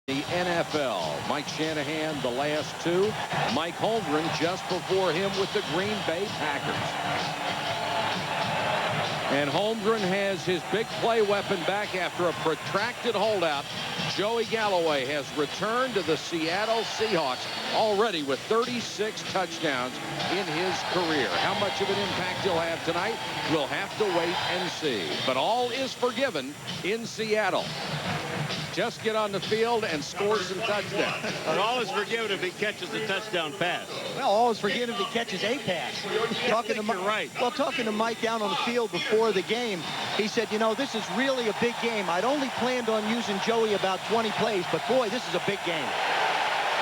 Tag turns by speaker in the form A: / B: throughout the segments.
A: The NFL. Mike Shanahan, the last two. Mike Holmgren just before him with the Green Bay Packers. And Holmgren has his big play weapon back after a protracted holdout. Joey Galloway has returned to the Seattle Seahawks already with 36 touchdowns in his career. How much of an impact he'll have tonight, we'll have to wait and see. But all is forgiven in Seattle. Just get on the field and score some touchdowns.
B: But all is forgiven if he catches a touchdown pass.
C: Well, all is forgiven if he catches a pass.
B: You're right.
C: Well, talking to Mike down on the field before the game, he said, you know, this is really a big game. I'd only planned on using Joey about 20 plays, but boy, this is a big game.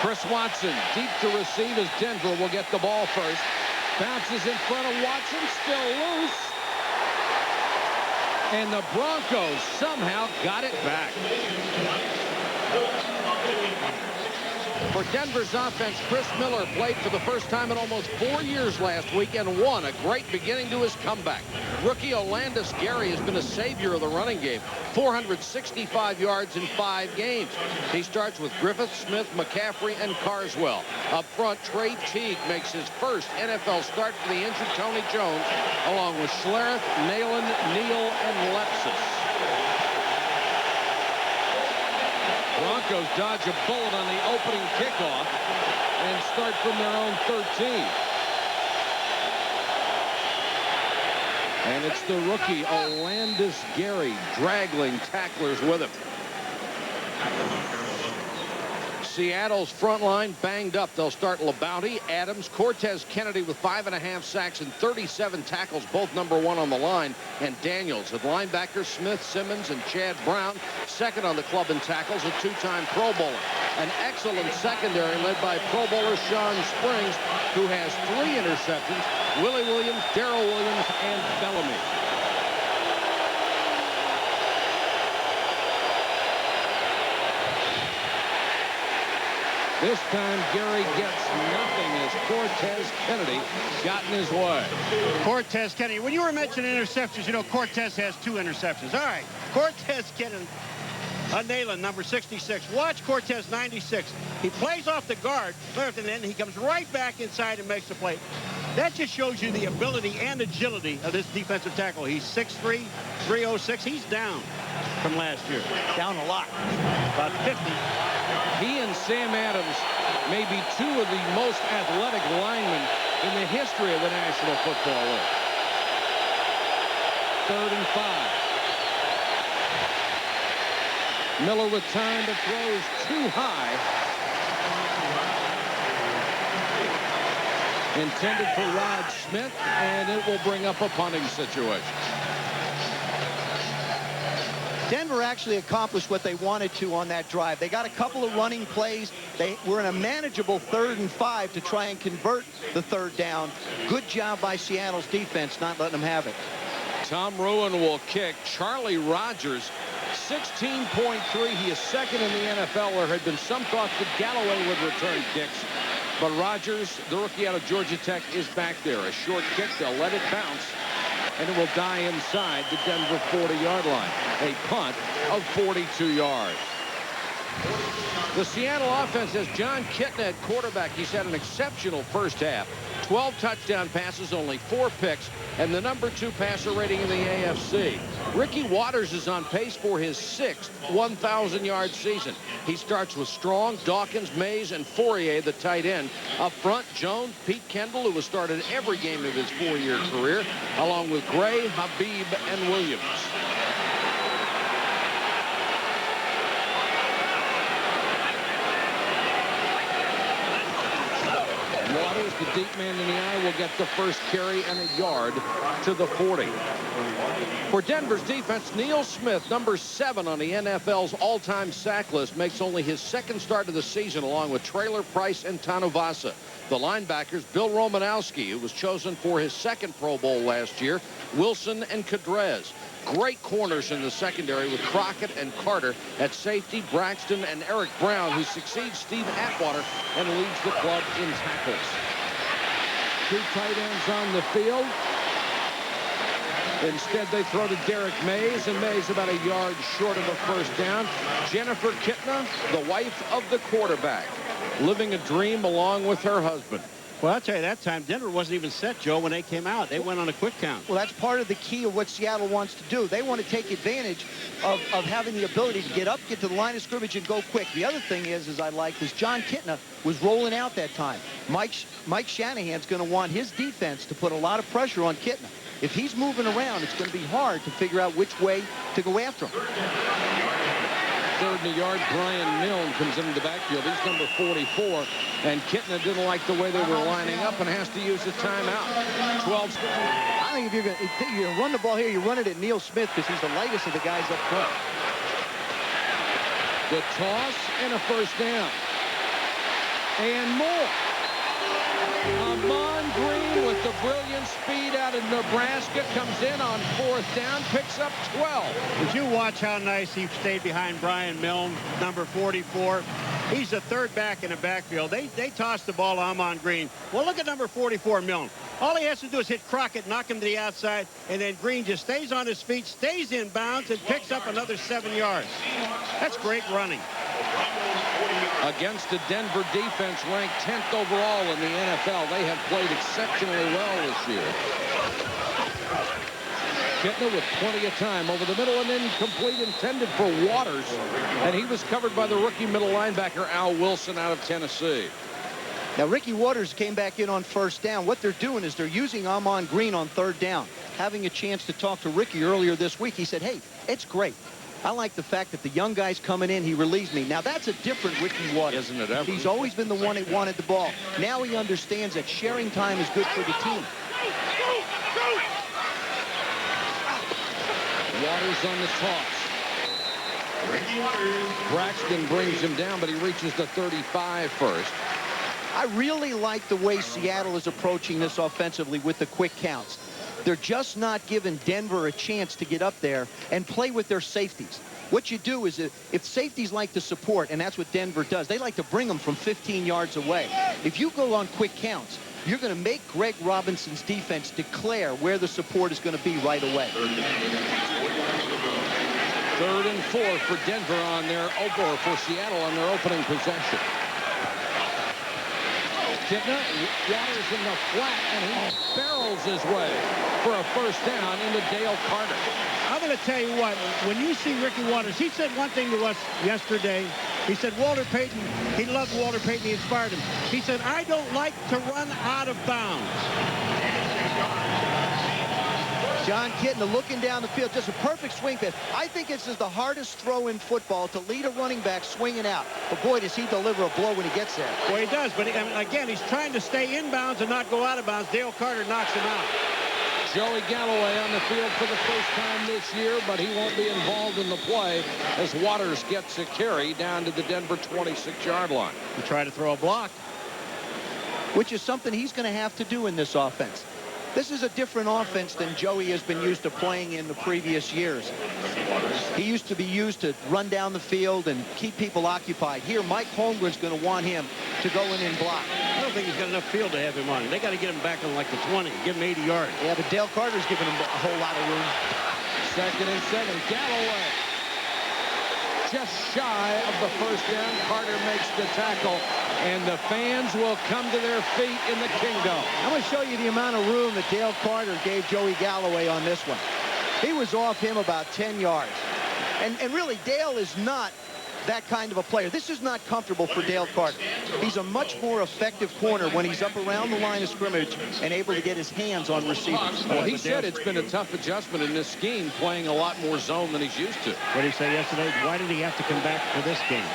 A: Chris Watson deep to receive as Denver will get the ball first. Bounces in front of Watson, still loose. And the Broncos somehow got it back. For Denver's offense, Chris Miller played for the first time in almost 4 years last week and won. A great beginning to his comeback. Rookie Olandis Gary has been a savior of the running game. 465 yards in 5 games. He starts with Griffith, Smith, McCaffrey, and Carswell. Up front, Trey Teague makes his first NFL start for the injured Tony Jones, along with Schlereth, Nalen, Neal, and Lepsis. Broncos dodge a bullet on the opening kickoff and start from their own 13. And it's the rookie Olandis Gary draggling tacklers with him. Seattle's front line banged up. They'll start LeBounty, Adams, Cortez Kennedy with 5.5 sacks and 37 tackles, both #1 on the line, and Daniels with linebackers Smith, Simmons, and Chad Brown, second on the club in tackles, a 2-time Pro Bowler. An excellent secondary led by Pro Bowler Sean Springs, who has 3 interceptions, Willie Williams, Darrell Williams, and Bellamy. This time, Gary gets nothing as Cortez Kennedy got in his way.
B: Cortez Kennedy. When you were mentioning interceptions, you know, Cortez has 2 interceptions. All right, Cortez Kennedy. Nalen, number 66. Watch Cortez, 96. He plays off the guard, and then he comes right back inside and makes the play. That just shows you the ability and agility of this defensive tackle. He's 6'3", 306. He's down from last year. Down a lot. About 50.
A: He and Sam Adams may be 2 of the most athletic linemen in the history of the National Football League. 3rd and 5. Miller with time, but throws too high. Intended for Rod Smith, and it will bring up a punting situation.
C: Denver actually accomplished what they wanted to on that drive. They got a couple of running plays. They were in a manageable 3rd and 5 to try and convert the 3rd down. Good job by Seattle's defense not letting them have it.
A: Tom Ruin will kick. Charlie Rogers, 16.3. He is second in the NFL. There had been some thought that Galloway would return kicks. But Rogers, the rookie out of Georgia Tech, is back there. A short kick. They'll let it bounce. And it will die inside the Denver 40-yard line. A punt of 42 yards. The Seattle offense has John Kitna at quarterback. He's had an exceptional first half. 12 touchdown passes, only 4 picks, and the #2 passer rating in the AFC. Ricky Watters is on pace for his 6th 1,000-yard season. He starts with Strong, Dawkins, Mays, and Fourier, the tight end. Up front, Jones, Pete Kendall, who has started every game of his 4-year career, along with Gray, Habib, and Williams. Waters, the deep man in the eye, will get the first carry and a yard to the 40. For Denver's defense, Neil Smith, number 7 on the NFL's all-time sack list, makes only his 2nd start of the season, along with Traylor Price and Tanuvasa. The linebackers, Bill Romanowski, who was chosen for his 2nd Pro Bowl last year, Wilson and Cadrez. Great corners in the secondary with Crockett and Carter. At safety, Braxton and Eric Brown, who succeeds Steve Atwater and leads the club in tackles. 2 tight ends on the field. Instead, they throw to Derek Mays, and Mays about a yard short of a first down. Jennifer Kitna, the wife of the quarterback, living a dream along with her husband.
B: Well, I'll tell you, that time, Denver wasn't even set, Joe, when they came out. They went on a quick count.
C: Well, that's part of the key of what Seattle wants to do. They want to take advantage of having the ability to get up, get to the line of scrimmage, and go quick. The other thing is I like, is John Kitna was rolling out that time. Mike Shanahan's going to want his defense to put a lot of pressure on Kitna. If he's moving around, it's going to be hard to figure out which way to go after him.
A: Third and a yard, Brian Milne comes into the backfield. He's number 44, and Kitna didn't like the way they were lining up and has to use his timeout. 12.
C: I think if you're going to run the ball here, you run it at Neil Smith because he's the lightest of the guys up front.
A: The toss and a first down. And more. Amon Green with the brilliant speed out of Nebraska comes in on fourth down, picks up 12.
B: Did you watch how nice he stayed behind Brian Milne, number 44? He's the third back in the backfield. They tossed the ball to Amon Green. Well, look at number 44, Milne. All he has to do is hit Crockett, knock him to the outside, and then Green just stays on his feet, stays in bounds, and picks up another 7 yards. That's great running.
A: Against the Denver defense ranked 10th overall in the NFL. They have played exceptionally well this year. Kitna with plenty of time over the middle and incomplete, intended for Waters. And he was covered by the rookie middle linebacker Al Wilson out of Tennessee.
C: Now, Ricky Waters came back in on first down. What they're doing is they're using Amon Green on third down. Having a chance to talk to Ricky earlier this week, he said, hey, it's great. I like the fact that the young guy's coming in, he relieves me. Now, that's a different Ricky Waters.
A: Isn't it ever?
C: He's always been the one that wanted the ball. Now he understands that sharing time is good for the team.
A: Waters on the toss. Braxton brings him down, but he reaches the 35 first.
C: I really like the way Seattle is approaching this offensively with the quick counts. They're just not giving Denver a chance to get up there and play with their safeties. What you do is if safeties like to support, and that's what Denver does, they like to bring them from 15 yards away. If you go on quick counts, you're going to make Greg Robinson's defense declare where the support is going to be right away.
A: 3rd and 4 for Denver on their or for Seattle on their opening possession. Kitna, Waters in the flat, and he barrels his way for a first down into Dale Carter.
B: I'm going to tell you what, when you see Ricky Waters, he said one thing to us yesterday. He said Walter Payton, he loved Walter Payton, he inspired him. He said, I don't like to run out of bounds.
C: John Kitna looking down the field, just a perfect swing pass. I think this is the hardest throw in football, to lead a running back swinging out. But boy, does he deliver a blow when he gets there.
B: Well, he does, but again, he's trying to stay in bounds and not go out of bounds. Dale Carter knocks him out.
A: Joey Galloway on the field for the first time this year, but he won't be involved in the play as Waters gets a carry down to the Denver 26-yard line.
B: He tried to throw a block,
C: which is something he's going to have to do in this offense. This is a different offense than Joey has been used to playing in the previous years. He used to be used to run down the field and keep people occupied. Here, Mike Holmgren's going to want him to go in and block.
B: I don't think he's got enough field to have him on him. They got to get him back on like the 20, give him 80 yards.
C: Yeah, but Dale Carter's giving him a whole lot of room.
A: 2nd and 7, Galloway. Just shy of the first down. Carter makes the tackle, and the fans will come to their feet in the Kingdom.
C: I'm going to show you the amount of room that Dale Carter gave Joey Galloway on this one. He was off him about 10 yards. And really, Dale is not that kind of a player. This is not comfortable for Dale Carter. He's a much more effective corner when he's up around the line of scrimmage and able to get his hands on receivers.
A: Well, he said it's been a tough adjustment in this scheme, playing a lot more zone than he's used to.
B: What did he say yesterday? Why did he have to come back for this game?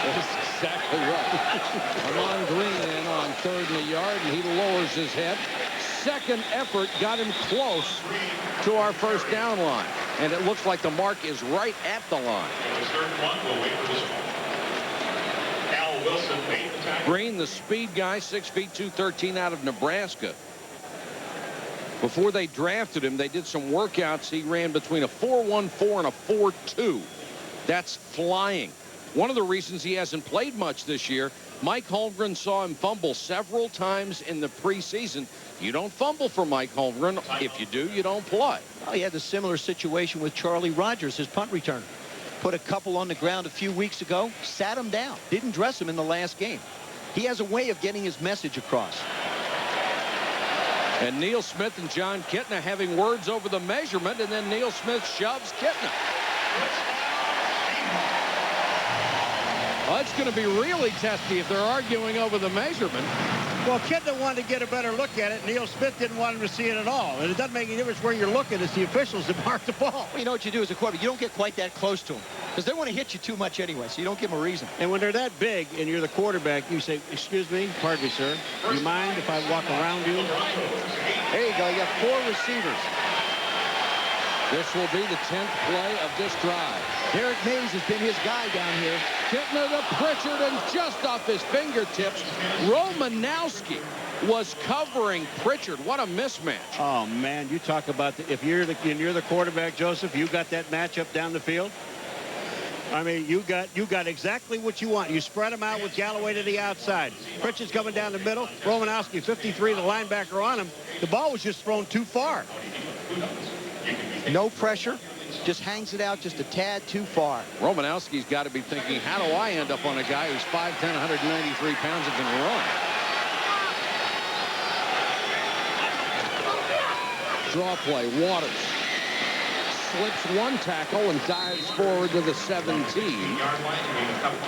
A: That's exactly right. Amon Green in on 3rd and a yard, and he lowers his head. Second effort got him close to our first down line. And it looks like the mark is right at the line. Green, the speed guy, 6 feet 213 out of Nebraska. Before they drafted him, they did some workouts. He ran between a 4.14 and a 4.2. That's flying. One of the reasons he hasn't played much this year, Mike Holmgren saw him fumble several times in the preseason. You don't fumble for Mike Holmgren. If you do, you don't play.
C: Well, he had a similar situation with Charlie Rogers, his punt returner. Put a couple on the ground a few weeks ago, sat him down, didn't dress him in the last game. He has a way of getting his message across.
A: And Neil Smith and John Kitna having words over the measurement, and then Neil Smith shoves Kitna. Well, it's going to be really testy if they're arguing over the measurement.
B: Well, Kitna wanted to get a better look at it. Neil Smith didn't want him to see it at all. And it doesn't make any difference where you're looking. It's the officials that mark the ball.
C: Well, you know what you do as a quarterback? You don't get quite that close to them because they want to hit you too much anyway, so you don't give them a reason.
B: And when they're that big and you're the quarterback, you say, excuse me, pardon me, sir. Do you mind if I walk around you?
C: There you go. You have 4 receivers.
A: This will be the 10th play of this drive.
C: Derek Mays has been his guy down here.
A: Kitna to Pritchard, and just off his fingertips, Romanowski was covering Pritchard. What a mismatch.
B: Oh, man, you talk about if you're the quarterback, Joseph, you got that matchup down the field. I mean, you got exactly what you want. You spread them out with Galloway to the outside. Pritchard's coming down the middle. Romanowski, 53, the linebacker on him. The ball was just thrown too far.
C: No pressure. Just hangs it out just a tad too far.
A: Romanowski's got to be thinking, how do I end up on a guy who's 5'10", 193 pounds and can run? Draw play, Waters slips one tackle and dives forward to the 17.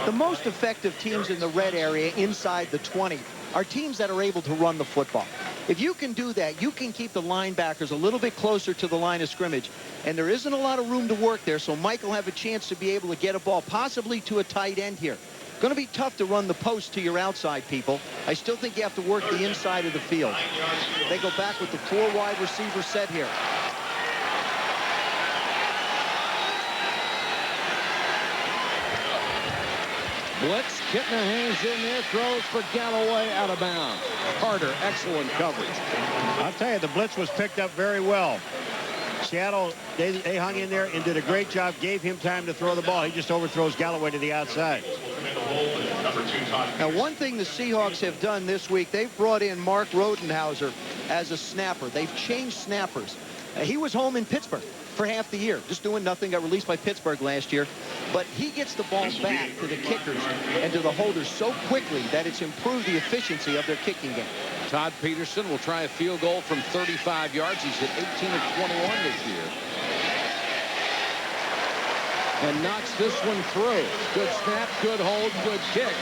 C: The most effective teams in the red area inside the 20 are teams that are able to run the football. If you can do that, you can keep the linebackers a little bit closer to the line of scrimmage. And there isn't a lot of room to work there, so Mike will have a chance to be able to get a ball, possibly to a tight end here. Going to be tough to run the post to your outside people. I still think you have to work the inside of the field. They go back with the 4 wide receiver set here.
A: Blitz, Kitna hangs in there, throws for Galloway, out of bounds. Carter, excellent coverage.
B: I'll tell you, the blitz was picked up very well. Seattle, they hung in there and did a great job, gave him time to throw the ball. He just overthrows Galloway to the outside.
C: Now, one thing the Seahawks have done this week, they've brought in Mark Rodenhauser as a snapper. They've changed snappers. He was home in Pittsburgh for half the year, just doing nothing, got released by Pittsburgh last year. But he gets the ball back to the kickers and to the holders so quickly that it's improved the efficiency of their kicking game.
A: Todd Peterson will try a field goal from 35 yards. He's hit 18 of 21 this year. And knocks this one through. Good snap, good hold, good kick.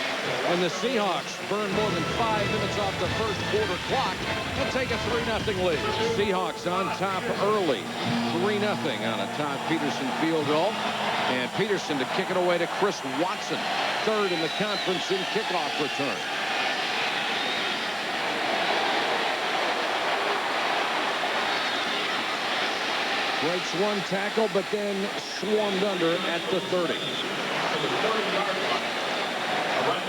A: And the Seahawks burn more than 5 minutes off the first quarter clock and take a 3-0 lead. Seahawks on top early. 3-0 on a Todd Peterson field goal. And Peterson to kick it away to Chris Watson. 3rd in the conference in kickoff return. Breaks one tackle, but then swarmed under at the 30.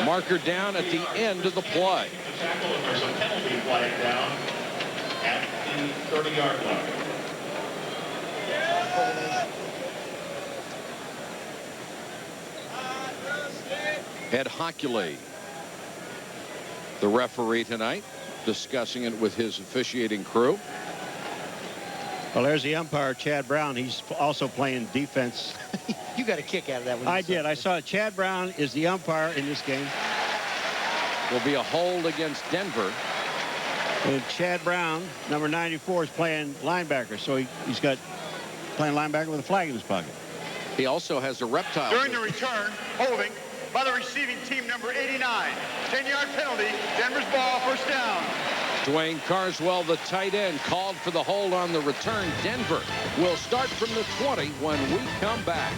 A: Marker down at the end of the play.
D: There's a penalty flag down at the 30-yard line.
A: Ed Hockley, the referee tonight, discussing it with his officiating crew.
B: Well, there's the umpire, Chad Brown. He's also playing defense.
C: You got a kick out of that one.
B: I did. I saw Chad Brown is the umpire in this game.
A: Will be a hold against Denver.
B: And Chad Brown, number 94, is playing linebacker. So he's got playing linebacker with a flag in his pocket.
A: He also has a reptile.
E: During the return, holding by the receiving team, number 89. 10-yard penalty. Denver's ball, first down.
A: Dwayne Carswell, the tight end, called for the hold on the return. Denver will start from the 20 when we come back.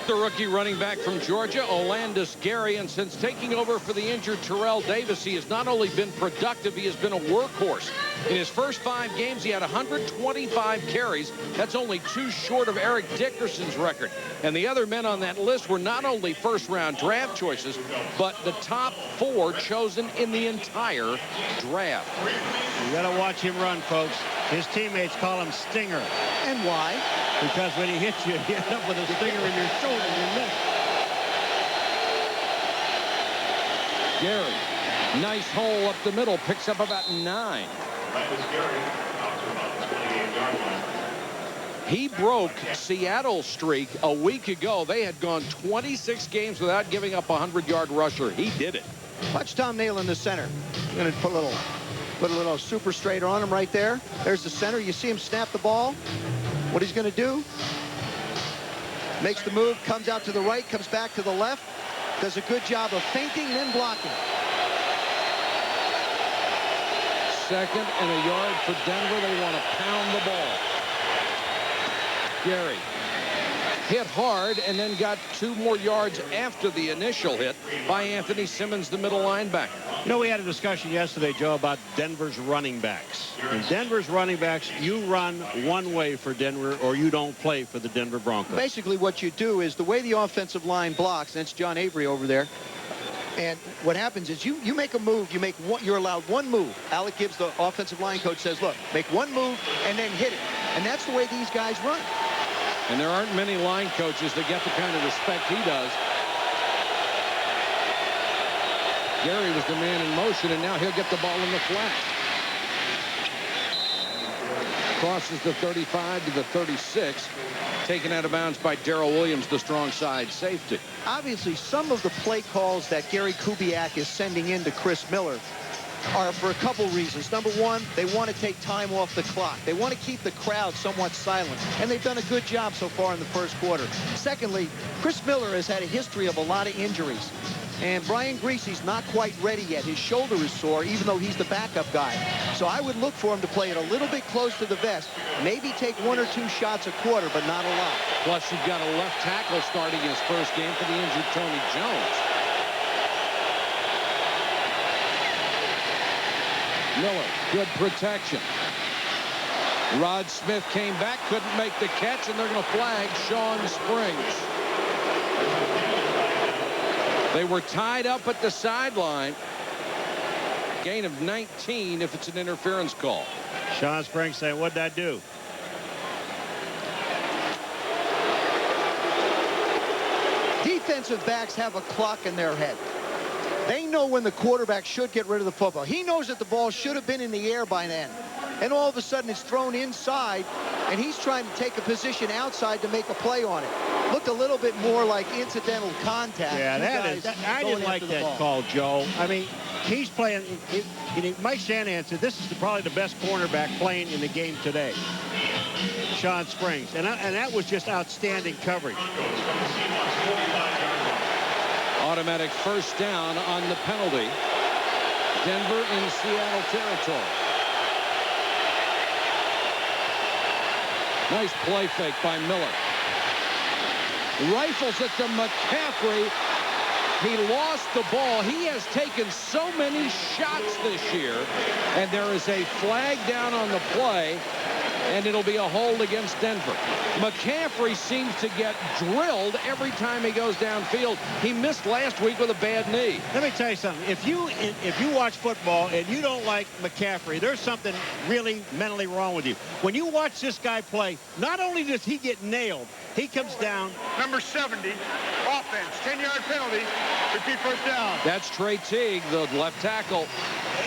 A: The rookie running back from Georgia, Olandis Gary, and since taking over for the injured Terrell Davis, he has not only been productive, he has been a workhorse. In his first 5 games, he had 125 carries. That's only 2 short of Eric Dickerson's record. And the other men on that list were not only first-round draft choices, but the top 4 chosen in the entire draft.
B: You got to watch him run, folks. His teammates call him Stinger.
C: And why?
B: Because when he hits you, you end up with a stinger in your shoulder, your neck.
A: Gary, nice hole up the middle, picks up about 9.
D: That was Gary, out to about the 28-yard line.
A: He broke Seattle's streak a week ago. They had gone 26 games without giving up a 100-yard rusher. He did it.
C: Watch Tom Nail in the center. I'm going to put a little super straighter on him right there. There's the center. You see him snap the ball. What he's going to do, makes the move, comes out to the right, comes back to the left, does a good job of feinting and then blocking.
A: 2nd and a yard for Denver. They want to pound the ball. Gary hit hard and then got 2 more yards after the initial hit by Anthony Simmons, the middle linebacker.
B: You know, we had a discussion yesterday, Joe, about Denver's running backs. In Denver's running backs, you run one way for Denver or you don't play for the Denver Broncos.
C: Basically what you do is the way the offensive line blocks, and it's John Avery over there, and what happens is you make a move, you're allowed one move. Alec Gibbs, the offensive line coach, says, look, make one move and then hit it. And that's the way these guys run.
A: And there aren't many line coaches that get the kind of respect he does. Gary was the man in motion, and now he'll get the ball in the flat. Crosses the 35 to the 36. Taken out of bounds by Darrell Williams, the strong side safety.
C: Obviously, some of the play calls that Gary Kubiak is sending in to Chris Miller are for a couple reasons. Number one, they want to take time off the clock. They want to keep the crowd somewhat silent, and they've done a good job so far in the first quarter. Secondly, Chris Miller has had a history of a lot of injuries, and Brian Greasy's not quite ready yet. His shoulder is sore, even though he's the backup guy. So I would look for him to play it a little bit close to the vest, maybe take 1 or 2 shots a quarter, but not a lot.
A: Plus, you've got a left tackle starting his first game for the injured Tony Jones. Miller, good protection. Rod Smith came back, couldn't make the catch, and they're going to flag Sean Springs. They were tied up at the sideline. Gain of 19 if it's an interference call.
B: Sean Springs saying, what'd I do?
C: Defensive backs have a clock in their head. They know when the quarterback should get rid of the football. He knows that the ball should have been in the air by then. And all of a sudden it's thrown inside, and he's trying to take a position outside to make a play on it. Looked a little bit more like incidental contact.
B: Yeah, I didn't like that call, Joe. I mean, he's playing. Mike Shanahan said this is probably the best cornerback playing in the game today. Sean Springs. And that was just outstanding coverage.
A: Automatic first down on the penalty. Denver in Seattle territory. Nice play fake by Miller. Rifles it to McCaffrey. He lost the ball. He has taken so many shots this year, and there is a flag down on the play, and it'll be a hold against Denver. McCaffrey seems to get drilled every time he goes downfield. He missed last week with a bad knee.
B: Let me tell you something. If you watch football and you don't like McCaffrey, there's something really mentally wrong with you. When you watch this guy play, not only does he get nailed, he comes down.
E: Number 70, offense, 10-yard penalty, repeat first down.
A: That's Trey Teague, the left tackle.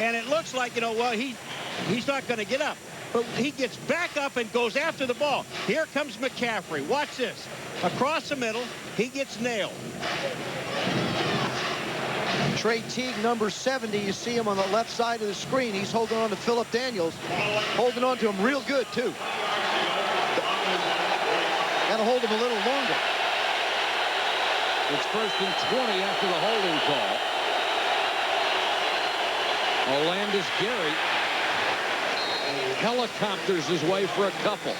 B: And it looks like, well, he's not going to get up. But he gets back up and goes after the ball. Here comes McCaffrey. Watch this. Across the middle, he gets nailed.
C: Trey Teague, number 70. You see him on the left side of the screen. He's holding on to Phillip Daniels. Holding on to him real good, too. Got to hold him a little longer.
A: It's 1st and 20 after the holding call. Orlandis Gary helicopters his way for a couple.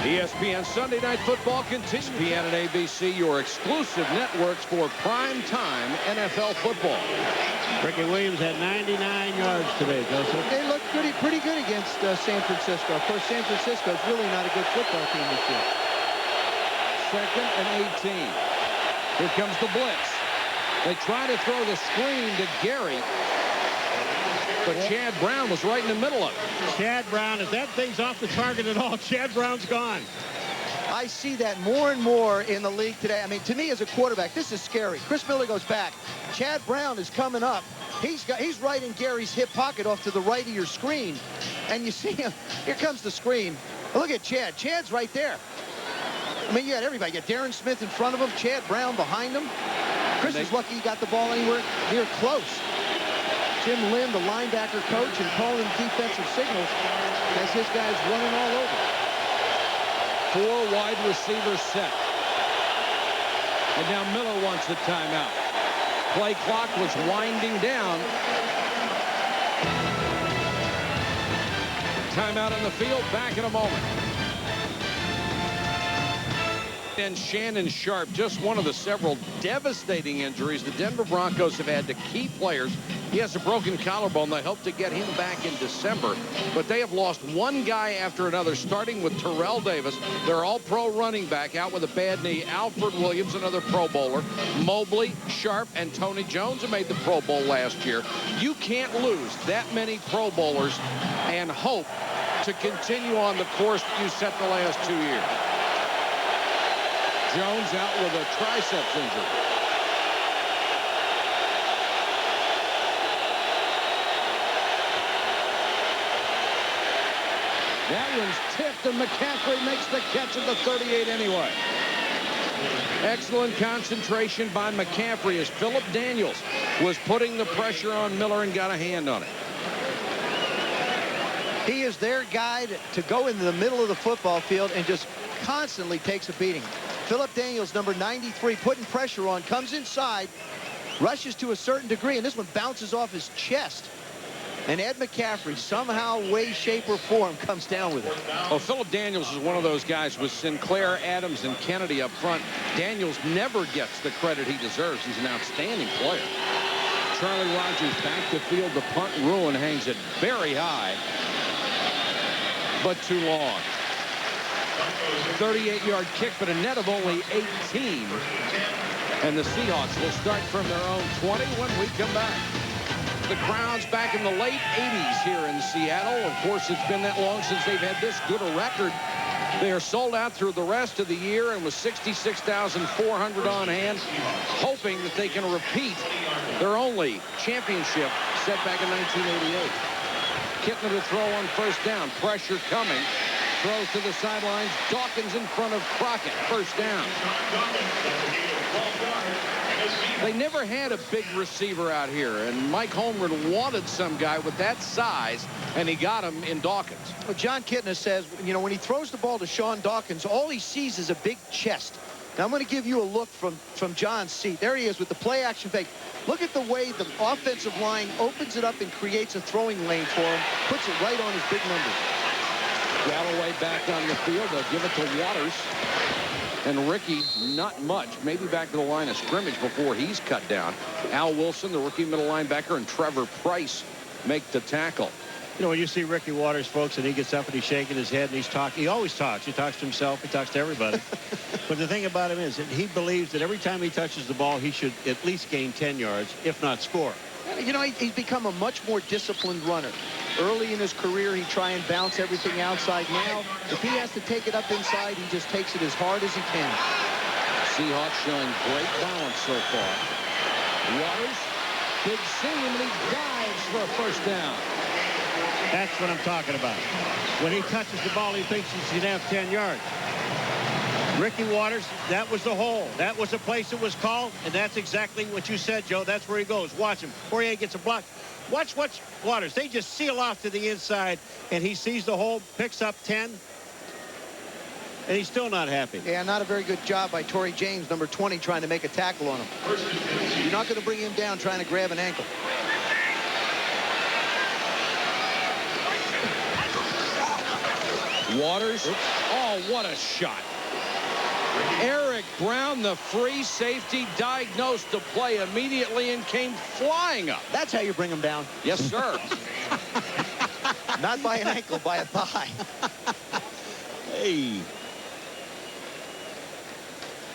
A: ESPN Sunday Night Football continues. ESPN and ABC, your exclusive networks for prime-time NFL football.
B: Ricky Williams had 99 yards today, Joseph.
C: They looked pretty good against San Francisco. Of course, San Francisco is really not a good football team this year.
A: 2nd and 18. Here comes the blitz. They try to throw the screen to Gary, but Chad Brown was right in the middle of it.
B: Chad Brown, if that thing's off the target at all, Chad Brown's gone.
C: I see that more and more in the league today. I mean, to me as a quarterback, this is scary. Chris Miller goes back. Chad Brown is coming up. He's right in Gary's hip pocket off to the right of your screen. And you see him. Here comes the screen. Look at Chad. Chad's right there. I mean, you had everybody. You got Darren Smith in front of him, Chad Brown behind him. Chris is lucky he got the ball anywhere near close. Jim Lynn, the linebacker coach, and calling defensive signals as his guys running all over.
A: 4 wide receivers set. And now Miller wants the timeout. Play clock was winding down. Timeout on the field. Back in a moment. And Shannon Sharp, just one of the several devastating injuries the Denver Broncos have had to key players. He has a broken collarbone. They hope to get him back in December. But they have lost one guy after another, starting with Terrell Davis. They're all pro running back out with a bad knee. Alfred Williams, another Pro Bowler. Mobley, Sharp, and Tony Jones, who made the Pro Bowl last year. You can't lose that many Pro Bowlers and hope to continue on the course that you set the last 2 years. Jones out with a triceps injury. That one's tipped, and McCaffrey makes the catch at the 38 anyway. Excellent concentration by McCaffrey as Philip Daniels was putting the pressure on Miller and got a hand on it.
C: He is their guy to go into the middle of the football field and just constantly takes a beating. Philip Daniels, number 93, putting pressure on, comes inside, rushes to a certain degree, and this one bounces off his chest. And Ed McCaffrey, somehow, way, shape, or form, comes down with it.
A: Oh, Philip Daniels is one of those guys with Sinclair, Adams, and Kennedy up front. Daniels never gets the credit he deserves. He's an outstanding player. Charlie Rogers back to field. The punt ruin hangs it very high, but too long. 38-yard kick, but a net of only 18. And the Seahawks will start from their own 20 when we come back. The crowd's back in the late 80s here in Seattle. Of course, it's been that long since they've had this good a record. They are sold out through the rest of the year, and with 66,400 on hand, hoping that they can repeat their only championship set back in 1988. Kittner to throw on first down. Pressure coming. Throws to the sidelines. Dawkins in front of Crockett. First down. They never had a big receiver out here, and Mike Holmgren wanted some guy with that size, and he got him in Dawkins.
C: Well, John Kittner says, you know, when he throws the ball to Sean Dawkins, all he sees is a big chest. Now, I'm going to give you a look from John's seat. There he is with the play-action fake. Look at the way the offensive line opens it up and creates a throwing lane for him, puts it right on his big numbers.
A: Galloway back on the field. They'll give it to Waters. And Ricky, not much. Maybe back to the line of scrimmage before he's cut down. Al Wilson, the rookie middle linebacker, and Trevor Price make the tackle.
B: You know, when you see Ricky Waters, folks, and he gets up and he's shaking his head and he's talking, he always talks. He talks to himself. He talks to everybody. But the thing about him is that he believes that every time he touches the ball, he should at least gain 10 yards, if not score.
C: You know, he's become a much more disciplined runner. Early in his career, he'd try and bounce everything outside. Now, if he has to take it up inside, he just takes it as hard as he can.
A: Seahawks showing great balance so far. Waters, big seam, and he dives for a first down.
B: That's what I'm talking about. When he touches the ball, he thinks he's going to have 10 yards. Ricky Waters, that was the hole. That was the place it was called, and that's exactly what you said, Joe. That's where he goes. Watch him. Poirier gets a block. Watch Waters. They just seal off to the inside, and he sees the hole, picks up 10, and he's still not happy.
C: Yeah, not a very good job by Torrey James, number 20, trying to make a tackle on him. You're not going to bring him down trying to grab an ankle.
A: Waters. Oh, what a shot. Eric Brown, the free safety, diagnosed the play immediately and came flying up.
C: That's how you bring him down.
A: Yes, sir.
C: Not by an ankle, by a thigh.
B: Hey.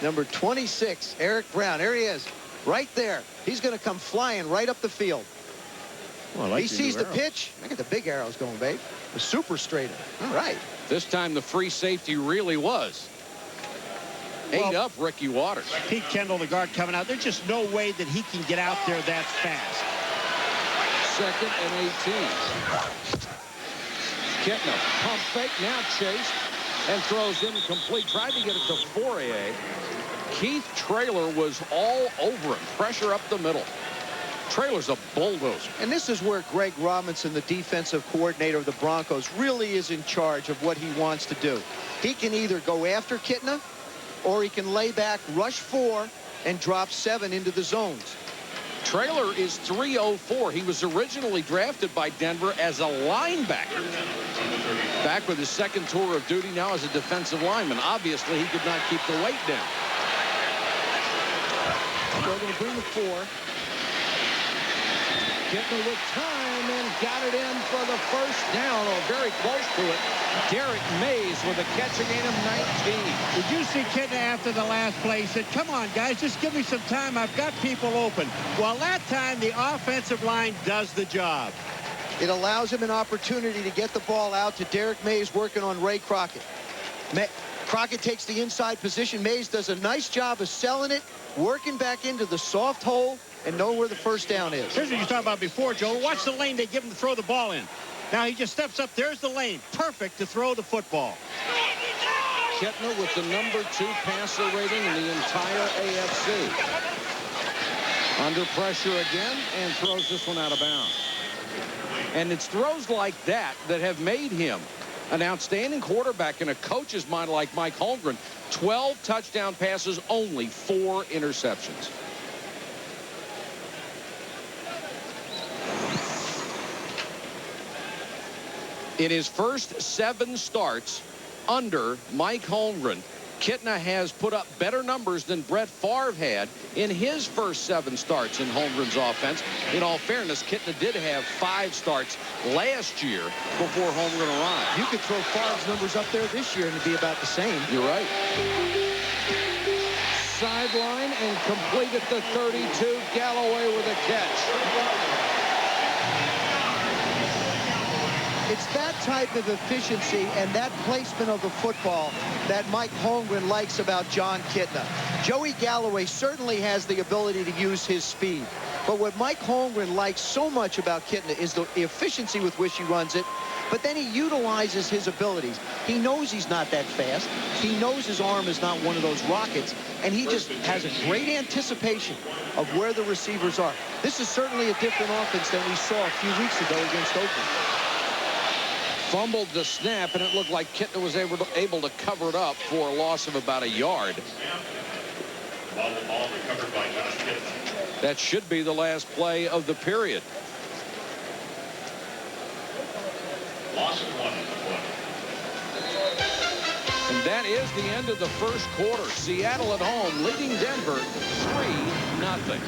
C: Number 26, Eric Brown. There he is, right there. He's going to come flying right up the field.
B: Well, like
C: he sees the pitch. Look at the big arrows going, babe. The super straighter. All right.
A: This time the free safety really was ate up Ricky Waters.
B: Pete Kendall, the guard coming out. There's just no way that he can get out there that fast.
A: 2nd and 18. Kitna, pump fake, now chased, and throws incomplete. Tried to get it to Fourier. Keith Traylor was all over him. Pressure up the middle. Traylor's a bulldozer.
C: And this is where Greg Robinson, the defensive coordinator of the Broncos, really is in charge of what he wants to do. He can either go after Kitna, or he can lay back, rush 4, and drop 7 into the zones.
A: Traylor is 304. He was originally drafted by Denver as a linebacker. Back with his 2nd tour of duty now as a defensive lineman. Obviously, he could not keep the weight down.
C: They're going to bring the 4.
A: Kitna with time and got it in for the 1st down, or very close to it. Derek Mays with a catch, a gain of 19.
B: Did you see Kitna after the last play? He said, come on, guys, just give me some time. I've got people open. Well, that time, the offensive line does the job.
C: It allows him an opportunity to get the ball out to Derek Mays working on Ray Crockett. Crockett takes the inside position. Mays does a nice job of selling it, working back into the soft hole, and know where the 1st down is.
B: Here's what you were talking about before, Joe. Watch the lane they give him to throw the ball in. Now he just steps up. There's the lane. Perfect to throw the football.
A: Kitna with the number 2 passer rating in the entire AFC. Under pressure again and throws this one out of bounds. And it's throws like that that have made him an outstanding quarterback in a coach's mind like Mike Holmgren. 12 touchdown passes, only 4 interceptions. In his first 7 starts under Mike Holmgren, Kitna has put up better numbers than Brett Favre had in his first 7 starts in Holmgren's offense. In all fairness, Kitna did have 5 starts last year before Holmgren arrived.
C: You could throw Favre's numbers up there this year and it'd be about the same.
A: You're right. Sideline and complete at the 32. Galloway with a catch.
C: It's that type of efficiency and that placement of the football that Mike Holmgren likes about John Kitna. Joey Galloway certainly has the ability to use his speed. But what Mike Holmgren likes so much about Kitna is the efficiency with which he runs it. But then he utilizes his abilities. He knows he's not that fast. He knows his arm is not one of those rockets. And he just has a great anticipation of where the receivers are. This is certainly a different offense than we saw a few weeks ago against Oakland.
A: Fumbled the snap, and it looked like Kitna was able to cover it up for a loss of about a yard.
D: Ball recovered by Josh Kitna.
A: That should be the last play of the period.
D: Loss of 1
A: And that is the end of the first quarter. Seattle at home leading Denver 3-0.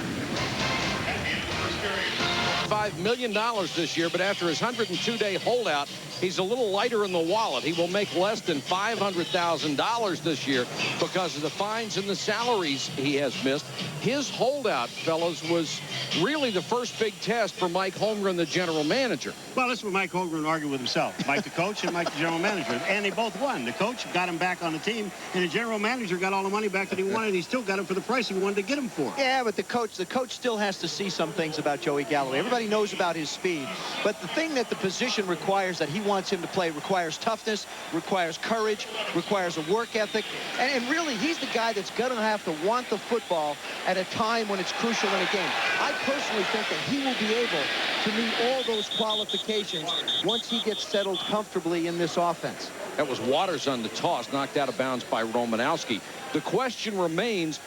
A: $5 million this year, but after his 102-day holdout, he's a little lighter in the wallet. He will make less than $500,000 this year because of the fines and the salaries he has missed. His holdout, fellas, was really the first big test for Mike Holmgren, the general manager.
B: Well, this is what Mike Holmgren argued with himself. Mike the coach and Mike the general manager. And they both won. The coach got him back on the team, and the general manager got all the money back that he wanted. He still got him for the price he wanted to get him for.
C: Yeah, but the coach still has to see some things about Joey Galloway. Everybody knows about his speed. But the thing that the position requires that he wants him to play requires toughness, requires courage, requires a work ethic. And really, he's the guy that's going to have to want the football at a time when it's crucial in a game. I personally think that he will be able to meet all those qualifications once he gets settled comfortably in this offense.
A: That was Waters on the toss, knocked out of bounds by Romanowski. The question remains,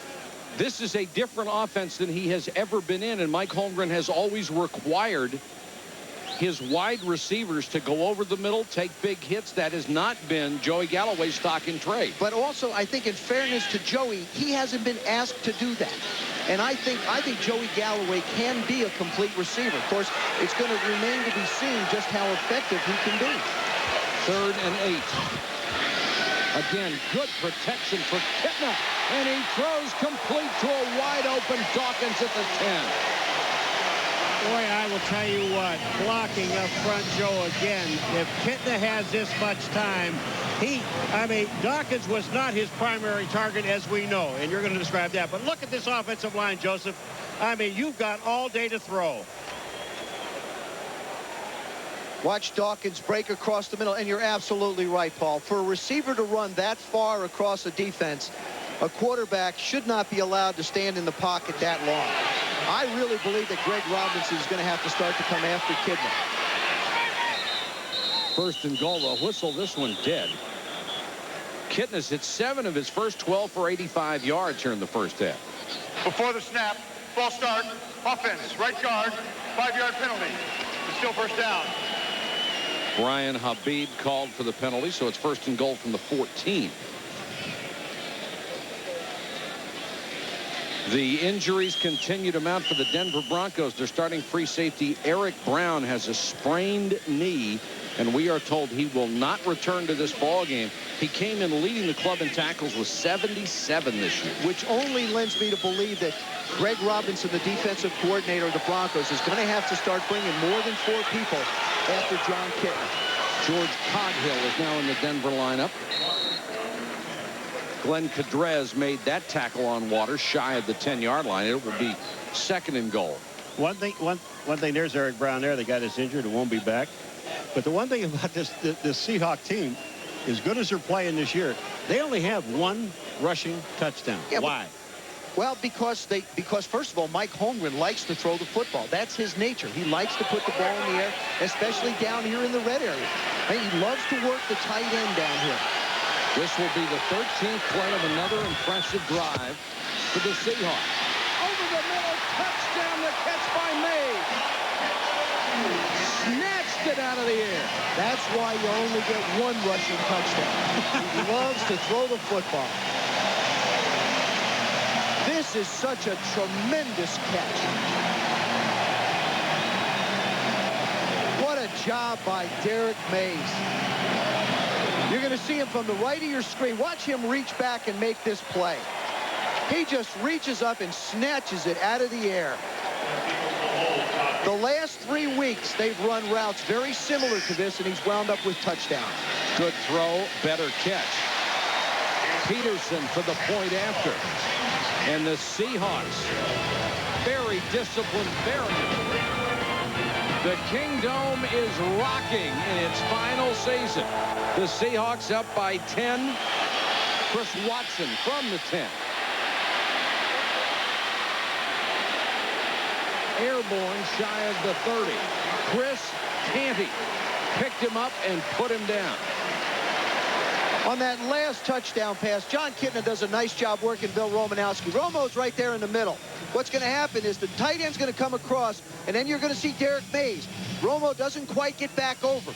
A: this is a different offense than he has ever been in, and Mike Holmgren has always required his wide receivers to go over the middle, take big hits. That has not been Joey Galloway's stock in trade.
C: But also, I think in fairness to Joey, he hasn't been asked to do that. And I think Joey Galloway can be a complete receiver. Of course, it's going to remain to be seen just how effective he can be.
A: 3rd and 8. Again, good protection for Kitna, and he throws complete to a wide-open Dawkins at the 10.
B: Boy, I will tell you what, blocking up front, Joe, again, if Kitna has this much time, Dawkins was not his primary target, as we know, and you're going to describe that. But look at this offensive line, Joseph. You've got all day to throw.
C: Watch Dawkins break across the middle, and you're absolutely right, Paul. For a receiver to run that far across a defense, a quarterback should not be allowed to stand in the pocket that long. I really believe that Greg Robinson is going to have to start to come after Kidman.
A: First and goal. They'll whistle this one dead. Kitna's hit 7 of his first 12 for 85 yards here in the first half.
E: Before the snap, ball start, offense, right guard, 5-yard penalty. It's still first down.
A: Brian Habib called for the penalty, so it's first and goal from the 14. The injuries continue to mount for the Denver Broncos. Their starting free safety Eric Brown has a sprained knee, and we are told he will not return to this ball game. He came in leading the club in tackles with 77 this year.
C: Which only lends me to believe that Greg Robinson, the defensive coordinator of the Broncos, is going to have to start bringing more than 4 people after John Kitna.
A: George Coghill is now in the Denver lineup. Glenn Cadrez made that tackle on Waters shy of the 10-yard line. It will be second and goal.
B: One thing, there's Eric Brown there. The guy that's injured and won't be back. But the one thing about this Seahawk team, as good as they're playing this year, they only have 1 rushing touchdown.
C: Yeah,
B: why?
C: Well, because first of all, Mike Holmgren likes to throw the football. That's his nature. He likes to put the ball in the air, especially down here in the red area. And he loves to work the tight end down here.
A: This will be the 13th play of another impressive drive for the Seahawks. Over the middle, touchdown, the catch by Mays. Snatched it out of the air.
C: That's why you only get 1 rushing touchdown. He loves to throw the football. This is such a tremendous catch. What a job by Derek Mays. You're going to see him from the right of your screen. Watch him reach back and make this play. He just reaches up and snatches it out of the air. The last 3 weeks, they've run routes very similar to this, and he's wound up with touchdowns.
A: Good throw, better catch. Peterson for the point after. And the Seahawks, very disciplined, The Kingdome is rocking in its final season. The Seahawks up by 10. Chris Watson from the 10. Airborne shy of the 30. Chris Canty picked him up and put him down.
C: On that last touchdown pass, John Kitna does a nice job working Bill Romanowski. Romo's right there in the middle. What's going to happen is the tight end's going to come across, and then you're going to see Derek Mays. Romo doesn't quite get back over.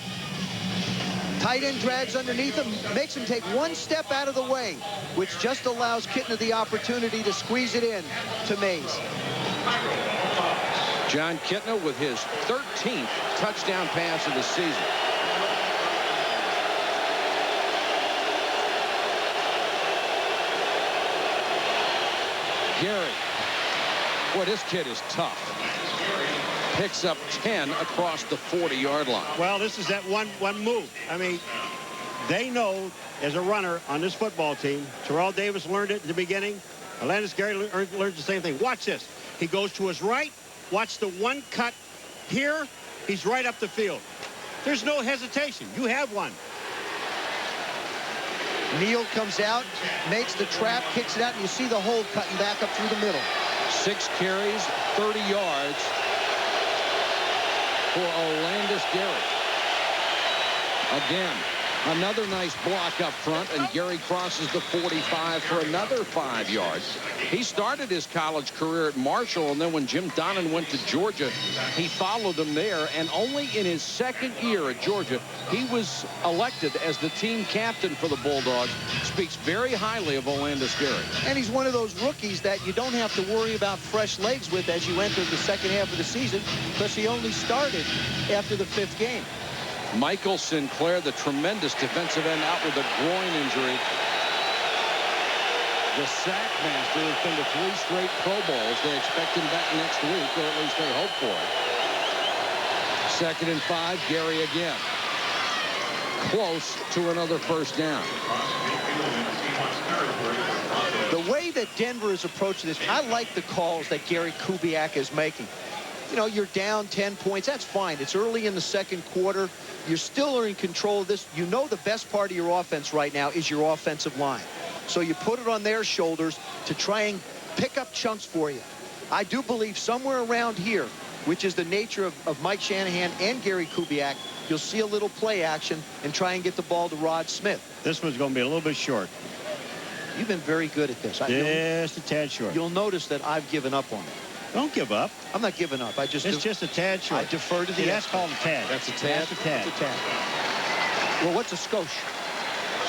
C: Tight end drags underneath him, makes him take 1 step out of the way, which just allows Kitna the opportunity to squeeze it in to Mays.
A: John Kitna with his 13th touchdown pass of the season. Gary. Boy, this kid is tough. Picks up 10 across the 40-yard line.
B: Well, this is that one move. They know as a runner on this football team, Terrell Davis learned it at the beginning. Alandis Gary learned the same thing. Watch this. He goes to his right. Watch the 1 cut here. He's right up the field. There's no hesitation. You have one.
C: Neal comes out, makes the trap, kicks it out, and you see the hole cutting back up through the middle.
A: 6 carries, 30 yards for Alandis Gary. Again, another nice block up front, and Gary crosses the 45 for another 5 yards. He started his college career at Marshall, and then when Jim Donnan went to Georgia, he followed him there, and only in his 2nd year at Georgia, he was elected as the team captain for the Bulldogs. Speaks very highly of Alandis Gary.
C: And he's one of those rookies that you don't have to worry about fresh legs with as you enter the second half of the season, because he only started after the 5th game.
A: Michael Sinclair, the tremendous defensive end, out with a groin injury. The sack master has been to 3 straight Pro Bowls. They expect him back next week, or at least they hope for it. 2nd and 5. Gary again. Close to another first down.
C: The way that Denver is approaching this, I like the calls that Gary Kubiak is making. You know, you're down 10 points. That's fine. It's early in the second quarter. You're still in control of this. You know the best part of your offense right now is your offensive line. So you put it on their shoulders to try and pick up chunks for you. I do believe somewhere around here, which is the nature of Mike Shanahan and Gary Kubiak, you'll see a little play action and try and get the ball to Rod Smith.
B: This one's going to be a little bit short.
C: You've been very good at this.
B: Just a tad short.
C: You'll notice that I've given up on it.
B: Don't give up.
C: I'm not giving up.
B: It's just a tad short.
C: I defer to the
B: That's called a tad.
A: That's a tad?
B: That's a tad.
C: That's a tad. Well, what's a skosh?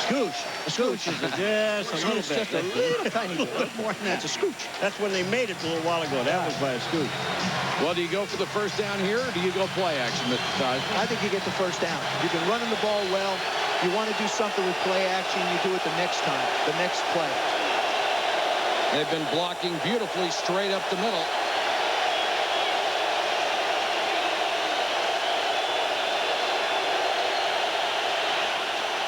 B: Scooch. A scooch is just a little bit.
C: Just a little tiny bit. More than that. It's a scooch.
B: That's when they made it a little while ago. That was by a scooch.
A: Well, do you go for the first down here, or do you go play action, Mr. Theismann?
C: I think you get the first down. You've been running the ball well. You want to do something with play action, you do it the next time, the next play.
A: They've been blocking beautifully straight up the middle.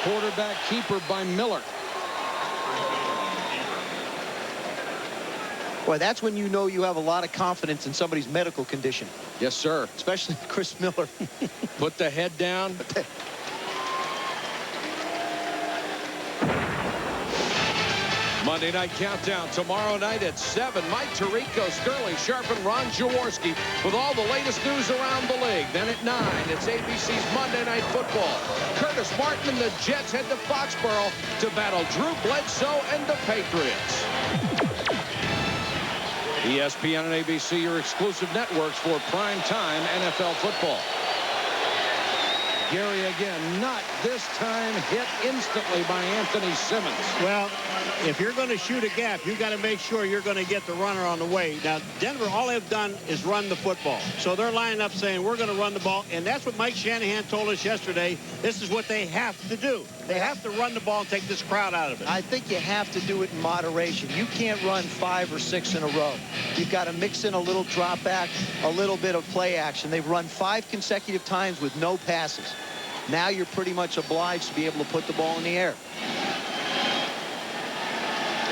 A: Quarterback keeper by Miller.
C: Boy, that's when you know you have a lot of confidence in somebody's medical condition.
A: Yes, sir.
C: Especially Chris Miller.
A: Put the head down. Monday Night Countdown tomorrow night at 7. Mike Tirico, Sterling Sharp, and Ron Jaworski with all the latest news around the league. Then at 9, it's ABC's Monday Night Football. Curtis Martin and the Jets head to Foxborough to battle Drew Bledsoe and the Patriots. ESPN and ABC, your exclusive networks for primetime NFL football. Gary again, not this time, hit instantly by Anthony Simmons.
B: Well, if you're going to shoot a gap, you got to make sure you're going to get the runner on the way. Now, Denver, all they've done is run the football. So they're lining up saying, we're going to run the ball. And that's what Mike Shanahan told us yesterday. This is what they have to do. They have to run the ball and take this crowd out of it.
C: I think you have to do it in moderation. You can't run 5 or 6 in a row. You've got to mix in a little drop back, a little bit of play action. They've run 5 consecutive times with no passes. Now you're pretty much obliged to be able to put the ball in the air.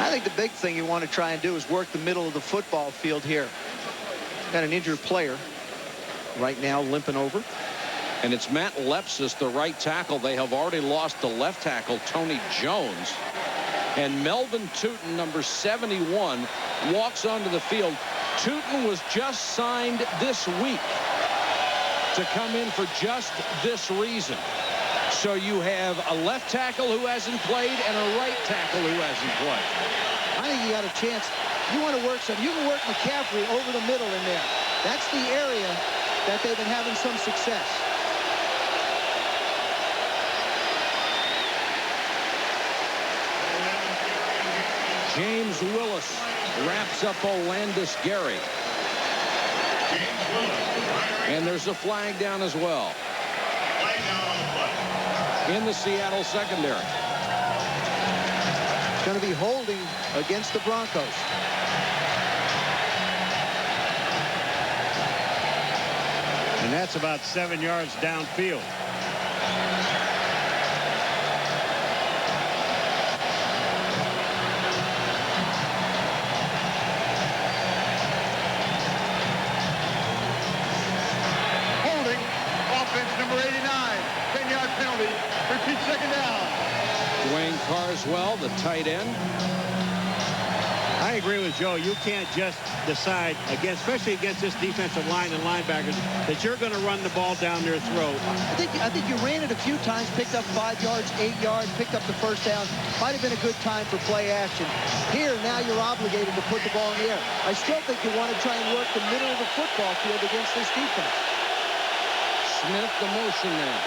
C: I think the big thing you want to try and do is work the middle of the football field here. Got an injured player right now limping over.
A: And it's Matt Lepsis, the right tackle. They have already lost the left tackle, Tony Jones. And Melvin Tootin, number 71, walks onto the field. Tootin was just signed this week to come in for just this reason. So you have a left tackle who hasn't played and a right tackle who hasn't played.
C: I think you got a chance. You want to work some. You can work McCaffrey over the middle in there. That's the area that they've been having some success.
A: James Willis wraps up Olandis Gary. And there's a flag down as well in the Seattle secondary.
C: It's going to be holding against the Broncos.
B: And that's about 7 yards downfield.
E: Number 89, 10-yard penalty. Repeat, second down.
A: Dwayne Carswell, the tight end.
B: I agree with Joe. You can't just decide, against, especially against this defensive line and linebackers, that you're going to run the ball down their throat.
C: I think you ran it a few times, picked up 5 yards, 8 yards, picked up the first down. Might have been a good time for play action. Here, now you're obligated to put the ball in the air. I still think you want to try and work the middle of the football field against this defense.
A: Smith, the motion man.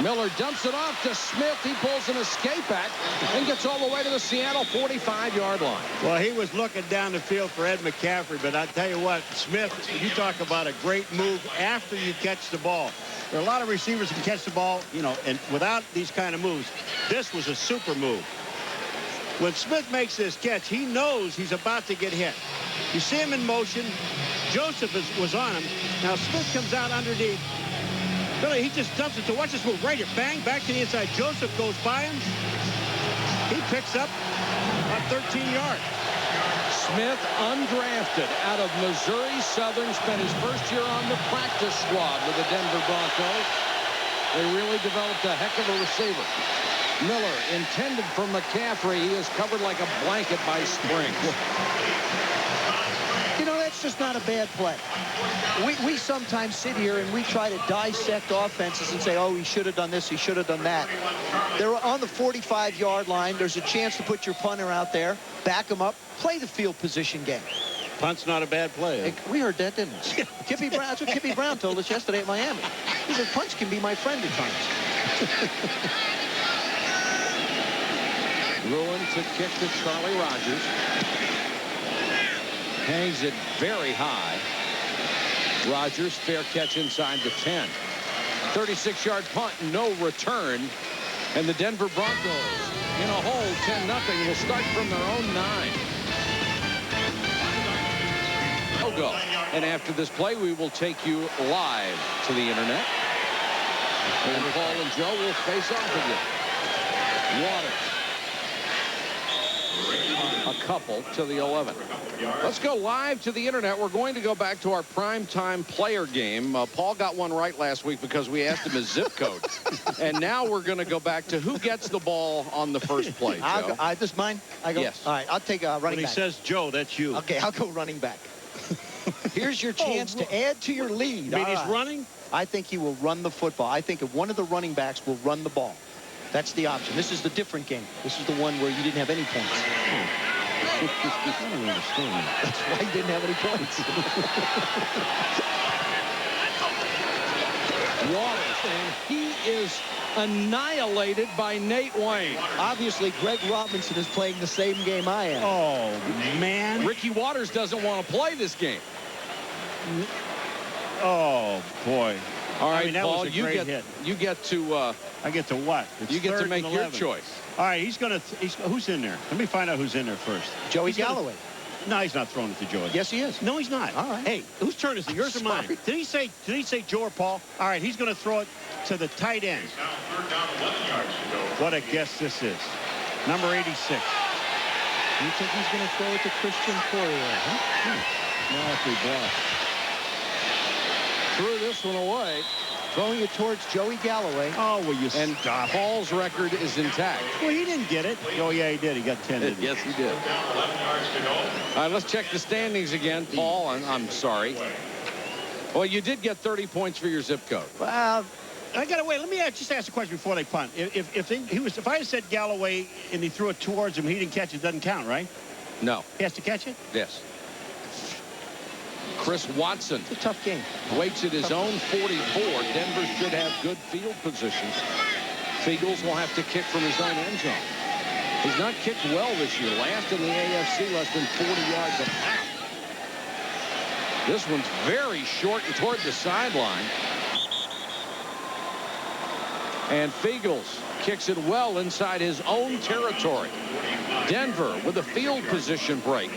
A: Miller dumps it off to Smith. He pulls an escape act and gets all the way to the Seattle 45-yard line.
B: Well, he was looking down the field for Ed McCaffrey, but I tell you what, Smith, you talk about a great move after you catch the ball. There are a lot of receivers who can catch the ball, you know, and without these kind of moves, this was a super move. When Smith makes this catch, he knows he's about to get hit. You see him in motion. Joseph was on him. Now Smith comes out underneath. Really, he just dumps it to watch this move right here. Bang, back to the inside. Joseph goes by him. He picks up about 13 yards.
A: Smith, undrafted out of Missouri Southern, spent his first year on the practice squad with the Denver Broncos. They really developed a heck of a receiver. Miller, intended for McCaffrey. He is covered like a blanket by Spring.
C: You know, that's just not a bad play. We sometimes sit here and we try to dissect offenses and say, oh, he should have done this, he should have done that. They're on the 45-yard line. There's a chance to put your punter out there, back him up, play the field position game.
B: Punt's not a bad play.
C: Hey, we heard that, didn't we? Kippy Brown, that's what Kippy Brown told us yesterday at Miami. He said, punts can be my friend at times.
A: Ruin to kick to Charlie Rogers. Hangs it very high. Rogers, fair catch inside the 10. 36-yard punt, no return. And the Denver Broncos in a hole, 10-0. Will start from their own 9. Go. And after this play, we will take you live to the internet. And Paul and Joe will face off again. Waters. A couple to the 11. Let's go live to the internet. We're going to go back to our primetime player game. Paul got one right last week because we asked him his zip code. And now we're going to go back to who gets the ball on the first play, Joe.
C: This mine? I go?
A: Yes.
C: All right, I'll take a running back.
B: When he says Joe, that's you.
C: Okay, I'll go running back. Here's your chance to add to your lead.
B: You mean he's running?
C: I think he will run the football. I think if one of the running backs will run the ball. That's the option. This is the different game. This is the one where you didn't have any points.
B: I don't understand.
C: That's why you didn't have any points.
A: Waters, and he is annihilated by Nate Wayne.
C: Obviously, Greg Robinson is playing the same game I am.
B: Oh, man.
A: Ricky Waters doesn't want to play this game.
B: Oh, boy.
A: All right,
B: I mean, that
A: Paul,
B: was a great hit.
A: You get to
B: I get to what? It's
A: you get to make your
B: 11.
A: choice.
B: All right, who's in there? Let me find out who's in there first.
C: Joey Galloway.
B: No, he's not throwing it to Joey.
C: Yes, he is.
B: No, he's not.
C: All right.
B: Hey, whose turn is it? Yours or mine? Did he say Joe or Paul? All right, he's going to throw it to the tight end.
D: Now third down, 11 yards to go.
B: What a guess this is. Number 86.
C: You think he's going to throw it to Christian Poirier, huh?
B: No, if we block.
A: Threw this one away.
C: Throwing it towards Joey Galloway.
B: Oh, will you
A: And
B: stop?
A: Paul's record is intact.
B: Well, he didn't get it. Oh, yeah, he did. He got 10, didn't he?
A: Yes, he did.
D: Down, 11 yards to go.
A: All right, let's check the standings again, Paul. I'm sorry. Well, you did get 30 points for your zip code.
C: Well,
B: I got to wait. Let me just ask a question before they punt. If I had said Galloway and he threw it towards him, he didn't catch it, doesn't count, right?
A: No.
B: He has to catch it?
A: Yes. Chris Watson
C: it's a tough game.
A: waits at his own 44. Denver should have good field position. Fiegels will have to kick from his own end zone. He's not kicked well this year. Last in the AFC, less than 40 yards a half. This one's very short and toward the sideline. And Fiegels kicks it well inside his own territory. Denver with a field position break.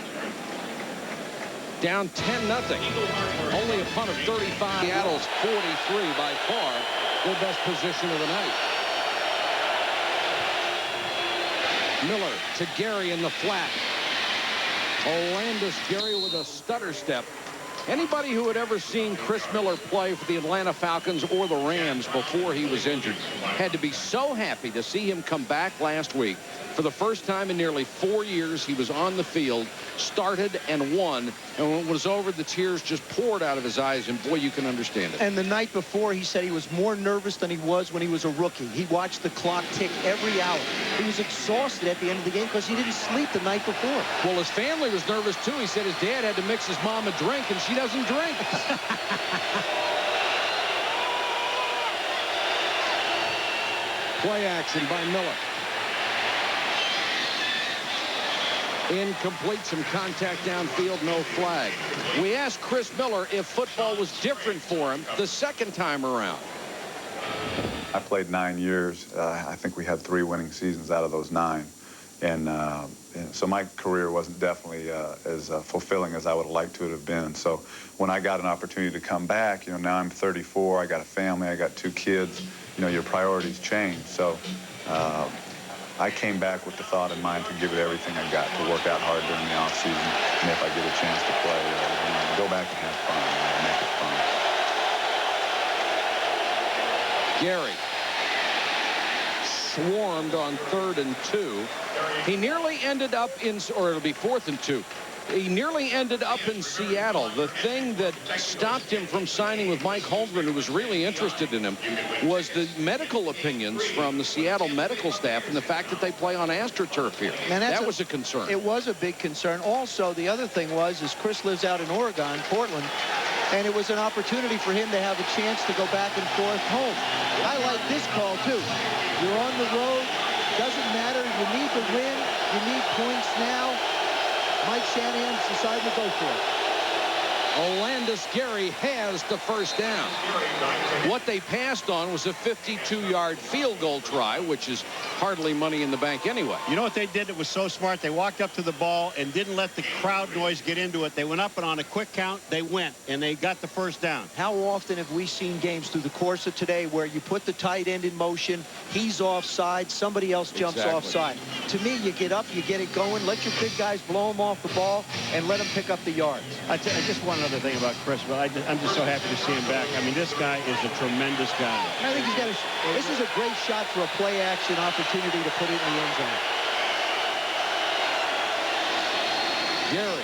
A: Down 10-0. Only a punt of 35. Seattle's 43 by far their best position of the night. Miller to Gary in the flat. Olandis Gary with a stutter step. Anybody who had ever seen Chris Miller play for the Atlanta Falcons or the Rams before he was injured had to be so happy to see him come back last week. For the first time in nearly 4 years, he was on the field, started and won. And when it was over, the tears just poured out of his eyes. And boy, you can understand it.
C: And the night before, he said he was more nervous than he was when he was a rookie. He watched the clock tick every hour. He was exhausted at the end of the game because he didn't sleep the night before.
A: Well, his family was nervous, too. He said his dad had to mix his mom a drink, and she doesn't drink. Play action by Miller. Incomplete, some contact downfield, no flag. We asked Chris Miller if football was different for him the second time around.
F: I played 9 years. I think we had 3 winning seasons out of those 9. And so my career wasn't definitely as fulfilling as I would have liked to have been. So when I got an opportunity to come back, now I'm 34, I got a family, I got 2 kids, your priorities change. So I came back with the thought in mind to give it everything I got, to work out hard during the off season, and if I get a chance to play, go back and have fun, make it fun.
A: Gary swarmed on 3rd and 2. He nearly ended up in, or it'll be 4th and 2. He nearly ended up in Seattle. The thing that stopped him from signing with Mike Holmgren, who was really interested in him, was the medical opinions from the Seattle medical staff and the fact that they play on AstroTurf here. And that was a concern.
C: It was a big concern. Also, the other thing is Chris lives out in Oregon, Portland, and it was an opportunity for him to have a chance to go back and forth home. I like this call, too. You're on the road. Doesn't matter. You need to win. You need points now. Mike Shanahan's decided to go for it.
A: Olandis Gary has the first down. What they passed on was a 52-yard field goal try, which is hardly money in the bank anyway.
B: You know what they did that was so smart? They walked up to the ball and didn't let the crowd noise get into it. They went up, and on a quick count, they went, and they got the first down.
C: How often have we seen games through the course of today where you put the tight end in motion, he's offside, somebody else jumps offside? To me, you get up, you get it going, let your big guys blow them off the ball, and let them pick up the yards.
B: I just one other thing about Chris, but I'm just so happy to see him back. I mean, this guy is a tremendous guy.
C: I think he's got this is a great shot for a play-action opportunity to put it in the end zone.
A: Gary.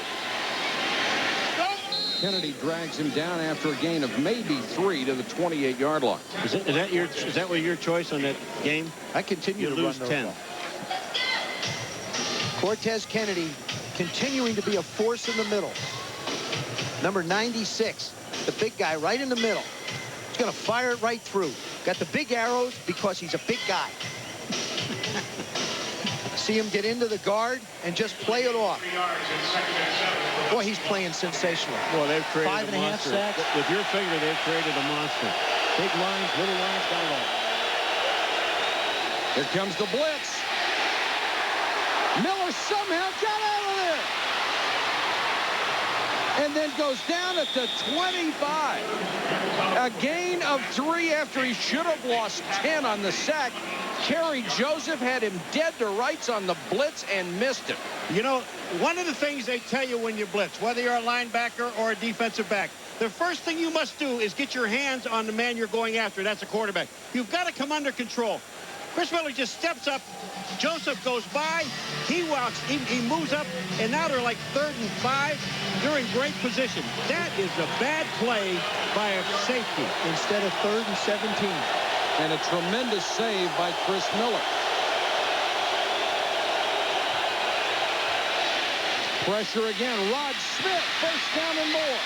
A: Kennedy drags him down after a gain of maybe 3 to the 28-yard line.
B: Is that what your choice on that game?
C: I continue to
B: lose
C: run
B: 10.
C: Cortez Kennedy continuing to be a force in the middle. Number 96, the big guy right in the middle. He's going to fire it right through. Got the big arrows because he's a big guy. See him get into the guard and just play it off. Boy, he's playing sensational.
B: Well, they've created
C: 5.5 sacks.
B: With your finger, they've created a monster.
C: Big lines, little lines, got it all.
A: Here comes the blitz. Miller somehow got out of there. And then goes down at the 25. A gain of 3 after he should have lost 10 on the sack. Kerry Joseph had him dead to rights on the blitz and missed it.
B: You know, one of the things they tell you when you blitz, whether you're a linebacker or a defensive back, the first thing you must do is get your hands on the man you're going after. That's a quarterback. You've got to come under control. Chris Miller just steps up. Joseph goes by. He walks. He moves up. And now they're like 3rd and 5. They're in great position. That is a bad play by a safety.
C: Instead of 3rd and 17.
A: And a tremendous save by Chris Miller. Pressure again. Rod Smith, first down and more.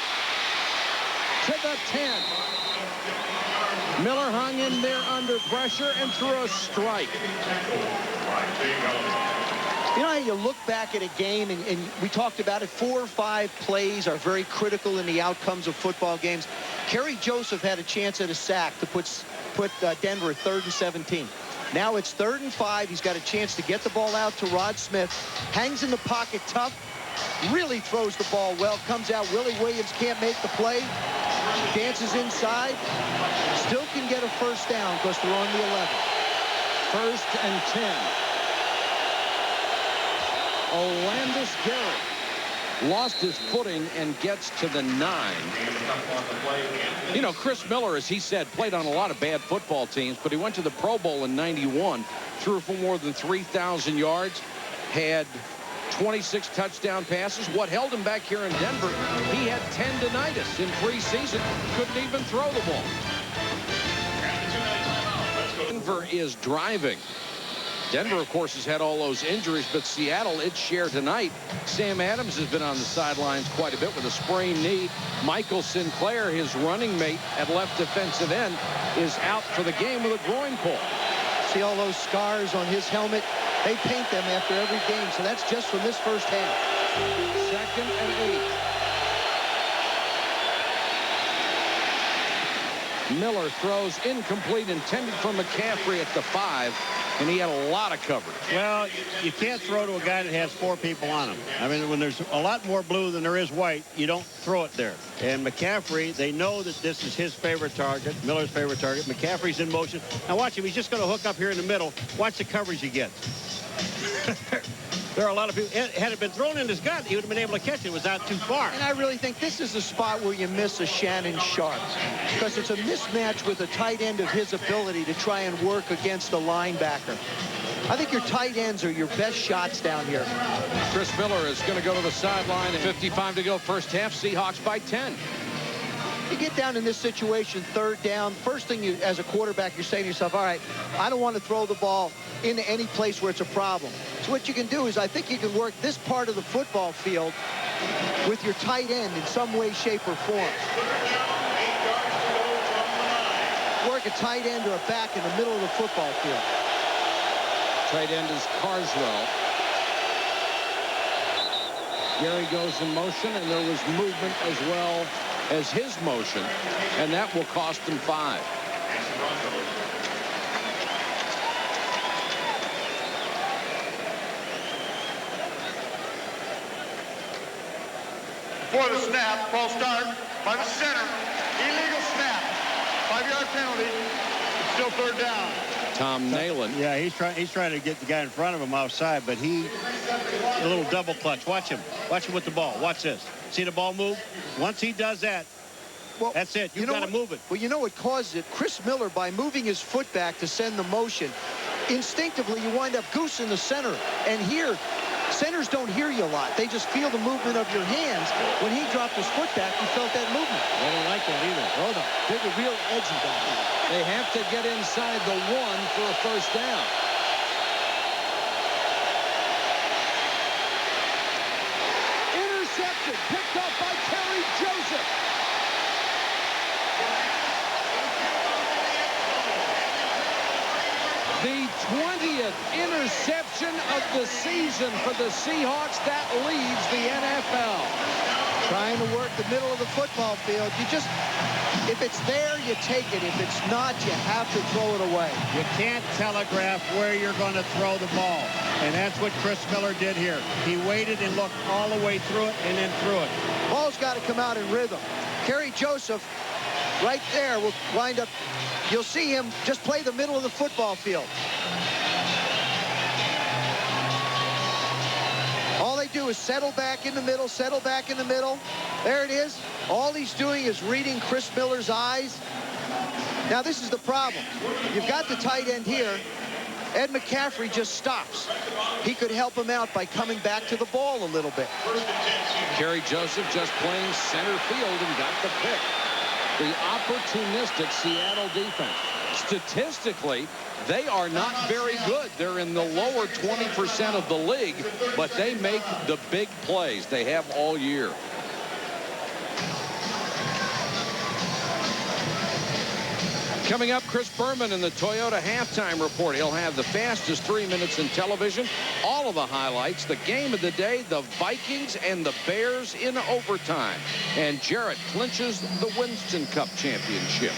A: To the 10. Miller hung in there under pressure and threw a strike.
C: You know how you look back at a game, and we talked about it, 4 or 5 plays are very critical in the outcomes of football games. Kerry Joseph had a chance at a sack to put Denver at 3rd and 17. Now it's 3rd and 5. He's got a chance to get the ball out to Rod Smith. Hangs in the pocket tough. Really throws the ball well. Comes out. Willie Williams can't make the play. Dances inside. Still can get a first down because they're on the 11.
A: 1st and 10. Olandis Gary lost his footing and gets to the 9. You know, Chris Miller, as he said, played on a lot of bad football teams, but he went to the Pro Bowl in '91, threw for more than 3,000 yards, had 26 touchdown passes. What held him back here in Denver, he had tendinitis in preseason, couldn't even throw the ball. Denver is driving. Denver, of course, has had all those injuries, but Seattle, its share tonight. Sam Adams has been on the sidelines quite a bit with a sprained knee. Michael Sinclair, his running mate at left defensive end, is out for the game with a groin pull.
C: See all those scars on his helmet? They paint them after every game, so that's just from this first half.
A: 2nd and 8. Miller throws incomplete, intended for McCaffrey at the 5. and he had a lot of coverage.
B: Well, you can't throw to a guy that has 4 people on him. I mean, when there's a lot more blue than there is white, you don't throw it there. And McCaffrey, they know that this is his favorite target, Miller's favorite target. McCaffrey's in motion. Now watch him. He's just going to hook up here in the middle. Watch the coverage he gets. There are a lot of people. Had it been thrown in his gut, he would have been able to catch it. It was out too far.
C: And I really think this is the spot where you miss a Shannon Sharp, because it's a mismatch with a tight end of his ability to try and work against the linebacker. I think your tight ends are your best shots down here.
A: Chris Miller is going to go to the sideline. 55 to go first half. Seahawks by 10.
C: You get down in this situation, 3rd down, first thing you, as a quarterback, you're saying to yourself, all right, I don't want to throw the ball into any place where it's a problem. So what you can do is, I think you can work this part of the football field with your tight end in some way, shape, or form. Work a tight end or a back in the middle of the football field.
A: Tight end is Carswell. Gary goes in motion, and there was movement as well as his motion, and that will cost him 5.
E: Before the snap, false start by the center. Illegal snap. 5-yard penalty. It's still 3rd down.
A: Tom Nalen.
B: Yeah, he's trying to get the guy in front of him outside, but a little double clutch. Watch him. Watch him with the ball. Watch this. See the ball move? Once he does that, well, that's it. You've got to move it.
C: Well, you know what causes it? Chris Miller, by moving his foot back to send the motion, instinctively you wind up goose in the center. And here, centers don't hear you a lot. They just feel the movement of your hands. When he dropped his foot back, you felt that movement.
B: They don't like that either.
C: Oh, no. They're real edgy down here.
A: They have to get inside the 1 for a first down. Intercepted, picked up by Kerry Joseph. The 20th interception of the season for the Seahawks. That leads the NFL.
C: Trying to work the middle of the football field. If it's there, you take it. If it's not, you have to throw it away.
B: You can't telegraph where you're going to throw the ball. And that's what Chris Miller did here. He waited and looked all the way through it and then threw it.
C: Ball's got to come out in rhythm. Kerry Joseph right there will wind up. You'll see him just play the middle of the football field. All they do is settle back in the middle, settle back in the middle. There it is. All he's doing is reading Chris Miller's eyes. Now, this is the problem. You've got the tight end here. Ed McCaffrey just stops. He could help him out by coming back to the ball a little bit.
A: Kerry Joseph just playing center field and got the pick. The opportunistic Seattle defense. Statistically, they are not very good. They're in the lower 20% of the league, but they make the big plays. They have all year. Coming up, Chris Berman in the Toyota halftime report. He'll have the fastest 3 minutes in television, all of the highlights, the game of the day, the Vikings and the Bears in overtime. And Jarrett clinches the Winston Cup championship.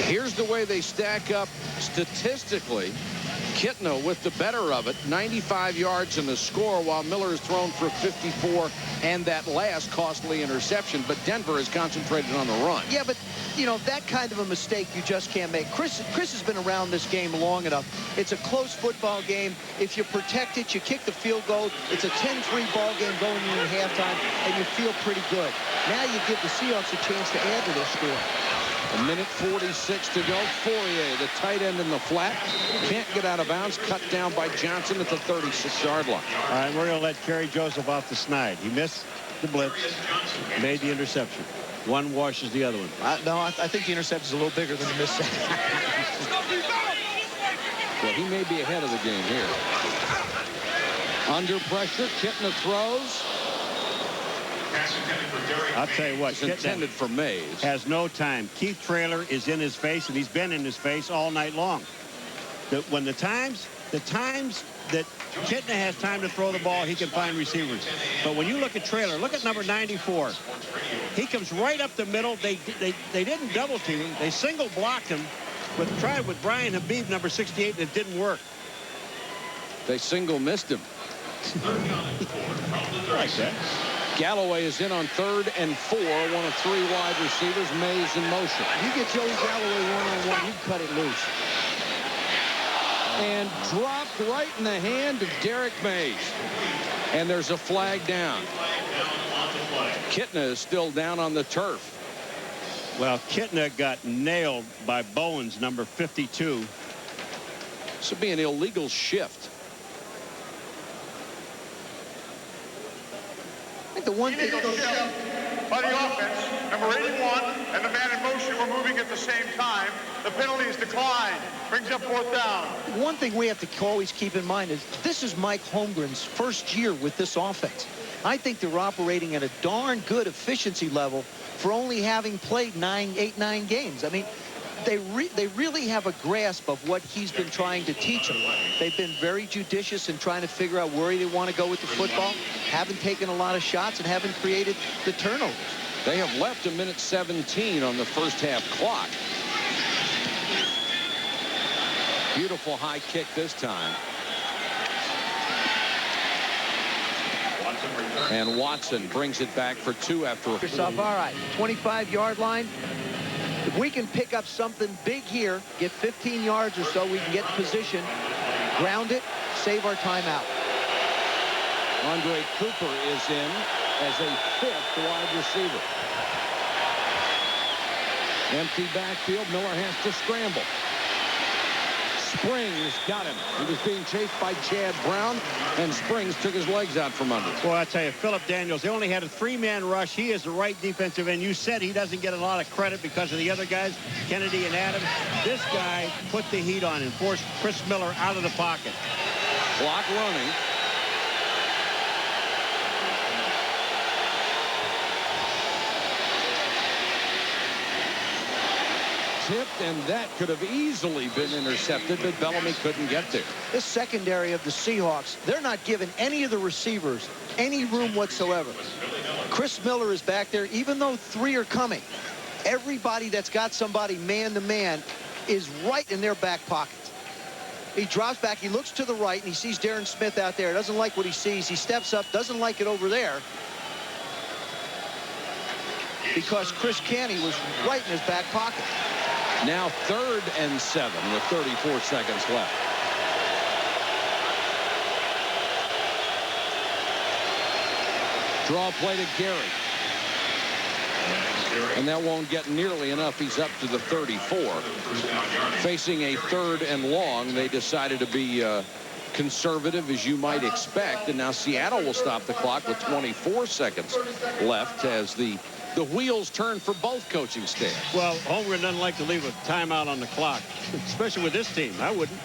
A: Here's the way they stack up statistically. Kitna with the better of it, 95 yards in the score, while Miller has thrown for 54 and that last costly interception. But Denver is concentrated on the run.
C: Yeah, but, you know, that kind of a mistake you just can't make. Chris has been around this game long enough. It's a close football game. If you protect it, you kick the field goal. It's a 10-3 ball game going into halftime, and you feel pretty good. Now you give the Seahawks a chance to add to their score.
A: A minute 46 to go. Fourier, the tight end in the flat, can't get out of bounds. Cut down by Johnson at the 36-yard line.
B: All right, we're going to let Kerry Joseph off the snide. He missed the blitz, made the interception. One washes the other one.
C: I think the interception is a little bigger than the miss.
A: Well, he may be ahead of the game here. Under pressure, Kitna throws.
B: I'll tell you what,
A: It's intended for Mays.
B: Has no time. Keith Traylor is in his face, and he's been in his face all night long. When the times that Kitna has time to throw the ball, he can find receivers. But when you look at Traylor, look at number 94. He comes right up the middle. They didn't double team him. They single blocked him, but tried with Brian Habib, number 68, and it didn't work.
A: They single missed him.
B: Like that.
A: Galloway is in on 3rd and 4. One of 3 wide receivers. Mays in motion.
C: You get Joey Galloway one-on-one, you cut it loose.
A: And dropped right in the hand of Derek Mays. And there's a flag down. Kitna is still down on the turf.
B: Well, Kitna got nailed by Bowens, number 52.
A: This would be an illegal shift.
C: I think the one thing...
E: By the offense, number 81, and the man in motion were moving at the same time. The penalty is declined. Brings up 4th down.
C: One thing we have to always keep in mind is this is Mike Holmgren's first year with this offense. I think they're operating at a darn good efficiency level for only having played 8, 9 games. I mean, they really have a grasp of what he's been trying to teach them. They've been very judicious in trying to figure out where they want to go with the football, haven't taken a lot of shots, and haven't created the turnovers.
A: They have left 1:17 on the first half clock. Beautiful high kick this time. And Watson brings it back for 2 after a...
C: All right, 25-yard line. If we can pick up something big here, get 15 yards or so, we can get position, ground it, save our timeout.
A: Andre Cooper is in as a 5th wide receiver. Empty backfield. Miller has to scramble. Springs got him. He was being chased by Chad Brown, and Springs took his legs out from under.
B: Well, I tell you, Philip Daniels, they only had a 3-man rush. He is the right defensive end. You said he doesn't get a lot of credit because of the other guys, Kennedy and Adams. This guy put the heat on and forced Chris Miller out of the pocket.
A: Clock running. Tipped, and that could have easily been intercepted, but Bellamy couldn't get there.
C: This secondary of the Seahawks, they're not giving any of the receivers any room whatsoever. Chris Miller is back there, even though 3 are coming. Everybody that's got somebody man-to-man is right in their back pocket. He drops back, he looks to the right, and he sees Darren Smith out there. Doesn't like what he sees. He steps up, doesn't like it over there, because Chris Canty was right in his back pocket.
A: Now 3rd and 7 with 34 seconds left. Draw play to Gary. And that won't get nearly enough. He's up to the 34. Facing a 3rd and long, they decided to be conservative, as you might expect. And now Seattle will stop the clock with 24 seconds left as the wheels turn for both coaching staffs.
B: Well, Holmgren doesn't like to leave a timeout on the clock, especially with this team. I wouldn't.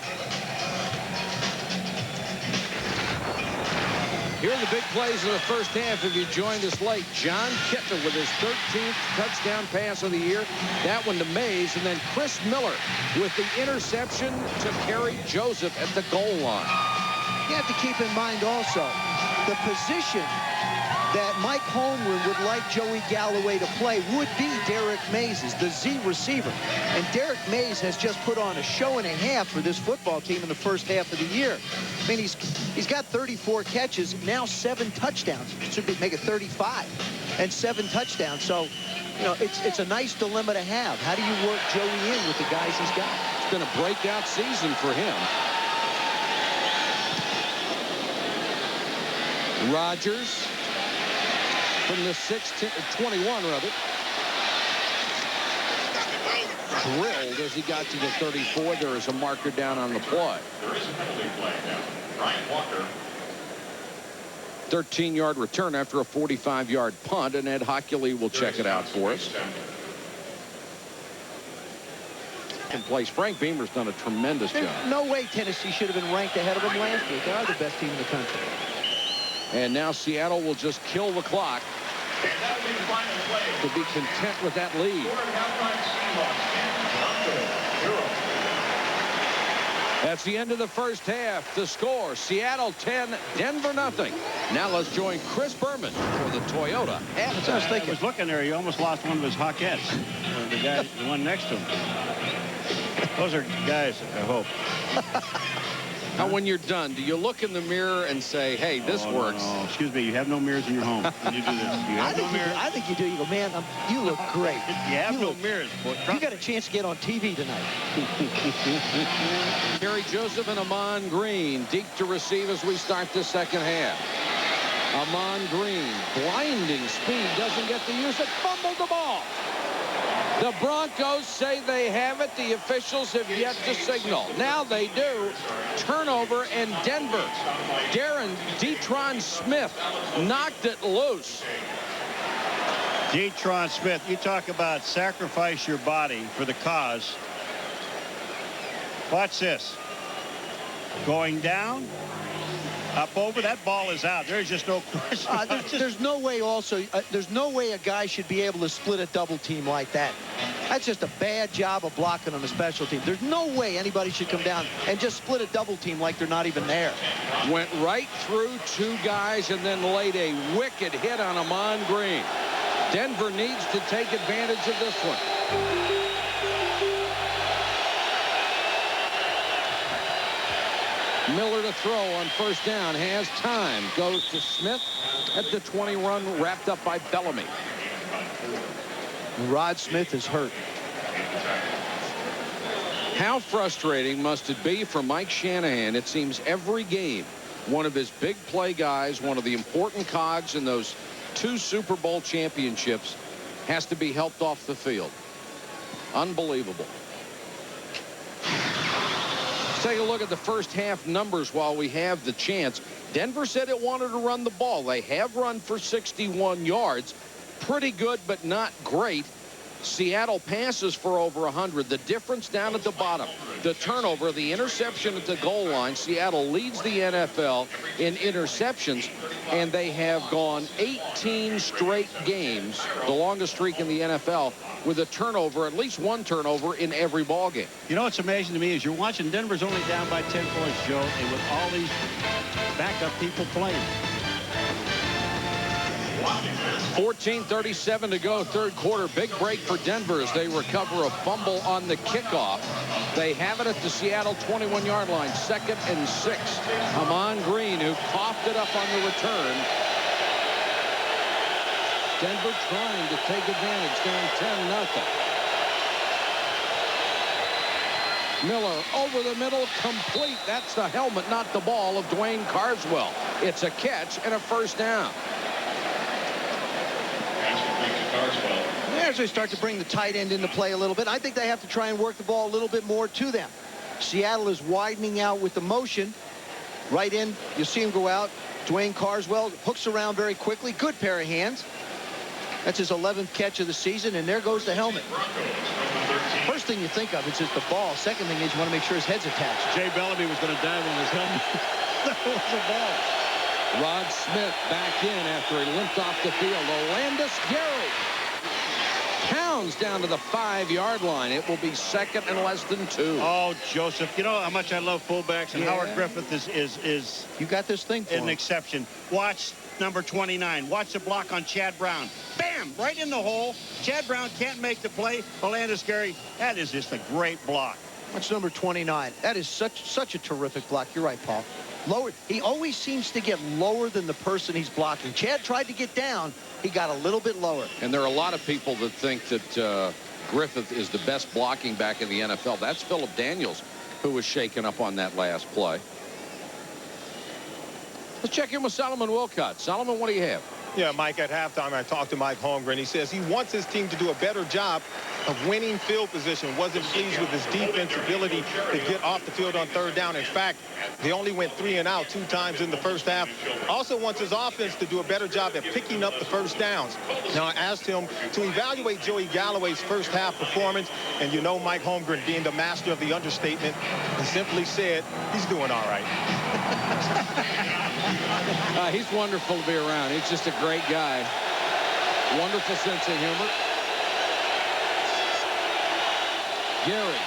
A: Here are the big plays of the first half. If you joined us late, John Kitna with his 13th touchdown pass of the year. That one to Mays, and then Chris Miller with the interception to Kerry Joseph at the goal line.
C: You have to keep in mind also the position that Mike Holmgren would like Joey Galloway to play would be Derek Mays's, the Z receiver. And Derek Mays has just put on a show and a half for this football team in the first half of the year. I mean, he's got 34 catches, now 7 touchdowns. Should make it 35 and 7 touchdowns. So, you know, it's a nice dilemma to have. How do you work Joey in with the guys he's got?
A: It's been a breakout season for him. Rodgers from the 21, rather. Drilled as he got to the 34. There is a marker down on the play.
D: There is a penalty flag down. Ryan Walker.
A: 13-yard return after a 45-yard punt, and Ed Hockley will check it out for us. In place, Frank Beamer's done a tremendous job.
C: There's no way Tennessee should have been ranked ahead of them last week. They are the best team in the country.
A: And now Seattle will just kill the clock
D: And that'll be the final play.
A: to be content with that lead.
D: Quarter halftime Seahawks 10, Broncos 0.
A: That's the end of the first half. The score, Seattle 10, Denver nothing. Now let's join Chris Berman for the Toyota halftime.
B: I was looking there. He almost lost one of his Hawkettes. The one next to him. Those are guys, I hope.
A: Now, when you're done, do you look in the mirror and say, hey, this works?
B: No. Excuse me, you have no mirrors in your home when you do this. You have no mirrors.
C: I think you do. You go, man, you look great.
B: You have no mirrors. Boy.
C: You got a chance to get on TV tonight.
A: Gary Joseph and Amon Green deep to receive as we start the second half. Amon Green, blinding speed, doesn't get to use it, fumbled the ball. The Broncos say they have it. The officials have yet to signal. Now they do. Turnover, and Denver. Detron Smith knocked it loose.
B: Detron Smith, you talk about sacrifice your body for the cause. Watch this. Going down. Up over, that ball is out. There's just no question.
C: There's no way there's no way a guy should be able to split a double team like that. That's just a bad job of blocking on the special team. There's no way anybody should come down and just split a double team like they're not even there.
A: Went right through two guys and then laid a wicked hit on Amon Green. Denver needs to take advantage of this one. Miller to throw on first down, has time, goes to Smith at the 20 run, wrapped up by Bellamy.
C: Rod Smith is hurt.
A: How frustrating must it be for Mike Shanahan? It seems every game, one of his big play guys, one of the important cogs in those 2 Super Bowl championships, has to be helped off the field. Unbelievable. Take a look at the first half numbers while we have the chance. Denver said it wanted to run the ball. They have run for 61 yards. Pretty good, but not great. Seattle passes for over 100. The difference down at the bottom. The turnover, the interception at the goal line. Seattle leads the NFL in interceptions, and they have gone 18 straight games, the longest streak in the NFL, with a turnover, at least one turnover in every ball game.
B: You know what's amazing to me is you're watching Denver's only down by 10 points, Joe, and with all these backup people playing.
A: 14:37 to go, third quarter. Big break for Denver as they recover a fumble on the kickoff. They have it at the Seattle 21-yard line, 2nd and 6. Amon Green, who coughed it up on the return. Denver trying to take advantage, down 10-0. Miller over the middle, complete. That's the helmet, not the ball, of Dwayne Carswell. It's a catch and a first down.
C: As they start to bring the tight end into play a little bit, I think they have to try and work the ball a little bit more to them. Seattle is widening out with the motion. Right in, you see him go out. Dwayne Carswell hooks around very quickly. Good pair of hands. That's his 11th catch of the season, and there goes the helmet. First thing you think of is just the ball. Second thing is you want to make sure his head's attached.
B: Jay Bellamy was going to dive on his helmet. That was the ball.
A: Rod Smith back in after he limped off the field. Olandis Gary pounds down to the 5-yard line. It will be 2nd and less than 2.
B: Oh, Joseph, you know how much I love fullbacks, and Howard Griffith is
C: you got this thing for
B: an
C: him.
B: exception. Watch number 29. Watch the block on Chad Brown. Bam! Right in the hole. Chad Brown can't make the play. Olandis Gary, that is just a great block.
C: Watch number 29. That is such a terrific block. You're right, Paul. Lower. He always seems to get lower than the person he's blocking. Chad tried to get down. He got a little bit lower.
A: And there are a lot of people that think that Griffith is the best blocking back in the NFL. That's Philip Daniels, who was shaken up on that last play. Let's check in with Solomon Wilcott. Solomon, what do you have?
G: Yeah, Mike, at halftime, I talked to Mike Holmgren. He says he wants his team to do a better job of winning field position. Wasn't pleased with his defense ability to get off the field on 3rd down. In fact, they only went 3 and out 2 times in the first half. Also wants his offense to do a better job at picking up the first downs. Now, I asked him to evaluate Joey Galloway's first half performance. And you know, Mike Holmgren, being the master of the understatement, he simply said he's doing all right.
A: He's wonderful to be around. He's just a great guy. Wonderful sense of humor. Gary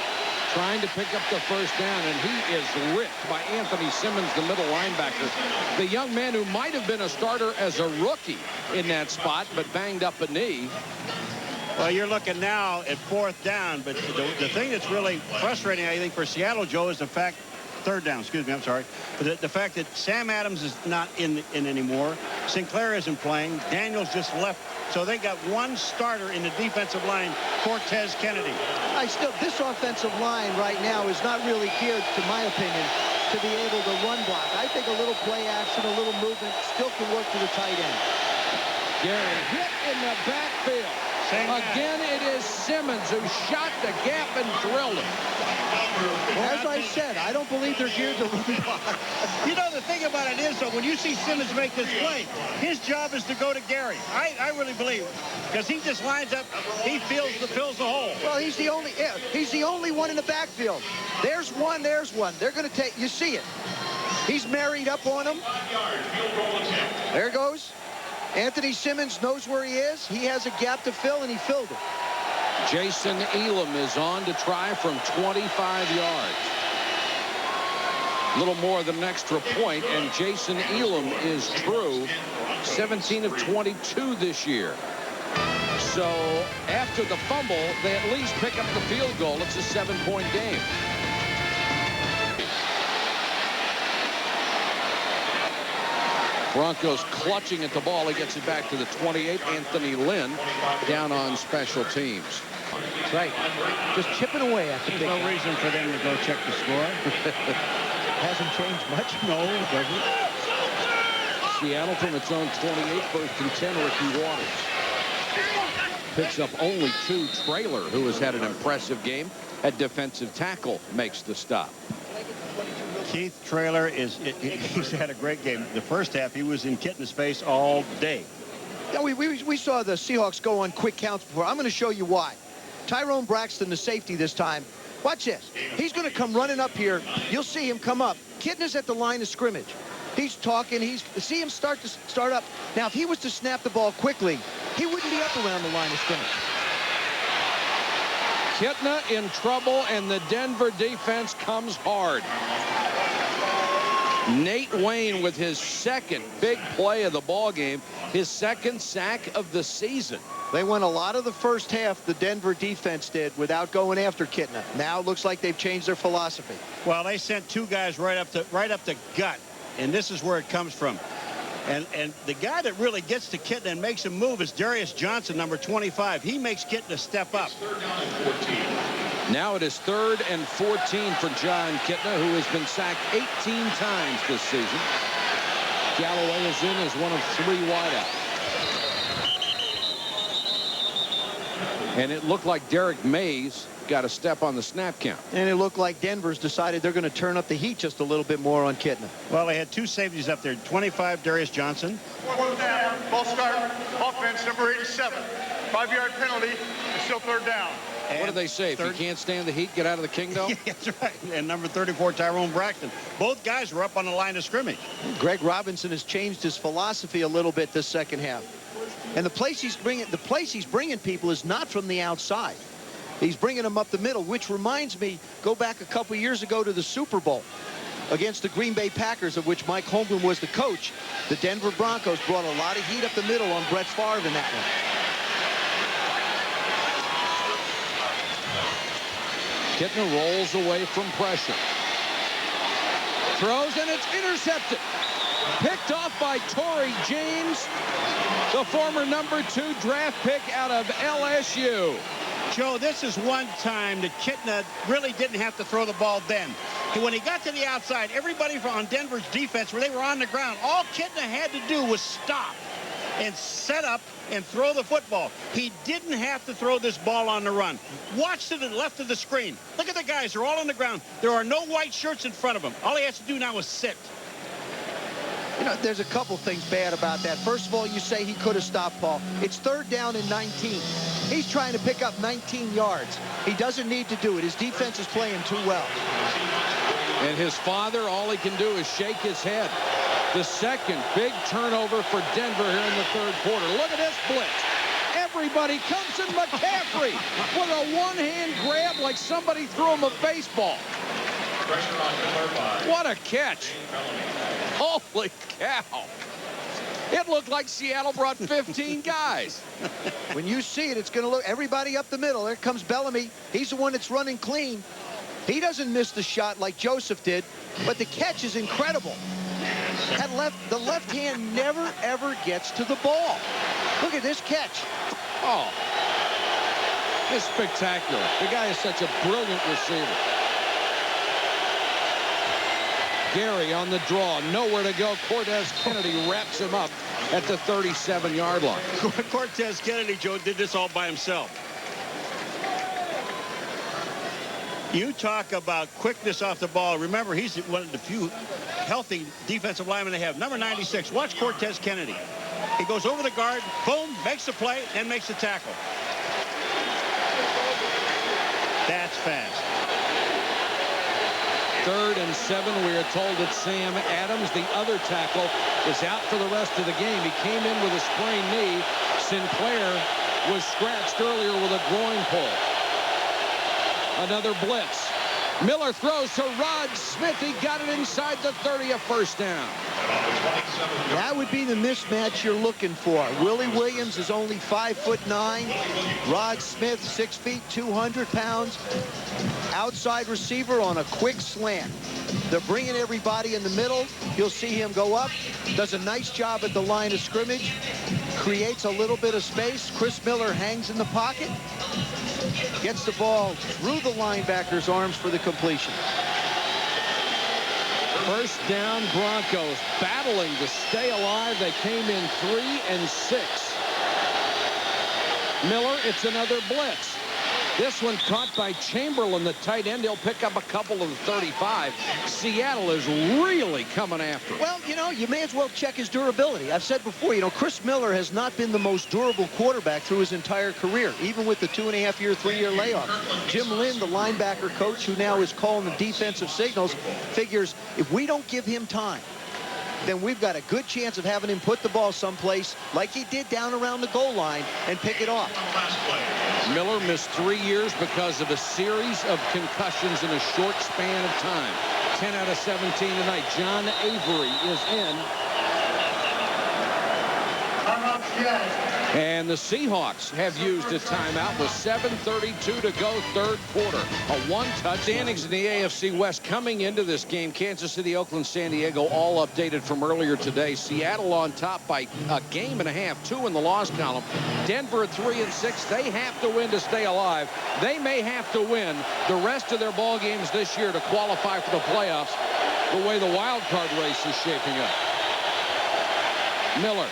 A: trying to pick up the first down, and he is ripped by Anthony Simmons, the middle linebacker. The young man who might have been a starter as a rookie in that spot, but banged up a knee.
B: Well, you're looking now at 4th down, but the thing that's really frustrating, I think, for Seattle, Joe, is the fact, 3rd down, excuse me, I'm sorry, but the fact that Sam Adams is not in anymore. Sinclair isn't playing. Daniels just left. So they got one starter in the defensive line, Cortez Kennedy.
C: This offensive line right now is not really geared, to my opinion, to be able to run block. I think a little play action, a little movement still can work to the tight end.
A: Gary hit in the backfield. Again, it is Simmons who shot the gap and drilled him.
C: As I said, I don't believe they're geared to run block.
B: You know, the thing about it is, though, when you see Simmons make this play, his job is to go to Gary. I really believe it, because he just lines up, he fills the hole.
C: Well, he's the only one in the backfield. There's one. They're going to take, you see it. He's married up on him. There goes. Anthony Simmons knows where he is. He has a gap to fill, and he filled it.
A: Jason Elam is on to try from 25 yards. A little more than an extra point, and Jason Elam is true. 17 of 22 this year. So after the fumble, they at least pick up the field goal. It's a 7-point game. Broncos clutching at the ball. He gets it back to the 28. Anthony Lynn down on special teams.
C: That's right. Just chipping away at the
B: There's no reason for them to go check the score.
C: Hasn't changed much.
B: No, it doesn't.
A: Seattle from its own 28, 1st and 10, Ricky Waters. Picks up only 2. Traylor, who has had an impressive game at defensive tackle, makes the stop.
B: Keith Traylor he's had a great game. The first half, he was in Kitna's face all day.
C: Yeah, we saw the Seahawks go on quick counts before. I'm going to show you why. Tyrone Braxton, the safety this time. Watch this. He's going to come running up here. You'll see him come up. Kitna's at the line of scrimmage. He's talking. See him start up. Now, if he was to snap the ball quickly, he wouldn't be up around the line of scrimmage.
A: Kitna in trouble, and the Denver defense comes hard. Nate Wayne with his second big play of the ball game, his second sack of the season.
C: They went a lot of the first half, the Denver defense did, without going after Kitna. Now it looks like they've changed their philosophy.
B: Well, they sent 2 guys right up the gut, and this is where it comes from. And the guy that really gets to Kitna and makes him move is Darius Johnson, number 25. He makes Kitna step up.
A: Now it is 3rd and 14 for John Kitna, who has been sacked 18 times this season. Galloway is in as one of 3 wideouts. And it looked like Derek Mays got a step on the snap count.
C: And it looked like Denver's decided they're going to turn up the heat just a little bit more on Kitna.
B: Well, they had 2 safeties up there. 25, Darius Johnson.
E: Ball start. Offense, number 87. 5-yard penalty. It's still 3rd down.
A: What do they say? If you can't stand the heat, get out of the kingdom?
B: Yeah, that's right. And number 34, Tyrone Braxton. Both guys were up on the line of scrimmage.
C: Greg Robinson has changed his philosophy a little bit this second half. And the place he's bringing people is not from the outside. He's bringing them up the middle, which reminds me, go back a couple years ago to the Super Bowl against the Green Bay Packers, of which Mike Holmgren was the coach. The Denver Broncos brought a lot of heat up the middle on Brett Favre in that one.
A: Kitna rolls away from pressure. Throws, and it's intercepted. Picked off by Torrey James, the former number 2 draft pick out of LSU.
B: Joe, this is one time that Kitna really didn't have to throw the ball then. When he got to the outside, everybody on Denver's defense, where they were on the ground, all Kitna had to do was stop and set up and throw the football. He didn't have to throw this ball on the run. Watch to the left of the screen. Look at the guys. They're all on the ground. There are no white shirts in front of him. All he has to do now is sit.
C: You know, there's a couple things bad about that. First of all, you say he could have stopped Paul. It's 3rd down and 19. He's trying to pick up 19 yards. He doesn't need to do it. His defense is playing too well.
A: And his father, all he can do is shake his head. The second big turnover for Denver here in the 3rd quarter. Look at this blitz. everybody comes in McCaffrey with a one-hand grab like somebody threw him a baseball. What a catch. Holy cow. It looked like Seattle brought 15 guys.
C: When you see it, it's going to look everybody up the middle. There comes Bellamy. He's the one that's running clean. He doesn't miss the shot like Joseph did, but the catch is incredible. The left hand never, ever gets to the ball. Look at this catch.
A: Oh, it's spectacular. The guy is such a brilliant receiver. Gary on the draw, nowhere to go. Cortez Kennedy wraps him up at the 37-yard line.
B: Cortez Kennedy, Joe, did this all by himself. You talk about quickness off the ball. Remember, he's one of the few healthy defensive linemen they have. Number 96, watch Cortez Kennedy. He goes over the guard, boom, makes the play, and makes the tackle. That's fast.
A: 3rd and 7. We are told that Sam Adams, the other tackle, is out for the rest of the game. He came in with a sprained knee. Sinclair was scratched earlier with a groin pull. Another blitz. Miller throws to Rod Smith. He got it inside the 30, a first down.
C: That would be the mismatch you're looking for. Willie Williams is only 5'9". Rod Smith, 6 feet, 200 pounds. Outside receiver on a quick slant. They're bringing everybody in the middle. You'll see him go up. Does a nice job at the line of scrimmage. Creates a little bit of space. Chris Miller hangs in the pocket. Gets the ball through the linebacker's arms for the completion.
A: First down, Broncos battling to stay alive. They came in 3 and 6. Miller, it's another blitz. This one caught by Chamberlain, the tight end. He'll pick up a couple of the 35. Seattle is really coming after him.
C: Well, you know, you may as well check his durability. I've said before, you know, Chris Miller has not been the most durable quarterback through his entire career, even with the 2.5-year, 3-year layoff. Jim Lynn, the linebacker coach, who now is calling the defensive signals, figures if we don't give him time, then we've got a good chance of having him put the ball someplace like he did down around the goal line and pick it off.
A: Miller missed 3 years because of a series of concussions in a short span of time. 10 out of 17 tonight. John Avery is in. And the Seahawks have used a timeout with 7:32 to go, third quarter. A one-touch. Standings in the AFC West coming into this game. Kansas City, Oakland, San Diego, all updated from earlier today. Seattle on top by a game and a half, 2 in the loss column. Denver at 3 and 6. They have to win to stay alive. They may have to win the rest of their ball games this year to qualify for the playoffs the way the wild card race is shaping up. Miller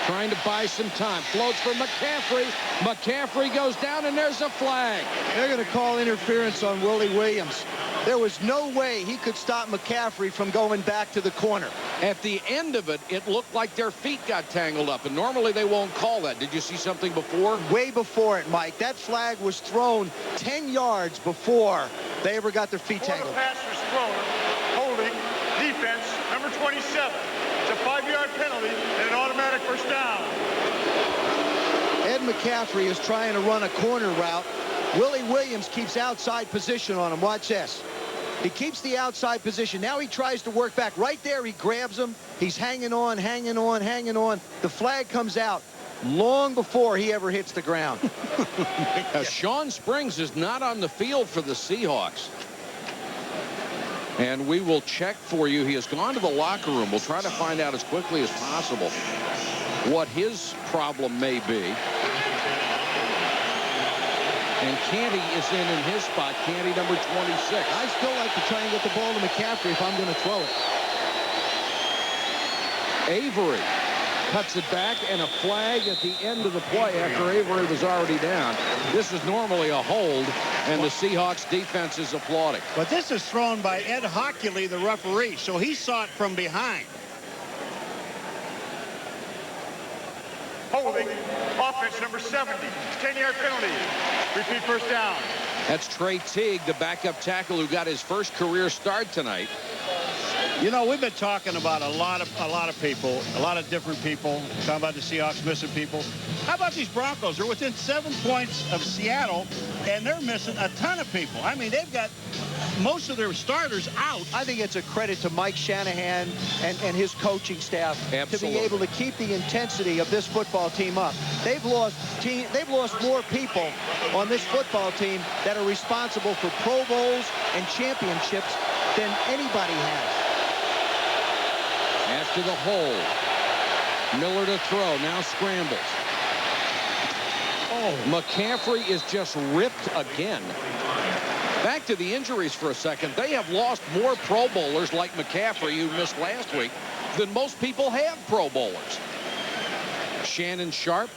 A: trying to buy some time. Floats for McCaffrey. McCaffrey goes down, and there's a flag.
C: They're going to call interference on Willie Williams. There was no way he could stop McCaffrey from going back to the corner.
A: At the end of it, it looked like their feet got tangled up, and normally they won't call that. Did you see something before?
C: Way before it, Mike. That flag was thrown 10 yards before they ever got their feet tangled.
E: Pass was thrown. Holding. Defense. Number 27. It's a 5-yard penalty and an automatic first down.
C: Ed McCaffrey is trying to run a corner route. Willie Williams keeps outside position on him. Watch this. He keeps the outside position. Now he tries to work back. Right there, he grabs him. He's hanging on, hanging on, hanging on. The flag comes out long before he ever hits the ground.
A: Sean Springs is not on the field for the Seahawks. And we will check for you. He has gone to the locker room. We'll try to find out as quickly as possible what his problem may be. And Canty is in his spot. Canty, number 26.
C: I still like to try and get the ball to McCaffrey if I'm going to throw it.
A: Avery cuts it back, and a flag at the end of the play after Avery was already down. This is normally a hold, and the Seahawks defense is applauding.
B: But this is thrown by Ed Hockley, the referee, so he saw it from behind.
E: Holding. Offense number 70. 10-yard penalty. Repeat first down.
A: That's Trey Teague, the backup tackle who got his first career start tonight.
B: You know, we've been talking about a lot of people, a lot of different people, talking about the Seahawks missing people. How about these Broncos? They're within 7 points of Seattle, and they're missing a ton of people. I mean, they've got most of their starters out.
C: I think it's a credit to Mike Shanahan and his coaching staff to be able to keep the intensity of this football team up. They've lost more people on this football team that are responsible for Pro Bowls and championships than anybody has.
A: After the hold, Miller to throw, now scrambles. Oh, McCaffrey is just ripped again. Back to the injuries for a second. They have lost more Pro Bowlers like McCaffrey, who missed last week, than most people have Pro Bowlers. Shannon Sharp,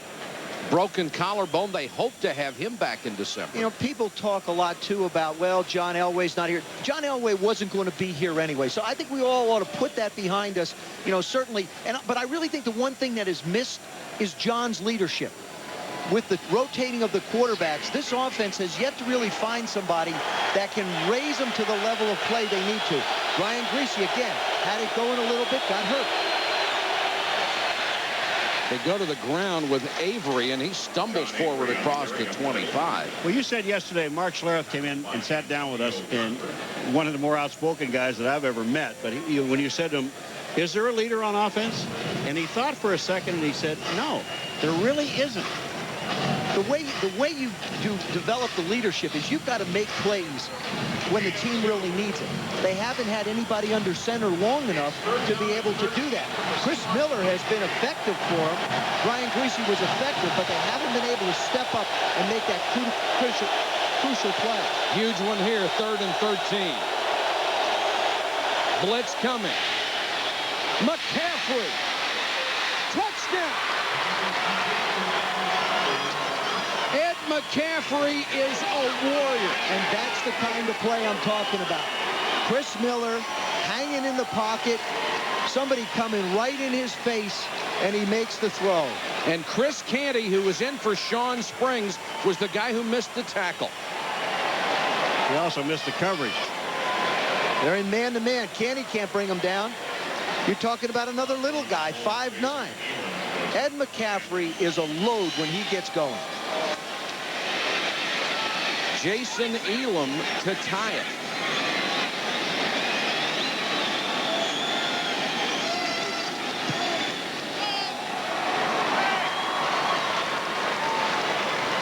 A: broken collarbone. They hope to have him back in December.
C: You know, people talk a lot, too, about, well, John Elway's not here. John Elway wasn't going to be here anyway, so I think we all ought to put that behind us, you know, certainly. But I really think the one thing that is missed is John's leadership. With the rotating of the quarterbacks, this offense has yet to really find somebody that can raise them to the level of play they need to. Brian Greasy, again, had it going a little bit, got hurt.
A: They go to the ground with Avery, and he stumbles forward across to 25.
B: Well, you said yesterday Mark Schlereth came in and sat down with us, and one of the more outspoken guys that I've ever met. But when you said to him, is there a leader on offense? And he thought for a second, and he said, no, there really isn't.
C: The way you develop the leadership is you've got to make plays when the team really needs it. They haven't had anybody under center long enough to be able to do that. Chris Miller has been effective for them. Brian Greasy was effective, but they haven't been able to step up and make that crucial play.
A: Huge one here, 3rd and 13. Blitz coming. McCaffrey. Touchdown. Ed McCaffrey is a warrior.
C: And that's the kind of play I'm talking about. Chris Miller hanging in the pocket, somebody coming right in his face, and he makes the throw.
A: And Chris Canty, who was in for Sean Springs, was the guy who missed the tackle.
B: He also missed the coverage.
C: They're in man-to-man. Canty can't bring him down. You're talking about another little guy, 5'9". Ed McCaffrey is a load when he gets going.
A: Jason Elam to tie it.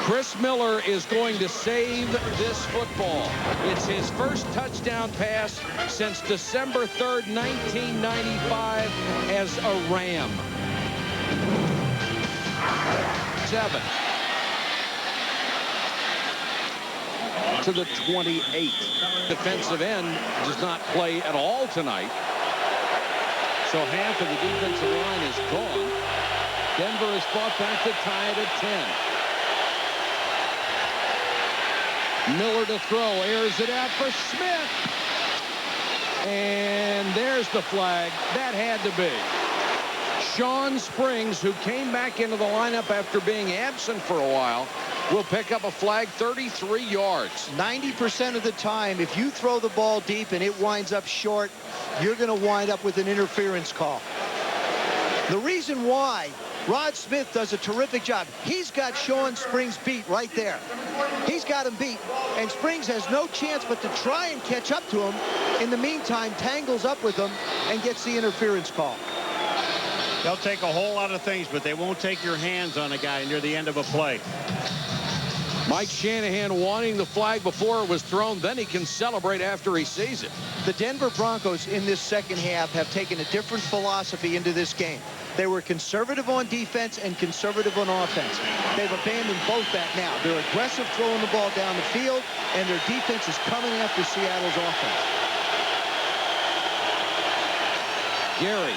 A: Chris Miller is going to save this football. It's his first touchdown pass since December 3rd, 1995 as a Ram. 7. To the 28. Defensive end does not play at all tonight. So half of the defensive line is gone. Denver has fought back to tie it at 10. Miller to throw, airs it out for Smith. And there's the flag. That had to be. Sean Springs, who came back into the lineup after being absent for a while, will pick up a flag 33 yards.
C: 90% of the time, if you throw the ball deep and it winds up short, you're going to wind up with an interference call. The reason why Rod Smith does a terrific job, he's got Sean Springs beat right there. He's got him beat, and Springs has no chance but to try and catch up to him. In the meantime, tangles up with him and gets the interference call.
B: They'll take a whole lot of things, but they won't take your hands on a guy near the end of a play.
A: Mike Shanahan wanting the flag before it was thrown, then he can celebrate after he sees it.
C: The Denver Broncos in this second half have taken a different philosophy into this game. They were conservative on defense and conservative on offense. They've abandoned both that now. They're aggressive throwing the ball down the field, and their defense is coming after Seattle's offense.
A: Gary.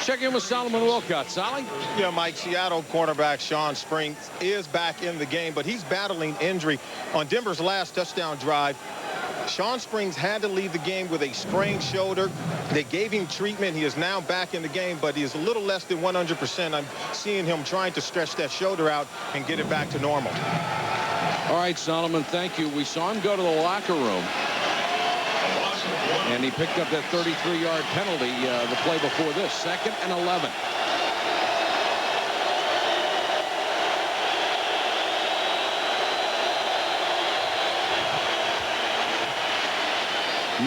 A: Check in with Solomon Wilcott. Solly?
G: Yeah, Mike, Seattle cornerback Sean Springs is back in the game, but he's battling injury. On Denver's last touchdown drive, Sean Springs had to leave the game with a sprained shoulder. They gave him treatment. He is now back in the game, but he is a little less than 100%. I'm seeing him trying to stretch that shoulder out and get it back to normal.
A: All right, Solomon, thank you. We saw him go to the locker room, and he picked up that 33-yard penalty the play before this. 2nd and 11.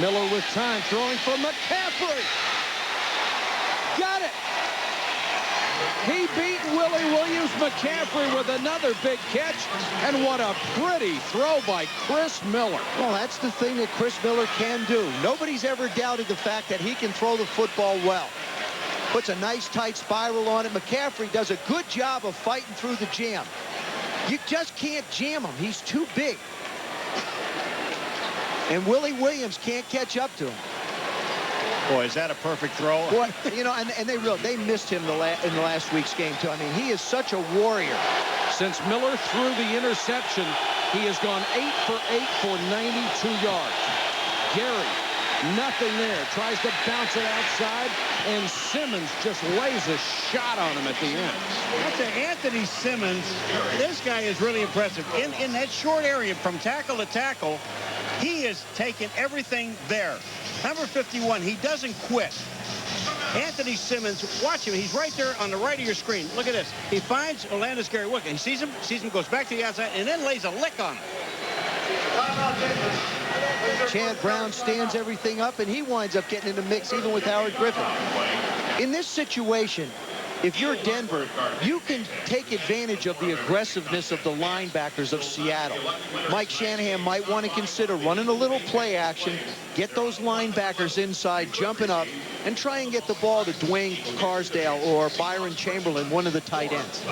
A: Miller with time, throwing for McCaffrey. Got it. He beat Willie Williams McCaffrey with another big catch, and what a pretty throw by Chris Miller.
C: Well, that's the thing that Chris Miller can do. Nobody's ever doubted the fact that he can throw the football well. Puts a nice tight spiral on it. McCaffrey does a good job of fighting through the jam. You just can't jam him. He's too big. And Willie Williams can't catch up to him.
B: Boy, is that a perfect throw?
C: Boy, you know, and they missed him in the last week's game, too. I mean, he is such a warrior.
A: Since Miller threw the interception, he has gone 8 for 8 for 92 yards. Gary, nothing there. Tries to bounce it outside, and Simmons just lays a shot on him at the end.
B: That's Anthony Simmons. This guy is really impressive. In that short area from tackle to tackle, he is taking everything there. Number 51, he doesn't quit. Anthony Simmons, watch him. He's right there on the right of your screen. Look at this. He finds Orlando Scary Wilkins. He sees him, goes back to the outside, and then lays a lick on him.
C: Chad Brown stands everything up, and he winds up getting in the mix even with Howard Griffin. In this situation, if you're Denver, you can take advantage of the aggressiveness of the linebackers of Seattle. Mike Shanahan might want to consider running a little play action, get those linebackers inside, jumping up, and try and get the ball to Dwayne Carsdale or Byron Chamberlain, one of the tight ends.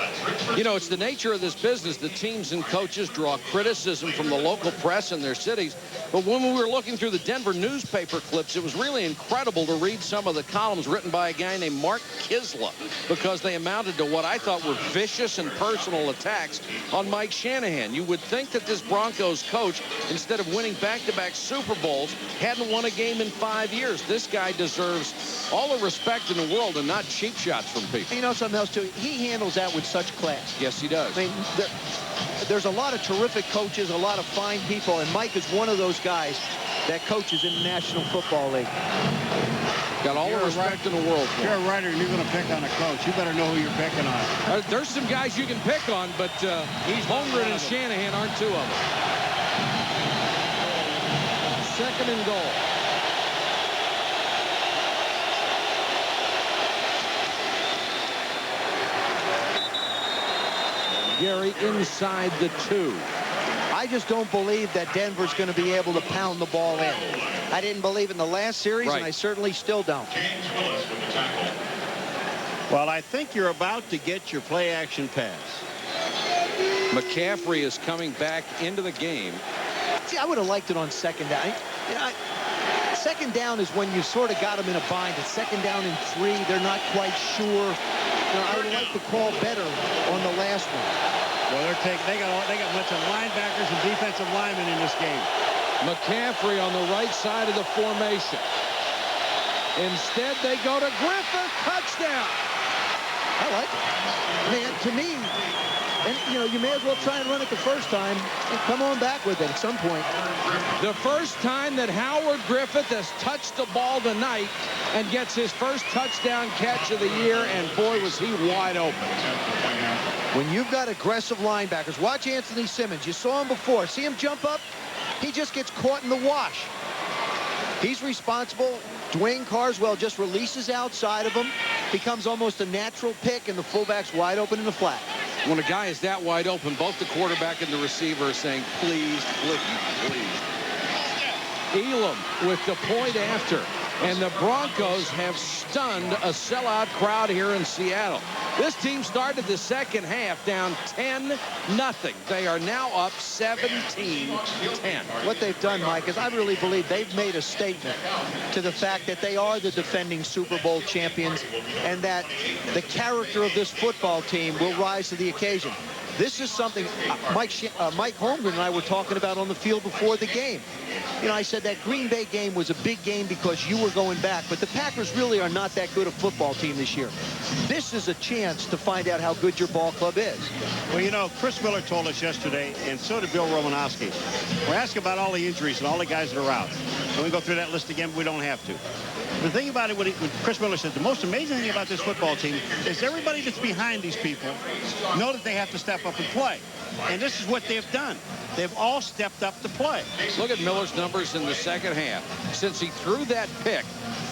A: You know, it's the nature of this business that teams and coaches draw criticism from the local press in their cities. But when we were looking through the Denver newspaper clips, it was really incredible to read some of the columns written by a guy named Mark Kisla, because they amounted to what I thought were vicious and personal attacks on Mike Shanahan. You would think that this Broncos coach, instead of winning back-to-back Super Bowls, hadn't won a game in 5 years. This guy deserves all the respect in the world and not cheap shots from people.
C: You know something else, too? He handles that with such class.
A: Yes, he does.
C: I mean, there's a lot of terrific coaches, a lot of fine people, and Mike is one of those guys that coaches in the National Football League.
A: Got all the respect in the world for him.
B: If you're a writer and you're going to pick on a coach, you better know who you're picking on.
A: There's some guys you can pick on, but Holmgren and Shanahan aren't two of them. 2nd and goal. Gary inside the 2.
C: I just don't believe that Denver's going to be able to pound the ball in. I didn't believe in the last series,
A: right.
C: And I certainly still don't.
B: Well, I think you're about to get your play-action pass.
A: McCaffrey is coming back into the game.
C: See, I would have liked it on 2nd down. You know, 2nd down is when you sort of got them in a bind. It's 2nd down and 3. They're not quite sure. You know, I would like the call better on the last one.
B: Well, they got a bunch of linebackers and defensive linemen in this game.
A: McCaffrey on the right side of the formation. Instead, they go to Griffith. Touchdown.
C: I like it. Man, to me, and you know, you may as well try and run it the first time and come on back with it at some point.
A: The first time that Howard Griffith has touched the ball tonight and gets his first touchdown catch of the year, and boy, was he wide open.
C: When you've got aggressive linebackers, watch Anthony Simmons. You saw him before. See him jump up? He just gets caught in the wash. He's responsible. Dwayne Carswell just releases outside of him, becomes almost a natural pick, and the fullback's wide open in the flat.
A: When a guy is that wide open, both the quarterback and the receiver are saying, please, please, please. Elam with the point after. And the Broncos have stunned a sellout crowd here in Seattle. This team started the second half down 10-0. They are now up 17-10.
C: What they've done, Mike, is I really believe they've made a statement to the fact that they are the defending Super Bowl champions and that the character of this football team will rise to the occasion. This is something Mike Holmgren and I were talking about on the field before the game. You know, I said that Green Bay game was a big game because you were going back, but the Packers really are not that good a football team this year. This is a chance to find out how good your ball club is.
B: Well, you know, Chris Miller told us yesterday, and so did Bill Romanowski. We're asking about all the injuries and all the guys that are out. And we go through that list again, but we don't have to. The thing about it, what Chris Miller said, the most amazing thing about this football team is everybody that's behind these people know that they have to step up and play. And this is what they've done. They've all stepped up to play.
A: Look at Miller's numbers in the second half. Since he threw that pick,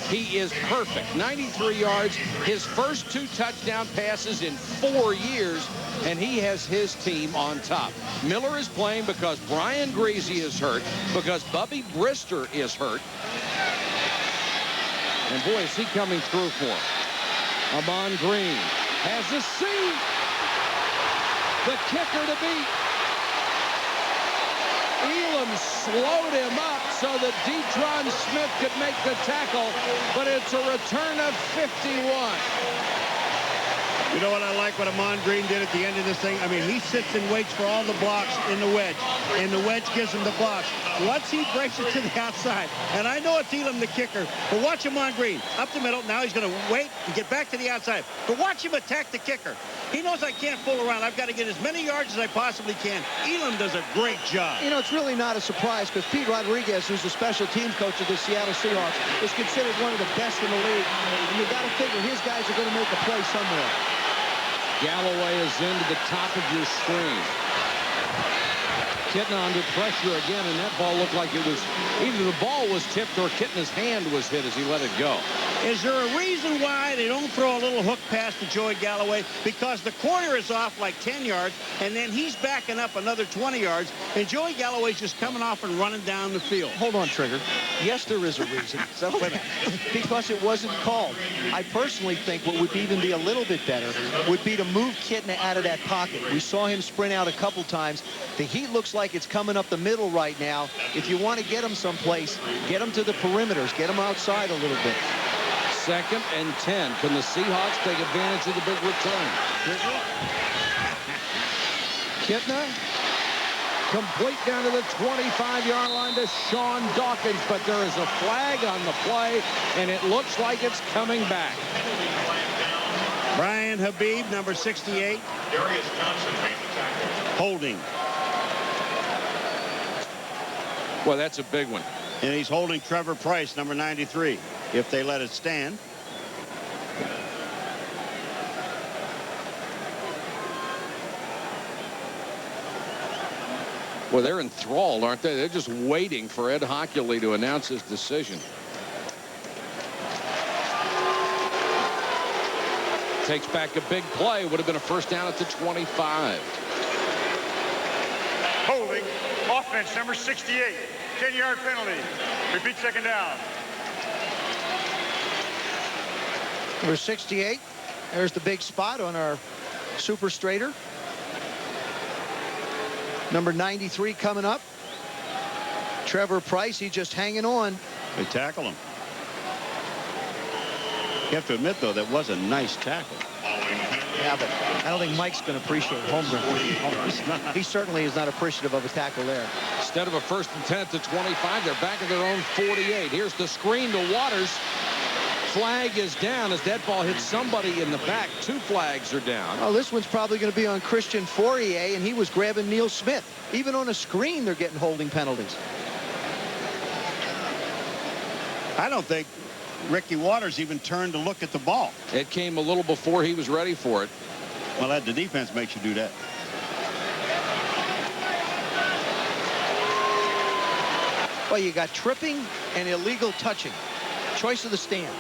A: he is perfect. 93 yards, his first 2 touchdown passes in 4 years, and he has his team on top. Miller is playing because Brian Greasy is hurt, because Bubby Brister is hurt. And boy, is he coming through for him. Amon Green has a seat. The kicker to beat. Elam slowed him up so that Detron Smith could make the tackle, but it's a return of 51.
B: You know what I like what Amon Green did at the end of this thing? I mean, he sits and waits for all the blocks in the wedge, and the wedge gives him the blocks. Once he breaks it to the outside, and I know it's Elam the kicker, but watch Amon Green up the middle. Now he's going to wait and get back to the outside, but watch him attack the kicker. He knows I can't fool around. I've got to get as many yards as I possibly can. Elam does a great job.
C: You know, it's really not a surprise because Pete Rodriguez, who's the special teams coach of the Seattle Seahawks, is considered one of the best in the league. And you've got to figure his guys are going to make a play somewhere.
A: Galloway is into the top of your screen. Kitna under pressure again, and that ball looked like it was either the ball was tipped or Kitna's hand was hit as he let it go.
B: Is there a reason why they don't throw a little hook pass to Joey Galloway? Because the corner is off like 10 yards, and then he's backing up another 20 yards, and Joey Galloway's just coming off and running down the field.
C: Hold on, Trigger. Yes, there is a reason. Because it wasn't called. I personally think what would even be a little bit better would be to move Kitna out of that pocket. We saw him sprint out a couple times. The heat looks like it's coming up the middle right now. If you want to get him someplace, get him to the perimeters. Get him outside a little bit.
A: 2nd and 10. Can the Seahawks take advantage of the big return? Kitna complete down to the 25-yard line to Sean Dawkins, but there is a flag on the play, and it looks like it's coming back.
B: Brian Habib, number 68.
D: Darius Johnson made the tackle.
B: Holding.
A: Well, that's a big one.
B: And he's holding Trevor Price, number 93, if they let it stand.
A: Well, they're enthralled, aren't they? They're just waiting for Ed Hockley to announce his decision. Takes back a big play. Would have been a first down at the 25.
E: Holding, offense, number 68. 10-yard penalty. Repeat, 2nd down.
C: Number 68. There's the big spot on our Super Straighter. Number 93 coming up. Trevor Price, he's just hanging on.
B: They tackle him. You have to admit, though, that was a nice tackle.
C: Yeah, but I don't think Mike's going to appreciate Holmgren. He certainly is not appreciative of a tackle there.
A: Instead of a 1st and 10 at the 25, they're back at their own 48. Here's the screen to Waters. Flag is down as that ball hits somebody in the back. 2 flags are down.
C: Oh, this one's probably going to be on Christian Fourier, and he was grabbing Neil Smith. Even on a screen, they're getting holding penalties.
B: I don't think Ricky Waters even turned to look at the ball.
A: It came a little before he was ready for it.
B: Well, the defense makes you do that.
C: Well, you got tripping and illegal touching. Choice of the stand.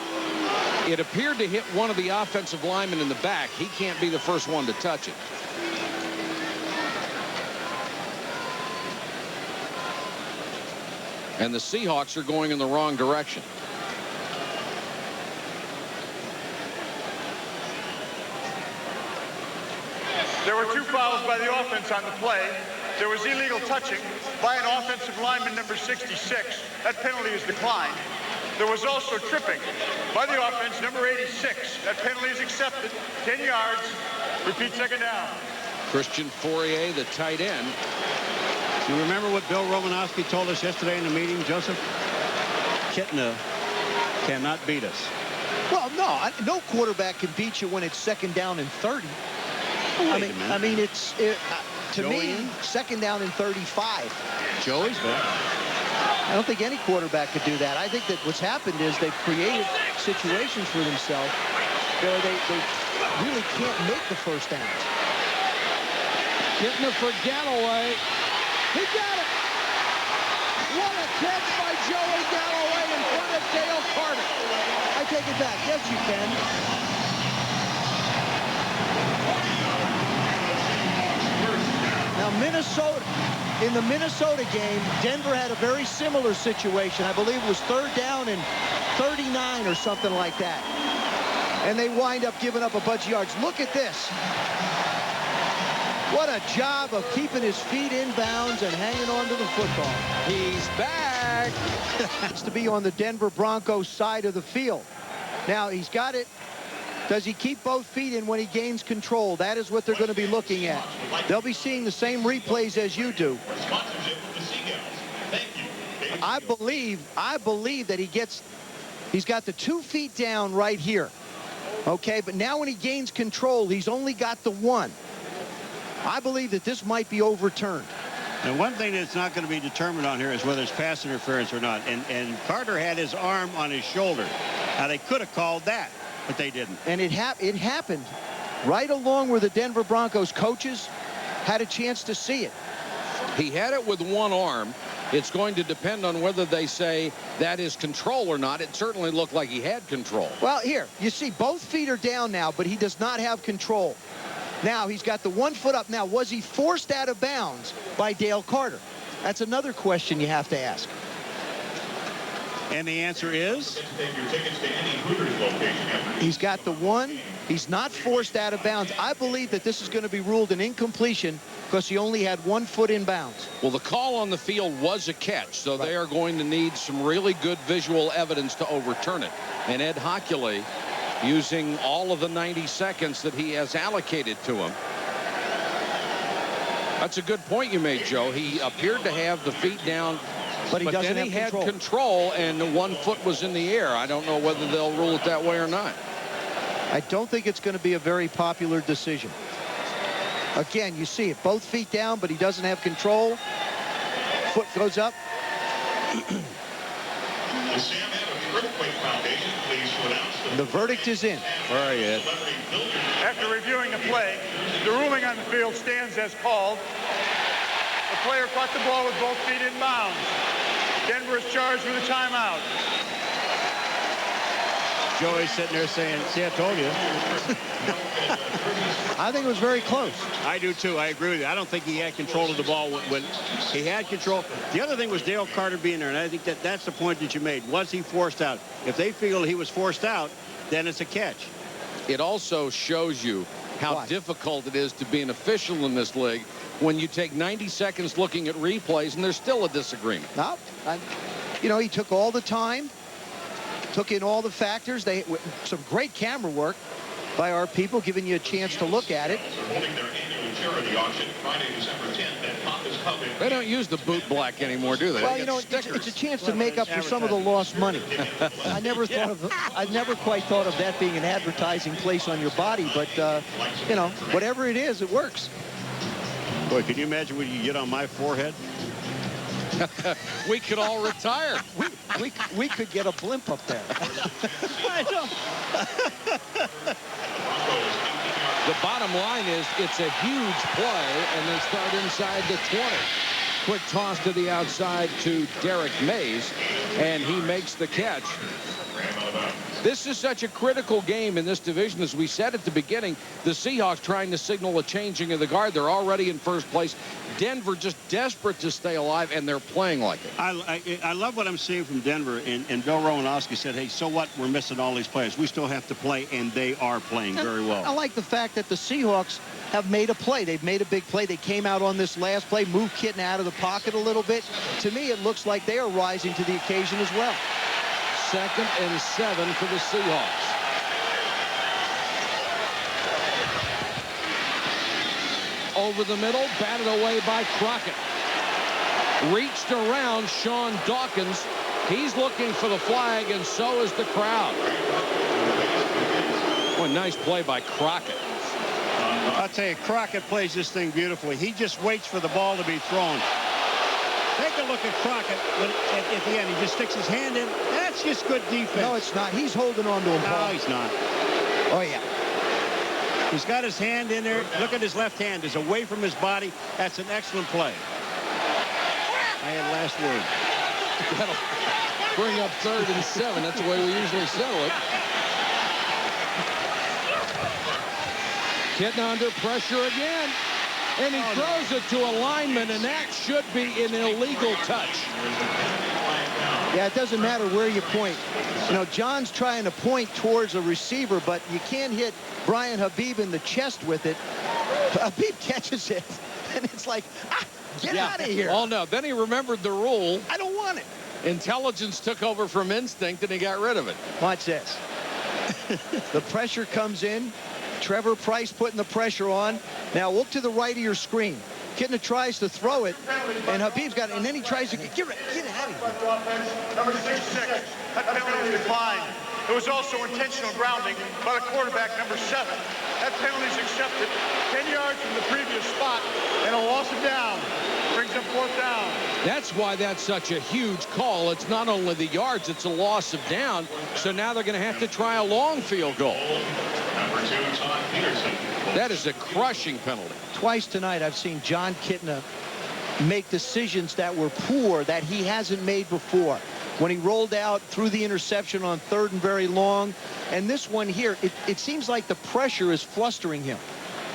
A: It appeared to hit one of the offensive linemen in the back. He can't be the first one to touch it. And the Seahawks are going in the wrong direction.
E: There were 2 fouls by the offense on the play. There was illegal touching by an offensive lineman, number 66. That penalty is declined. There was also tripping by the offense, number 86. That penalty is accepted. 10 yards. Repeat, 2nd down.
A: Christian Fourier, the tight end.
B: You remember what Bill Romanowski told us yesterday in the meeting, Joseph? Kitna cannot beat us.
C: Well, no quarterback can beat you when it's 2nd down and 30. I mean, to me, 2nd down and 35.
B: Joey's back.
C: I don't think any quarterback could do that. I think that what's happened is they've created situations for themselves where they really can't make the first down.
A: Getting it for Galloway. He got it. What a catch by Joey Galloway in front of Dale Carter.
C: I take it back. Yes, you can. Now, Minnesota, in the Minnesota game, Denver had a very similar situation. I believe it was 3rd down and 39 or something like that. And they wind up giving up a bunch of yards. Look at this. What a job of keeping his feet in bounds and hanging on to the football.
A: He's back.
C: It's to be on the Denver Broncos side of the field. Now, he's got it. Does he keep both feet in when he gains control? That is what they're going to be looking at. They'll be seeing the same replays as you do. I believe that he's got the 2 feet down right here. Okay, but now when he gains control, he's only got the 1. I believe that this might be overturned.
B: And one thing that's not going to be determined on here is whether it's pass interference or not. And Carter had his arm on his shoulder. Now, they could have called that, but they didn't.
C: And it happened right along where the Denver Broncos coaches had a chance to see it.
A: He had it with one arm. It's going to depend on whether they say that is control or not. It certainly looked like he had control.
C: Well, here, you see both feet are down now, but he does not have control. Now, he's got the 1 foot up. Now, was he forced out of bounds by Dale Carter? That's another question you have to ask.
B: And the answer is?
C: He's got the 1. He's not forced out of bounds. I believe that this is going to be ruled an incompletion because he only had 1 foot in bounds.
A: Well, the call on the field was a catch, so they are going to need some really good visual evidence to overturn it. And Ed Hockley, using all of the 90 seconds that he has allocated to him. That's a good point you made, Joe. He appeared to have the feet down,
C: but
A: then he had control, and the 1 foot was in the air. I don't know whether they'll rule it that way or not.
C: I don't think it's going to be a very popular decision. Again, you see it, both feet down, but he doesn't have control. Foot goes up. The verdict is in.
A: All right, Ed.
E: After reviewing the play, the ruling on the field stands as called. The player caught the ball with both feet in bounds. Denver is charged with a timeout.
B: Joey's sitting there saying, see, I told you.
C: I think it was very close.
B: I do, too. I agree with you. I don't think he had control of the ball when he had control. The other thing was Dale Carter being there, and I think that's the point that you made. Was he forced out? If they feel he was forced out, then it's a catch.
A: It also shows you how difficult it is to be an official in this league when you take 90 seconds looking at replays and there's still a disagreement.
C: No, you know, he took all the time, took in all the factors. Some great camera work by our people, giving you a chance to look at it.
A: They don't use the boot black anymore, do they?
C: Well, you know, it's a chance to make up for some of the lost money. I never quite thought of that being an advertising place on your body, but you know, whatever it is, it works.
B: Boy, can you imagine what you get on my forehead?
A: We could all retire.
C: We could get a blimp up there.
B: I know.
A: The bottom line is it's a huge play, and they start inside the 20. Quick toss to the outside to Derek Mays, and he makes the catch. This is such a critical game in this division. As we said at the beginning, the Seahawks trying to signal a changing of the guard. They're already in first place. Denver just desperate to stay alive, and they're playing like it.
B: I love what I'm seeing from Denver, and Bill Romanowski said, hey, so what? We're missing all these players. We still have to play, and they are playing very well.
C: I like the fact that the Seahawks have made a play. They've made a big play. They came out on this last play, moved Kitten out of the pocket a little bit. To me, it looks like they are rising to the occasion as well.
A: 2nd and 7 for the Seahawks. over the middle, batted away by Crockett. Reached around Sean Dawkins. He's looking for the flag, and so is the crowd. What a nice play by Crockett.
B: I'll tell you, Crockett plays this thing beautifully. He just waits for the ball to be thrown. Take a look at Crockett at the end. He just sticks his hand in. That's just good defense.
C: No, it's not. He's holding on to him, Paul.
B: No, he's not.
C: Oh, yeah.
B: He's got his hand in there. Look at his left hand. It's away from his body. That's an excellent play. I had last word.
A: That'll bring up 3rd and 7. That's the way we usually settle it. Getting under pressure again. And he throws it to a lineman, and that should be an illegal touch.
C: Yeah, it doesn't matter where you point. You know, John's trying to point towards a receiver, but you can't hit Brian Habib in the chest with it. Habib catches it, and it's like, get out of here.
A: Oh, no. Then he remembered the rule.
C: I don't want it.
A: Intelligence took over from instinct, and he got rid of it.
C: Watch this. The pressure comes in. Trevor Price putting the pressure on. Now look to the right of your screen. Kitna tries to throw it, and Habib's got it, and then he tries to get out of here.
E: Number 66, that penalty declined. There was also intentional grounding by the quarterback, number 7. That penalty is accepted. 10 yards from the previous spot, and a loss of down. Brings up 4th down.
A: That's why that's such a huge call. It's not only the yards, it's a loss of down. So now they're going to have to try a long field goal.
D: Number 2, Todd Peterson.
A: That is a crushing penalty.
C: Twice tonight I've seen John Kitna make decisions that were poor that he hasn't made before. When he rolled out, threw the interception on 3rd and very long. And this one here, it seems like the pressure is flustering him.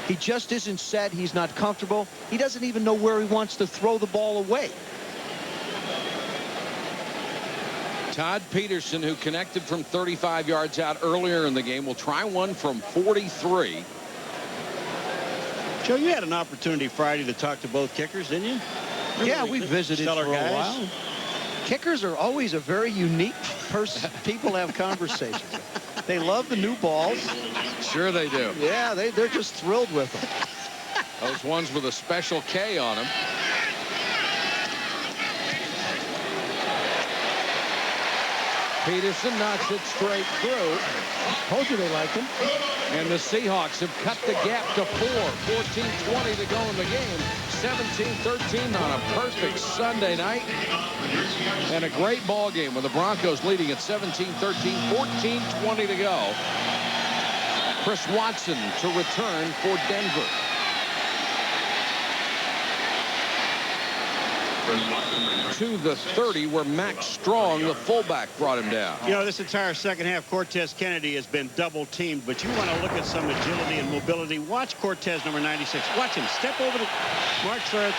C: He just isn't set. He's not comfortable. He doesn't even know where he wants to throw the ball away.
A: Todd Peterson, who connected from 35 yards out earlier in the game, will try one from 43.
B: Joe, you had an opportunity Friday to talk to both kickers, didn't you?
C: Yeah, we visited for a
B: guys.
C: while. Kickers are always a very unique person. People have conversations. They love the new balls.
A: Sure they do.
C: Yeah, they're just thrilled with them.
A: Those ones with a special K on them. Peterson knocks it straight through.
C: Told you they liked him.
A: And the Seahawks have cut the gap to 4. 14:20 to go in the game. 17-13 on a perfect Sunday night. And a great ball game with the Broncos leading at 17-13. 14:20 to go. Chris Watson to return for Denver. To the 30, where Max Strong, the fullback, brought him down.
B: You know, this entire second half, Cortez Kennedy has been double teamed, but you want to look at some agility and mobility. Watch Cortez, number 96. Watch him step over the mark through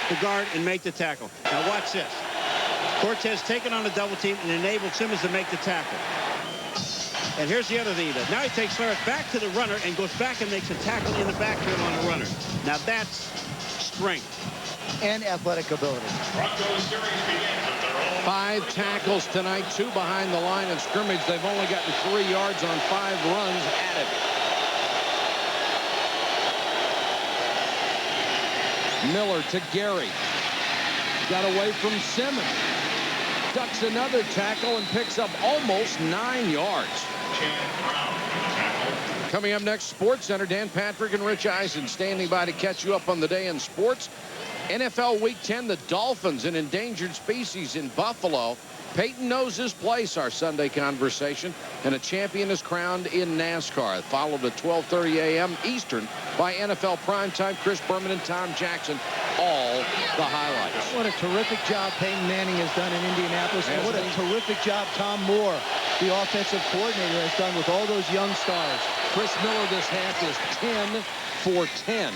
B: the guard and make the tackle. Now watch this. Cortez taking on a double team and enabled Simmons to make the tackle. And here's the other thing he does. Now he takes Larry back to the runner and goes back and makes a tackle in the backfield on the runner. Now that's strength.
C: And athletic ability.
A: 5 tackles tonight, 2 behind the line of scrimmage. They've only gotten 3 yards on 5 runs at it. Miller to Gary. Got away from Simmons. Ducks another tackle and picks up almost 9 yards. Coming up next, Sports Center, Dan Patrick and Rich Eisen standing by to catch you up on the day in sports. NFL Week 10, the Dolphins, an endangered species in Buffalo. Peyton knows his place, our Sunday conversation, and a champion is crowned in NASCAR. Followed at 12:30 a.m. Eastern by NFL Primetime. Chris Berman and Tom Jackson, all the highlights.
C: What a terrific job Peyton Manning has done in Indianapolis. And what a terrific job Tom Moore, the offensive coordinator, has done with all those young stars.
A: Chris Miller this half is 10 for 10.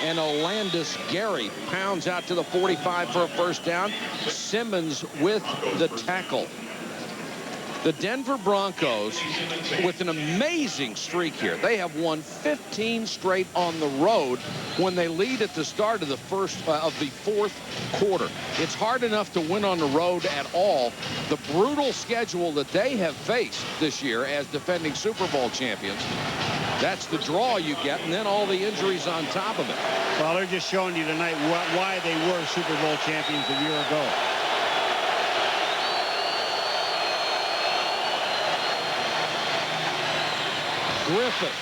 A: And Olandis Gary pounds out to the 45 for a first down. Simmons with the tackle. The Denver Broncos with an amazing streak here. They have won 15 straight on the road when they lead at the start of the fourth quarter. It's hard enough to win on the road at all. The brutal schedule that they have faced this year as defending Super Bowl champions That's the draw you get, and then all the injuries on top of it.
B: Well, they're just showing you tonight why they were Super Bowl champions a year ago.
A: Griffith,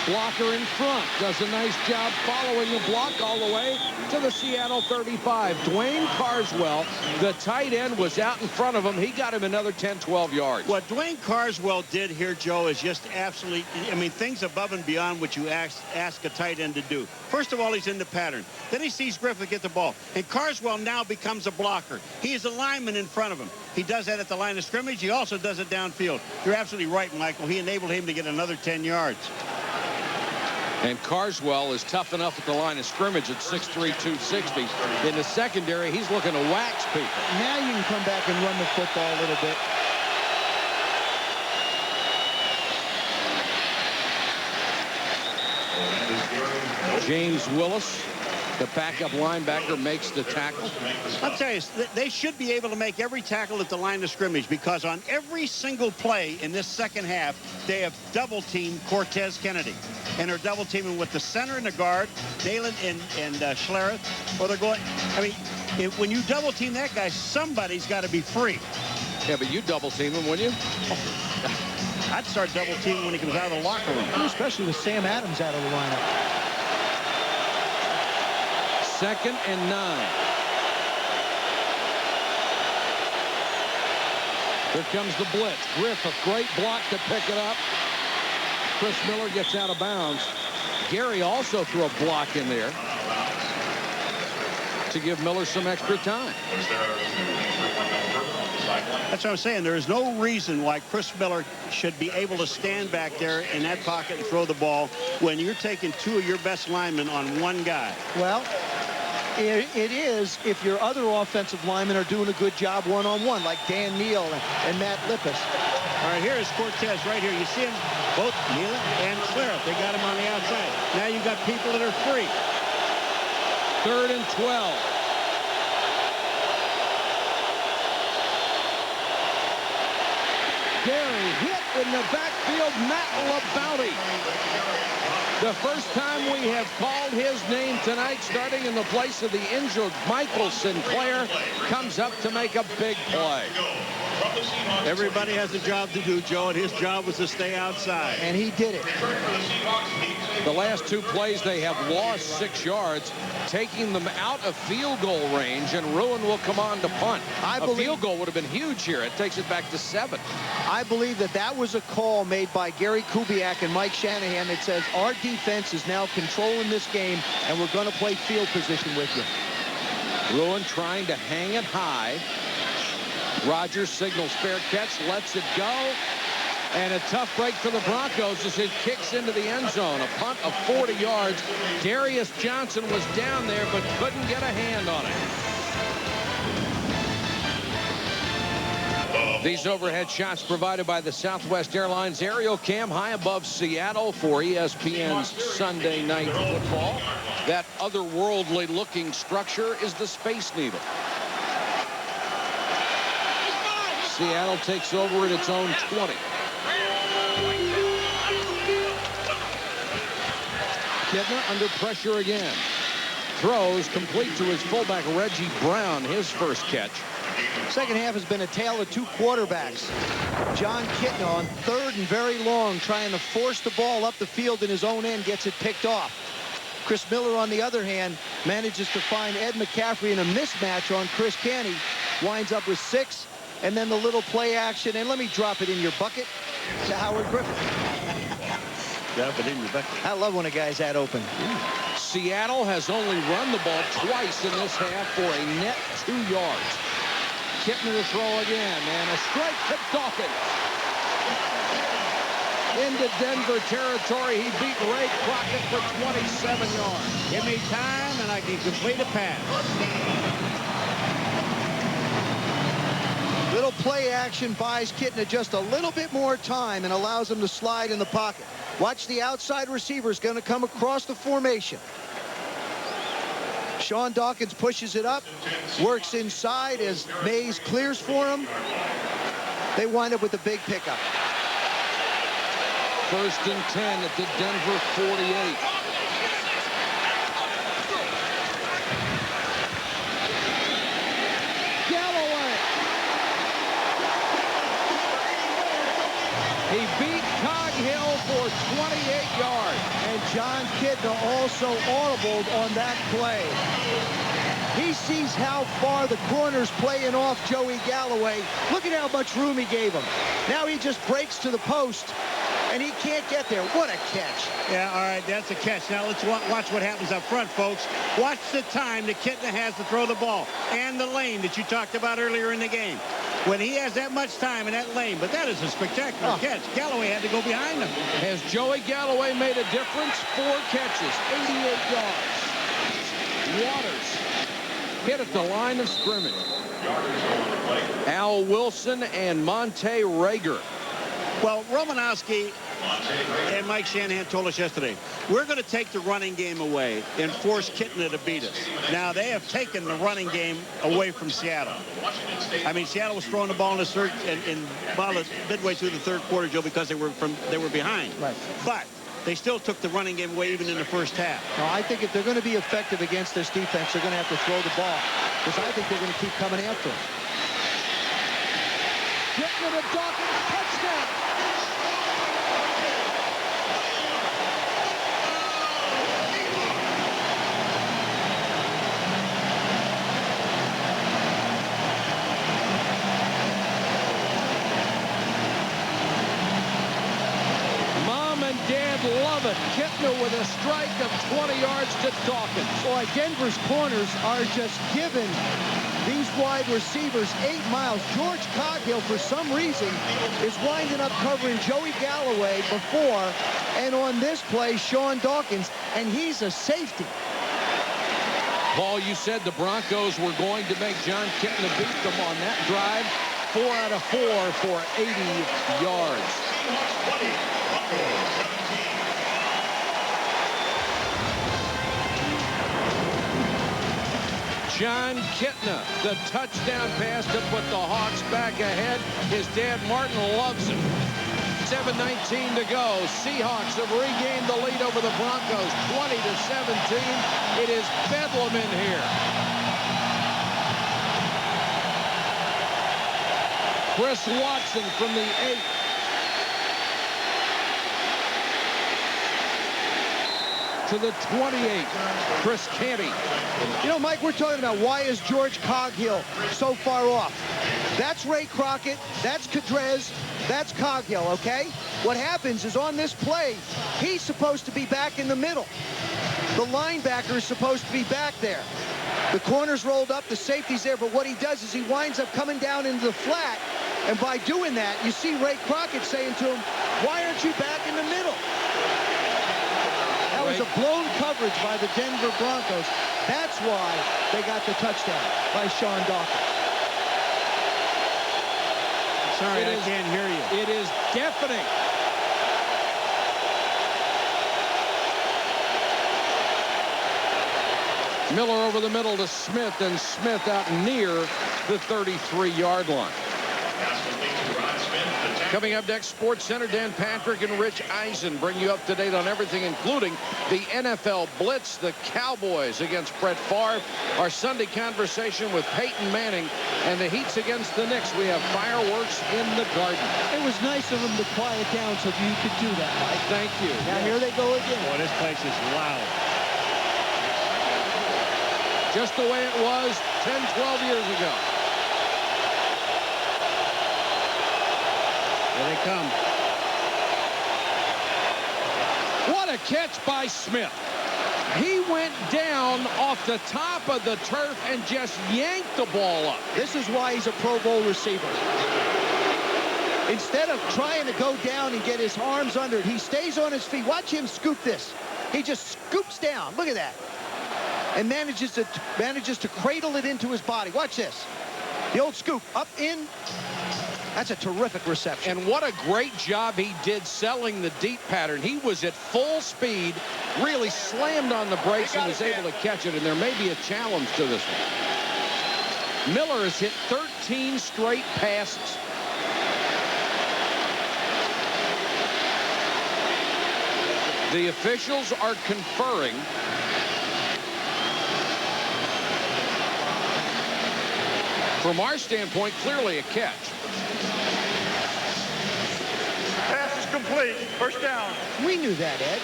A: blocker in front, does a nice job following the block all the way to the Seattle 35. Dwayne Carswell, the tight end, was out in front of him. He got him another 10, 12 yards.
B: What Dwayne Carswell did here, Joe, is just absolutely, I mean, things above and beyond what you ask a tight end to do. First of all, he's in the pattern. Then he sees Griffith get the ball. And Carswell now becomes a blocker. He is a lineman in front of him. He does that at the line of scrimmage. He also does it downfield. You're absolutely right, Michael. He enabled him to get another 10 yards.
A: And Carswell is tough enough at the line of scrimmage at 6'3", 260. In the secondary, he's looking to wax people.
C: Now you can come back and run the football a little bit.
A: James Willis, the backup linebacker, makes the tackle.
B: I'll tell you, they should be able to make every tackle at the line of scrimmage, because on every single play in this second half, they have double-teamed Cortez Kennedy. And they're double-teaming with the center and the guard, Dalen and Schlereth. Or they're going, I mean, when you double-team that guy, somebody's got to be free.
A: Yeah, but you double-team him, wouldn't you?
B: I'd start double-teaming when he comes out of the locker room.
C: Especially with Sam Adams out of the lineup.
A: 2nd and 9. Here comes the blitz. Griffith, great block to pick it up. Chris Miller gets out of bounds. Gary also threw a block in there to give Miller some extra time.
B: That's what I'm saying. There is no reason why Chris Miller should be able to stand back there in that pocket and throw the ball when you're taking 2 of your best linemen on one guy.
C: Well, it is if your other offensive linemen are doing a good job one-on-one, like Dan Neal and Matt Lippis.
B: All right, here is Cortez right here. You see him, both Neal and Schlereth. They got him on the outside. Now you got people that are free.
A: 3rd and 12. Gary hit in the backfield, Matt LaBounty. The first time we have called his name tonight, starting in the place of the injured Michael Sinclair, comes up to make a big play.
B: Everybody has a job to do, Joe, and his job was to stay outside.
C: And he did it.
A: The last 2 plays, they have lost 6 yards, taking them out of field goal range, and Ruin will come on to punt. A field goal would have been huge here. It takes it back to 7.
C: I believe that was a call made by Gary Kubiak and Mike Shanahan that says our defense is now controlling this game, and we're going to play field position with you.
A: Ruin trying to hang it high. Rogers signals fair catch, lets it go. And a tough break for the Broncos as it kicks into the end zone. A punt of 40 yards. Darius Johnson was down there but couldn't get a hand on it. These overhead shots provided by the Southwest Airlines aerial cam high above Seattle for ESPN's Sunday Night Football. That otherworldly looking structure is the Space Needle. Seattle takes over at its own 20. Kidner under pressure again. Throws complete to his fullback Reggie Brown, his first catch.
C: Second half has been a tale of 2 quarterbacks. John Kitna on 3rd and very long, trying to force the ball up the field in his own end, gets it picked off. Chris Miller, on the other hand, manages to find Ed McCaffrey in a mismatch on Chris Canty. Winds up with 6, and then the little play action, and let me drop it in your bucket to Howard Griffith.
B: Drop it in your bucket.
C: I love when a guy's that open.
A: Seattle has only run the ball twice in this half for a net 2 yards. Kitna to throw again, and a strike to Dawkins. Into Denver territory, he beat Ray Crockett for 27 yards.
B: Give me time, and I can complete a pass.
C: Little play action buys Kitna just a little bit more time and allows him to slide in the pocket. Watch the outside receiver is going to come across the formation. Sean Dawkins pushes it up, works inside as Mays clears for him. They wind up with a big pickup.
A: First and 10 at the Denver 48.
C: Galloway.
A: He beat Coghill for 28 yards.
C: And John Kitna also audibled on that play. He sees how far the corner's playing off Joey Galloway. Look at how much room he gave him. Now he just breaks to the post, and he can't get there. What a catch.
B: Yeah, all right, that's a catch. Now let's watch what happens up front, folks. Watch the time that Kitna has to throw the ball and the lane that you talked about earlier in the game. When he has that much time in that lane, but that is a spectacular catch. Galloway had to go behind him.
A: Has Joey Galloway made a difference? 4 catches, 88 yards. Waters hit at the line of scrimmage. Al Wilson and Monte Rager.
B: Well, Romanowski and Mike Shanahan told us yesterday, we're going to take the running game away and force Kitna to beat us. Now, they have taken the running game away from Seattle. I mean, Seattle was throwing the ball in the third and midway through the third quarter, Joe, because they were behind.
C: Right.
B: But they still took the running game away even in the first half.
C: No, I think if they're going to be effective against this defense, they're going to have to throw the ball, because I think they're going to keep coming after him. Kitna to Dawkins, touchdown.
A: Love it. Kitna with a strike of 20 yards to Dawkins.
C: Boy, Denver's corners are just giving these wide receivers 8 miles. George Coghill, for some reason, is winding up covering Joey Galloway before, and on this play, Sean Dawkins, and he's a safety.
A: Paul, you said the Broncos were going to make John Kitna beat them on that drive. 4 out of 4 for 80 yards. John Kitna, the touchdown pass to put the Hawks back ahead. His dad, Martin, loves it. 7:19 to go. Seahawks have regained the lead over the Broncos, 20-17. It is bedlam in here. Chris Watson from the 8. To the 28, Chris Canty.
C: You know, Mike, we're talking about why is George Coghill so far off. That's Ray Crockett, that's Cadrez, that's Coghill, okay? What happens is on this play, he's supposed to be back in the middle. The linebacker is supposed to be back there. The corner's rolled up, the safety's there, but what he does is he winds up coming down into the flat, and by doing that, you see Ray Crockett saying to him, why aren't you back in the middle? That was a blown coverage by the Denver Broncos. That's why they got the touchdown by Sean Dawkins.
B: Sorry, I can't hear you.
A: It is deafening. Miller over the middle to Smith, and Smith out near the 33-yard line. Coming up next, Sports Center, Dan Patrick and Rich Eisen bring you up to date on everything, including the NFL Blitz, the Cowboys against Brett Favre, our Sunday conversation with Peyton Manning, and the Heats against the Knicks. We have fireworks in the Garden.
C: It was nice of them to quiet down so you could do that, Mike.
A: Thank you.
C: Now here they go again.
B: Boy, this place is loud.
A: Just the way it was 10, 12 years ago.
B: Here they come.
A: What a catch by Smith. He went down off the top of the turf and just yanked the ball up.
C: This is why he's a Pro Bowl receiver. Instead of trying to go down and get his arms under it, he stays on his feet. Watch him scoop this. He just scoops down. Look at that. And manages to cradle it into his body. Watch this. The old scoop. Up, in. That's a terrific reception.
A: And what a great job he did selling the deep pattern. He was at full speed, really slammed on the brakes and was able to catch it. And there may be a challenge to this one. Miller has hit 13 straight passes. The officials are conferring. From our standpoint, clearly a catch.
E: Pass is complete. First down.
C: We knew that, Ed.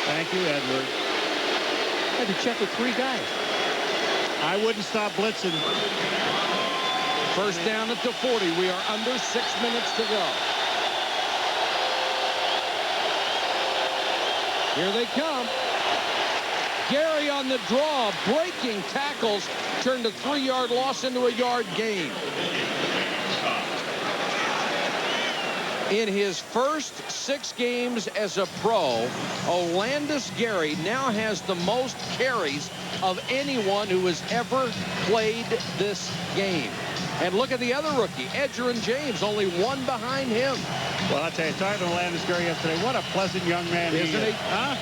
B: Thank you, Edward.
C: Had to check with 3 guys.
B: I wouldn't stop blitzing.
A: First down at the 40. We are under 6 minutes to go. Here they come. Gary on the draw, breaking tackles, turned a 3-yard loss into a yard gain. In his first 6 games as a pro, Olandis Gary now has the most carries of anyone who has ever played this game. And look at the other rookie, Edgerrin James, only 1 behind him.
B: Well, I'll tell you, talking to Olandis Gary yesterday, what a pleasant young man
A: Isn't he?
B: Huh?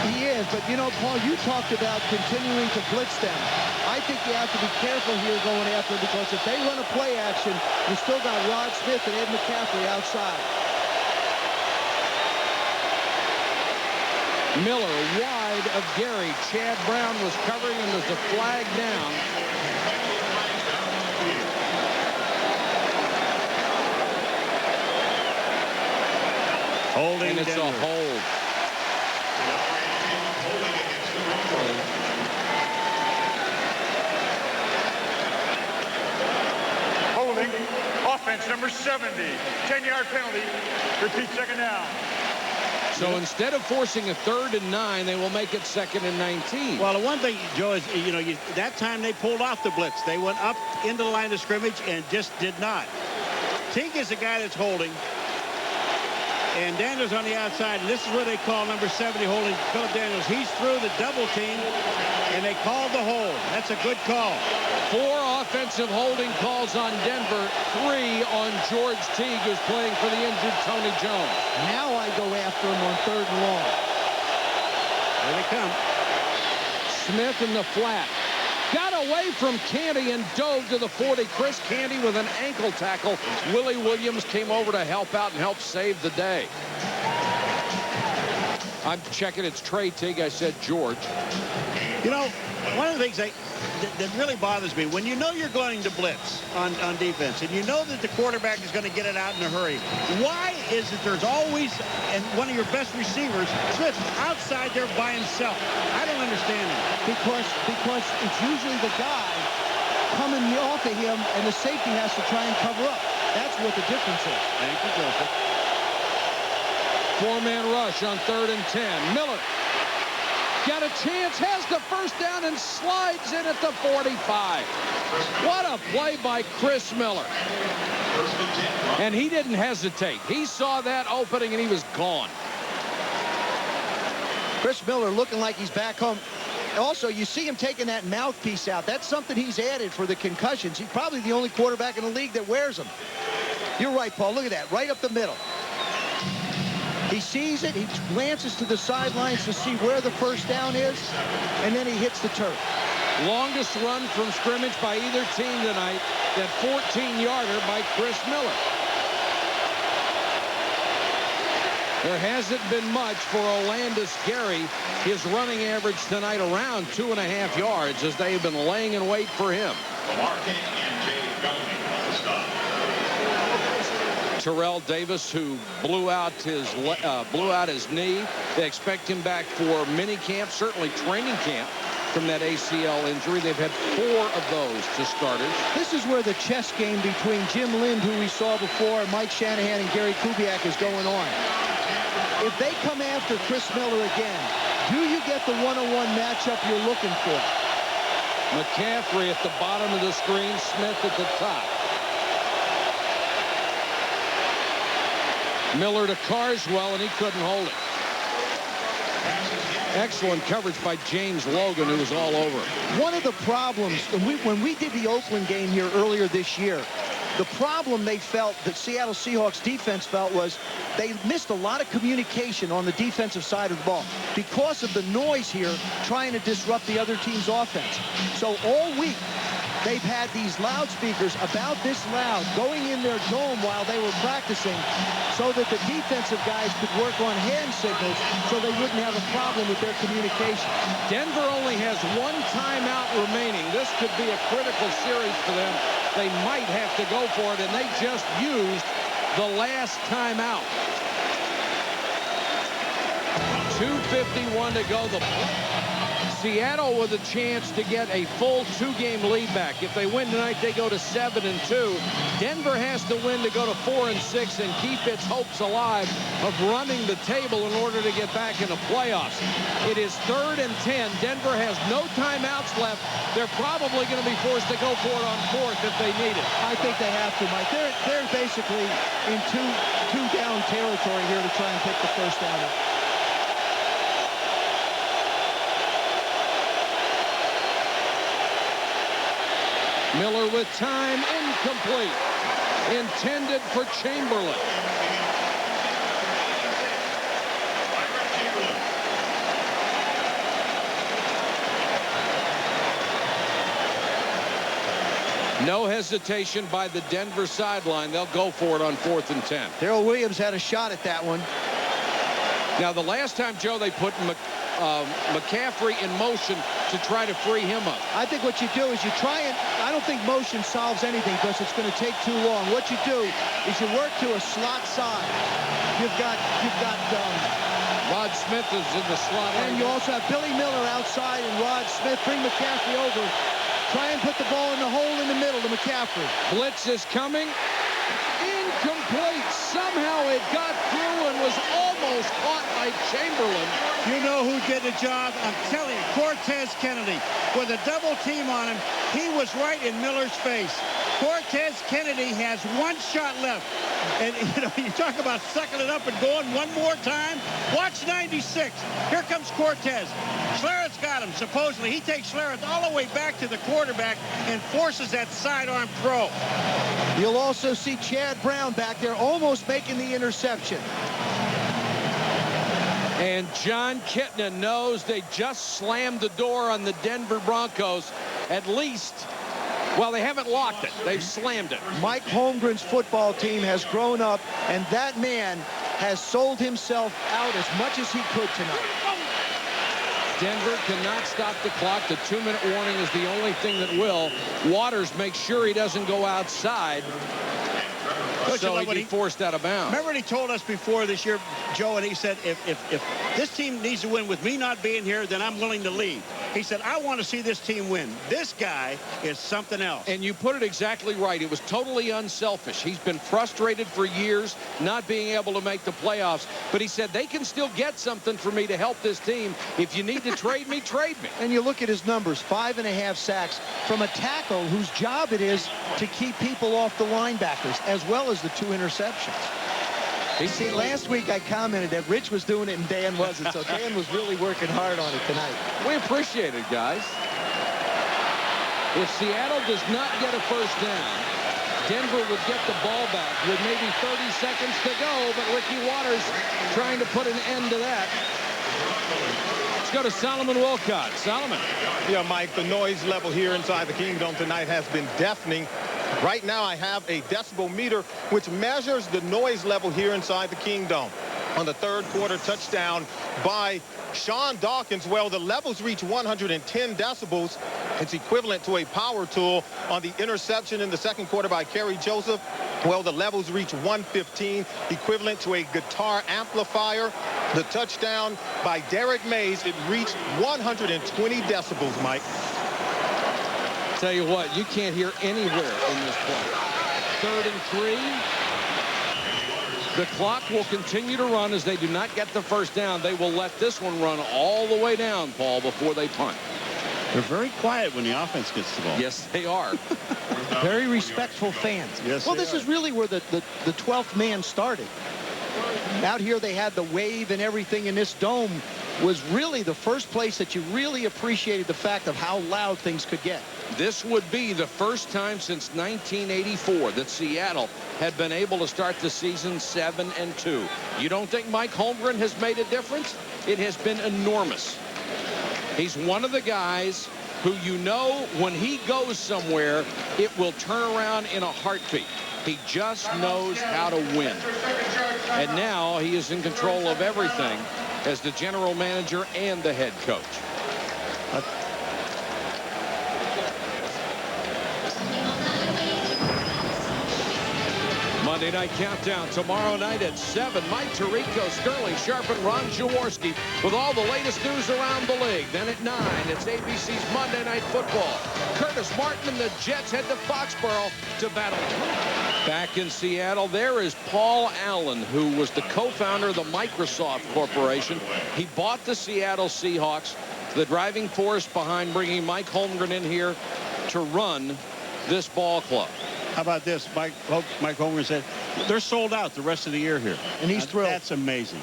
C: He is, but you know, Paul, you talked about continuing to blitz them. I think you have to be careful here going after them, because if they run a play action, you still got Rod Smith and Ed McCaffrey outside.
A: Miller wide of Gary. Chad Brown was covering him. There's a flag down.
B: Holding
A: And it's
B: Denver.
A: a hold.
E: Holding. Offense number 70. 10-yard penalty. Repeat, second down.
A: So instead of forcing a 3rd and 9, they will make it 2nd and 19.
B: Well, the one thing, Joe, is, you know, that time they pulled off the blitz. They went up into the line of scrimmage and just did not. Teague is the guy that's holding. And Daniels on the outside, and this is where they call number 70 holding Philip Daniels. He's through the double team, and they called the hold. That's a good call.
A: 4 offensive holding calls on Denver, 3 on George Teague, who's playing for the injured Tony Jones.
C: Now I go after him on 3rd and long.
B: Here they come.
A: Smith in the flat. Got away from Canty and dove to the 40. Chris Canty with an ankle tackle. Willie Williams came over to help out and help save the day. I'm checking. It's Trey Teague. I said George.
B: You know, one of the things that really bothers me, when you know you're going to blitz on defense, and you know that the quarterback is going to get it out in a hurry, why is it there's always, and one of your best receivers, Smith, outside there by himself? I don't understand it.
C: Because it's usually the guy coming off of him, and the safety has to try and cover up. That's what the difference is.
B: Thank you, Joseph.
A: 4-man rush on 3rd and 10. Miller got a chance, has the first down, and slides in at the 45. What a play by Chris Miller. And he didn't hesitate. He saw that opening, and he was gone.
C: Chris Miller looking like he's back home. Also, you see him taking that mouthpiece out. That's something he's added for the concussions. He's probably the only quarterback in the league that wears them. You're right, Paul. Look at that. Right up the middle. He sees it. He glances to the sidelines to see where the first down is, and then he hits the turf.
A: Longest run from scrimmage by either team tonight. That 14-yarder by Chris Miller. There hasn't been much for Olandis Gary. His running average tonight around 2.5 yards as they have been laying in wait for him. Terrell Davis, who blew out his knee. They expect him back for mini camp, certainly training camp, from that ACL injury. They've had 4 of those to starters.
C: This is where the chess game between Jim Lind, who we saw before, Mike Shanahan, and Gary Kubiak is going on. If they come after Chris Miller again, do you get the one-on-one matchup you're looking for?
A: McCaffrey at the bottom of the screen, Smith at the top. Miller to Carswell, and he couldn't hold it. Excellent coverage by James Logan, who was all over.
C: One of the problems, when we did the Oakland game here earlier this year, the problem they felt, that Seattle Seahawks defense felt, was they missed a lot of communication on the defensive side of the ball because of the noise here trying to disrupt the other team's offense. So all week, they've had these loudspeakers about this loud going in their dome while they were practicing so that the defensive guys could work on hand signals so they wouldn't have a problem with their communication.
A: Denver only has one timeout remaining. This could be a critical series for them. They might have to go for it, and they just used the last timeout. 2:51 to go. Seattle with a chance to get a full 2-game lead back. If they win tonight, they go to 7-2. Denver has to win to go to 4-6 and keep its hopes alive of running the table in order to get back in the playoffs. It is 3rd and 10. Denver has no timeouts left. They're probably going to be forced to go for it on 4th if they need it.
C: I think they have to, Mike. They're basically in two down territory here to try and pick the first down.
A: Miller with time, incomplete. Intended for Chamberlain. No hesitation by the Denver sideline. They'll go for it on 4th and 10.
C: Darrell Williams had a shot at that one.
A: Now, the last time, Joe, they put McCaffrey in motion to try to free him up.
C: I think what you do is you try and, I don't think motion solves anything because it's going to take too long. What you do is you work to a slot side. You've got
A: Rod Smith is in the slot.
C: And you also have Billy Miller outside and Rod Smith. Bring McCaffrey over. Try and put the ball in the hole in the middle to McCaffrey.
A: Blitz is coming. Incomplete. Somehow it got through and was almost caught by Chamberlain.
B: You know who did the job? I'm telling you, Cortez Kennedy. With a double team on him, he was right in Miller's face. Cortez Kennedy has one shot left. And, you know, you talk about sucking it up and going one more time. Watch 96. Here comes Cortez. Schlereth's got him, supposedly. He takes Schlereth all the way back to the quarterback and forces that sidearm throw.
C: You'll also see Chad Brown back there almost making the interception.
A: And John Kitna knows they just slammed the door on the Denver Broncos. At least, well, they haven't locked it. They've slammed it.
C: Mike Holmgren's football team has grown up, and that man has sold himself out as much as he could tonight.
A: Denver cannot stop the clock. The 2-minute warning is the only thing that will. Waters makes sure he doesn't go outside. So he'd be forced out of bounds.
B: Remember what he told us before this year, Joe, and he said, if this team needs to win with me not being here, then I'm willing to leave. He said, I want to see this team win. This guy is something else.
A: And you put it exactly right. It was totally unselfish. He's been frustrated for years not being able to make the playoffs. But he said, they can still get something for me to help this team. If you need to trade me, trade me.
C: And you look at his numbers, 5.5 sacks from a tackle whose job it is to keep people off the linebackers, as well as the 2 interceptions. You see, last week I commented that Rich was doing it and Dan wasn't, so Dan was really working hard on it tonight.
A: We appreciate it, guys. If Seattle does not get a first down, Denver would get the ball back with maybe 30 seconds to go, but Ricky Waters trying to put an end to that. Let's go to Solomon Wilcott. Solomon.
G: Yeah, Mike, the noise level here inside the Kingdome tonight has been deafening. Right now, I have a decibel meter, which measures the noise level here inside the Kingdome. On the 3rd quarter touchdown by Sean Dawkins, well, the levels reach 110 decibels. It's equivalent to a power tool. On the interception in the 2nd quarter by Kerry Joseph, well, the levels reach 115, equivalent to a guitar amplifier. The touchdown by Derek Mays, it reached 120 decibels, Mike.
A: Tell you what, you can't hear anywhere in this play. 3rd and 3. The clock will continue to run as they do not get the first down. They will let this one run all the way down, Paul, before they punt.
B: They're very quiet when the offense gets the ball.
A: Yes, they are.
C: Very respectful fans.
B: Yes,
C: well, this is really where the 12th man started. Out here they had the wave and everything in this dome was really the first place that you really appreciated the fact of how loud things could get.
A: This would be the first time since 1984 that Seattle had been able to start the season 7-2. You don't think Mike Holmgren has made a difference? It has been enormous. He's one of the guys who you know when he goes somewhere, it will turn around in a heartbeat. He just knows how to win. And now he is in control of everything as the general manager and the head coach. Monday Night Countdown tomorrow night at 7. Mike Tirico, Sterling Sharp, and Ron Jaworski with all the latest news around the league. Then at 9, it's ABC's Monday Night Football. Curtis Martin and the Jets head to Foxborough to battle. Back in Seattle, there is Paul Allen, who was the co-founder of the Microsoft Corporation. He bought the Seattle Seahawks, the driving force behind bringing Mike Holmgren in here to run this ball club.
B: How about this? Mike Holmgren said they're sold out the rest of the year here.
C: And he's thrilled.
B: That's amazing.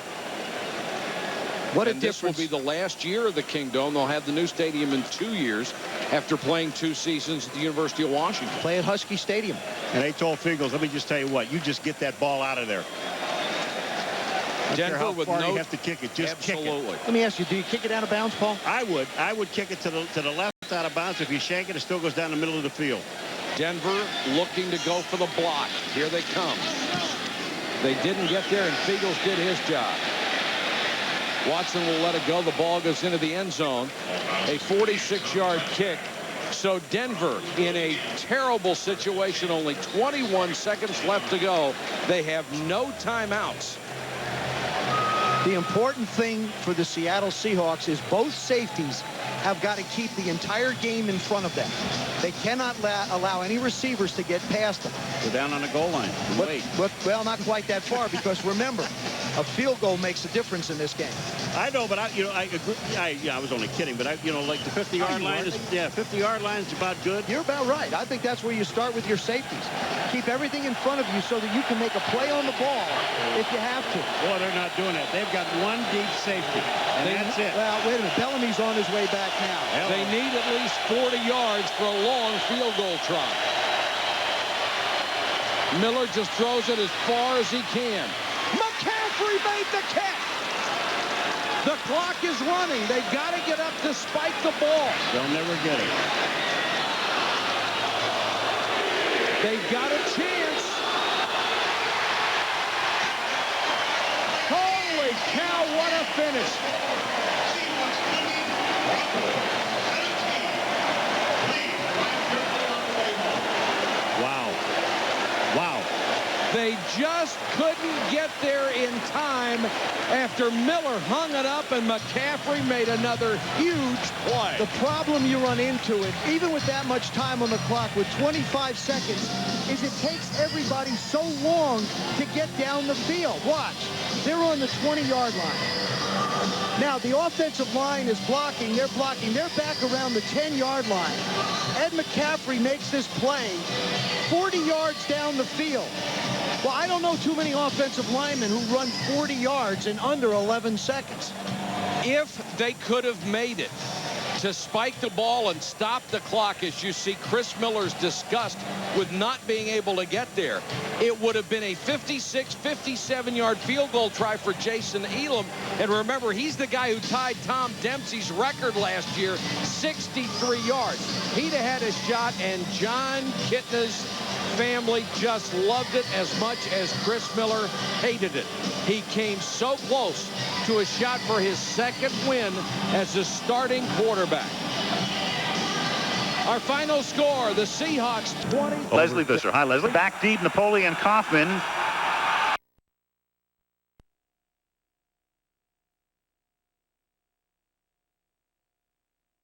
C: What a
A: and
C: difference.
A: This will be the last year of the Kingdome. They'll have the new stadium in 2 years after playing 2 seasons at the University of Washington.
C: Play at Husky Stadium.
B: And they told Figels, let me just tell you what, you just get that ball out of there.
A: Denver
B: how
A: with
B: far
A: no,
B: you have to kick it. Just kick it.
C: Let me ask you, do you kick it out of bounds, Paul?
B: I would kick it to the left out of bounds. If you shake it, it still goes down the middle of the field.
A: Denver looking to go for the block. Here they come. They didn't get there, and Figels did his job. Watson will let it go. The ball goes into the end zone. A 46-yard kick. So Denver in a terrible situation. Only 21 seconds left to go. They have no timeouts.
C: The important thing for the Seattle Seahawks is both safeties have got to keep the entire game in front of them. They cannot allow any receivers to get past them.
B: Go down on the goal line. Wait.
C: Well, not quite that far, because remember, a field goal makes a difference in this game.
B: I know, but I agree. I was only kidding, but like the 50-yard line is 50-yard line is about good.
C: You're about right. I think that's where you start with your safeties. Keep everything in front of you so that you can make a play on the ball if you have to.
B: Boy, they're not doing that. They've got one deep safety, and that's it.
C: Well, wait a minute. Bellamy's on his way back now.
A: They need at least 40 yards for a long field goal try. Miller just throws it as far as he can. McCaffrey made the catch. The clock is running. They've got to get up to spike the ball.
B: They'll never get it.
A: They've got a chance. Holy cow, what a finish.
B: Wow. Wow.
A: They just couldn't get there in time after Miller hung it up and McCaffrey made another huge play.
C: The problem you run into it, even with that much time on the clock, with 25 seconds, is it takes everybody so long to get down the field. Watch. They're on the 20-yard line. Now, the offensive line is blocking. They're blocking. They're back around the 10-yard line. Ed McCaffrey makes this play 40 yards down the field. Well, I don't know too many offensive linemen who run 40 yards in under 11 seconds.
A: If they could have made it to spike the ball and stop the clock, as you see Chris Miller's disgust with not being able to get there, it would have been a 56, 57-yard field goal try for Jason Elam. And remember, he's the guy who tied Tom Dempsey's record last year, 63 yards. He'd have had a shot, and John Kitna's family just loved it as much as Chris Miller hated it. He came so close to a shot for his second win as a starting quarterback. Our final score, the Seahawks 20.
H: Leslie Visser. Hi, Leslie. Back deep, Napoleon Kaufman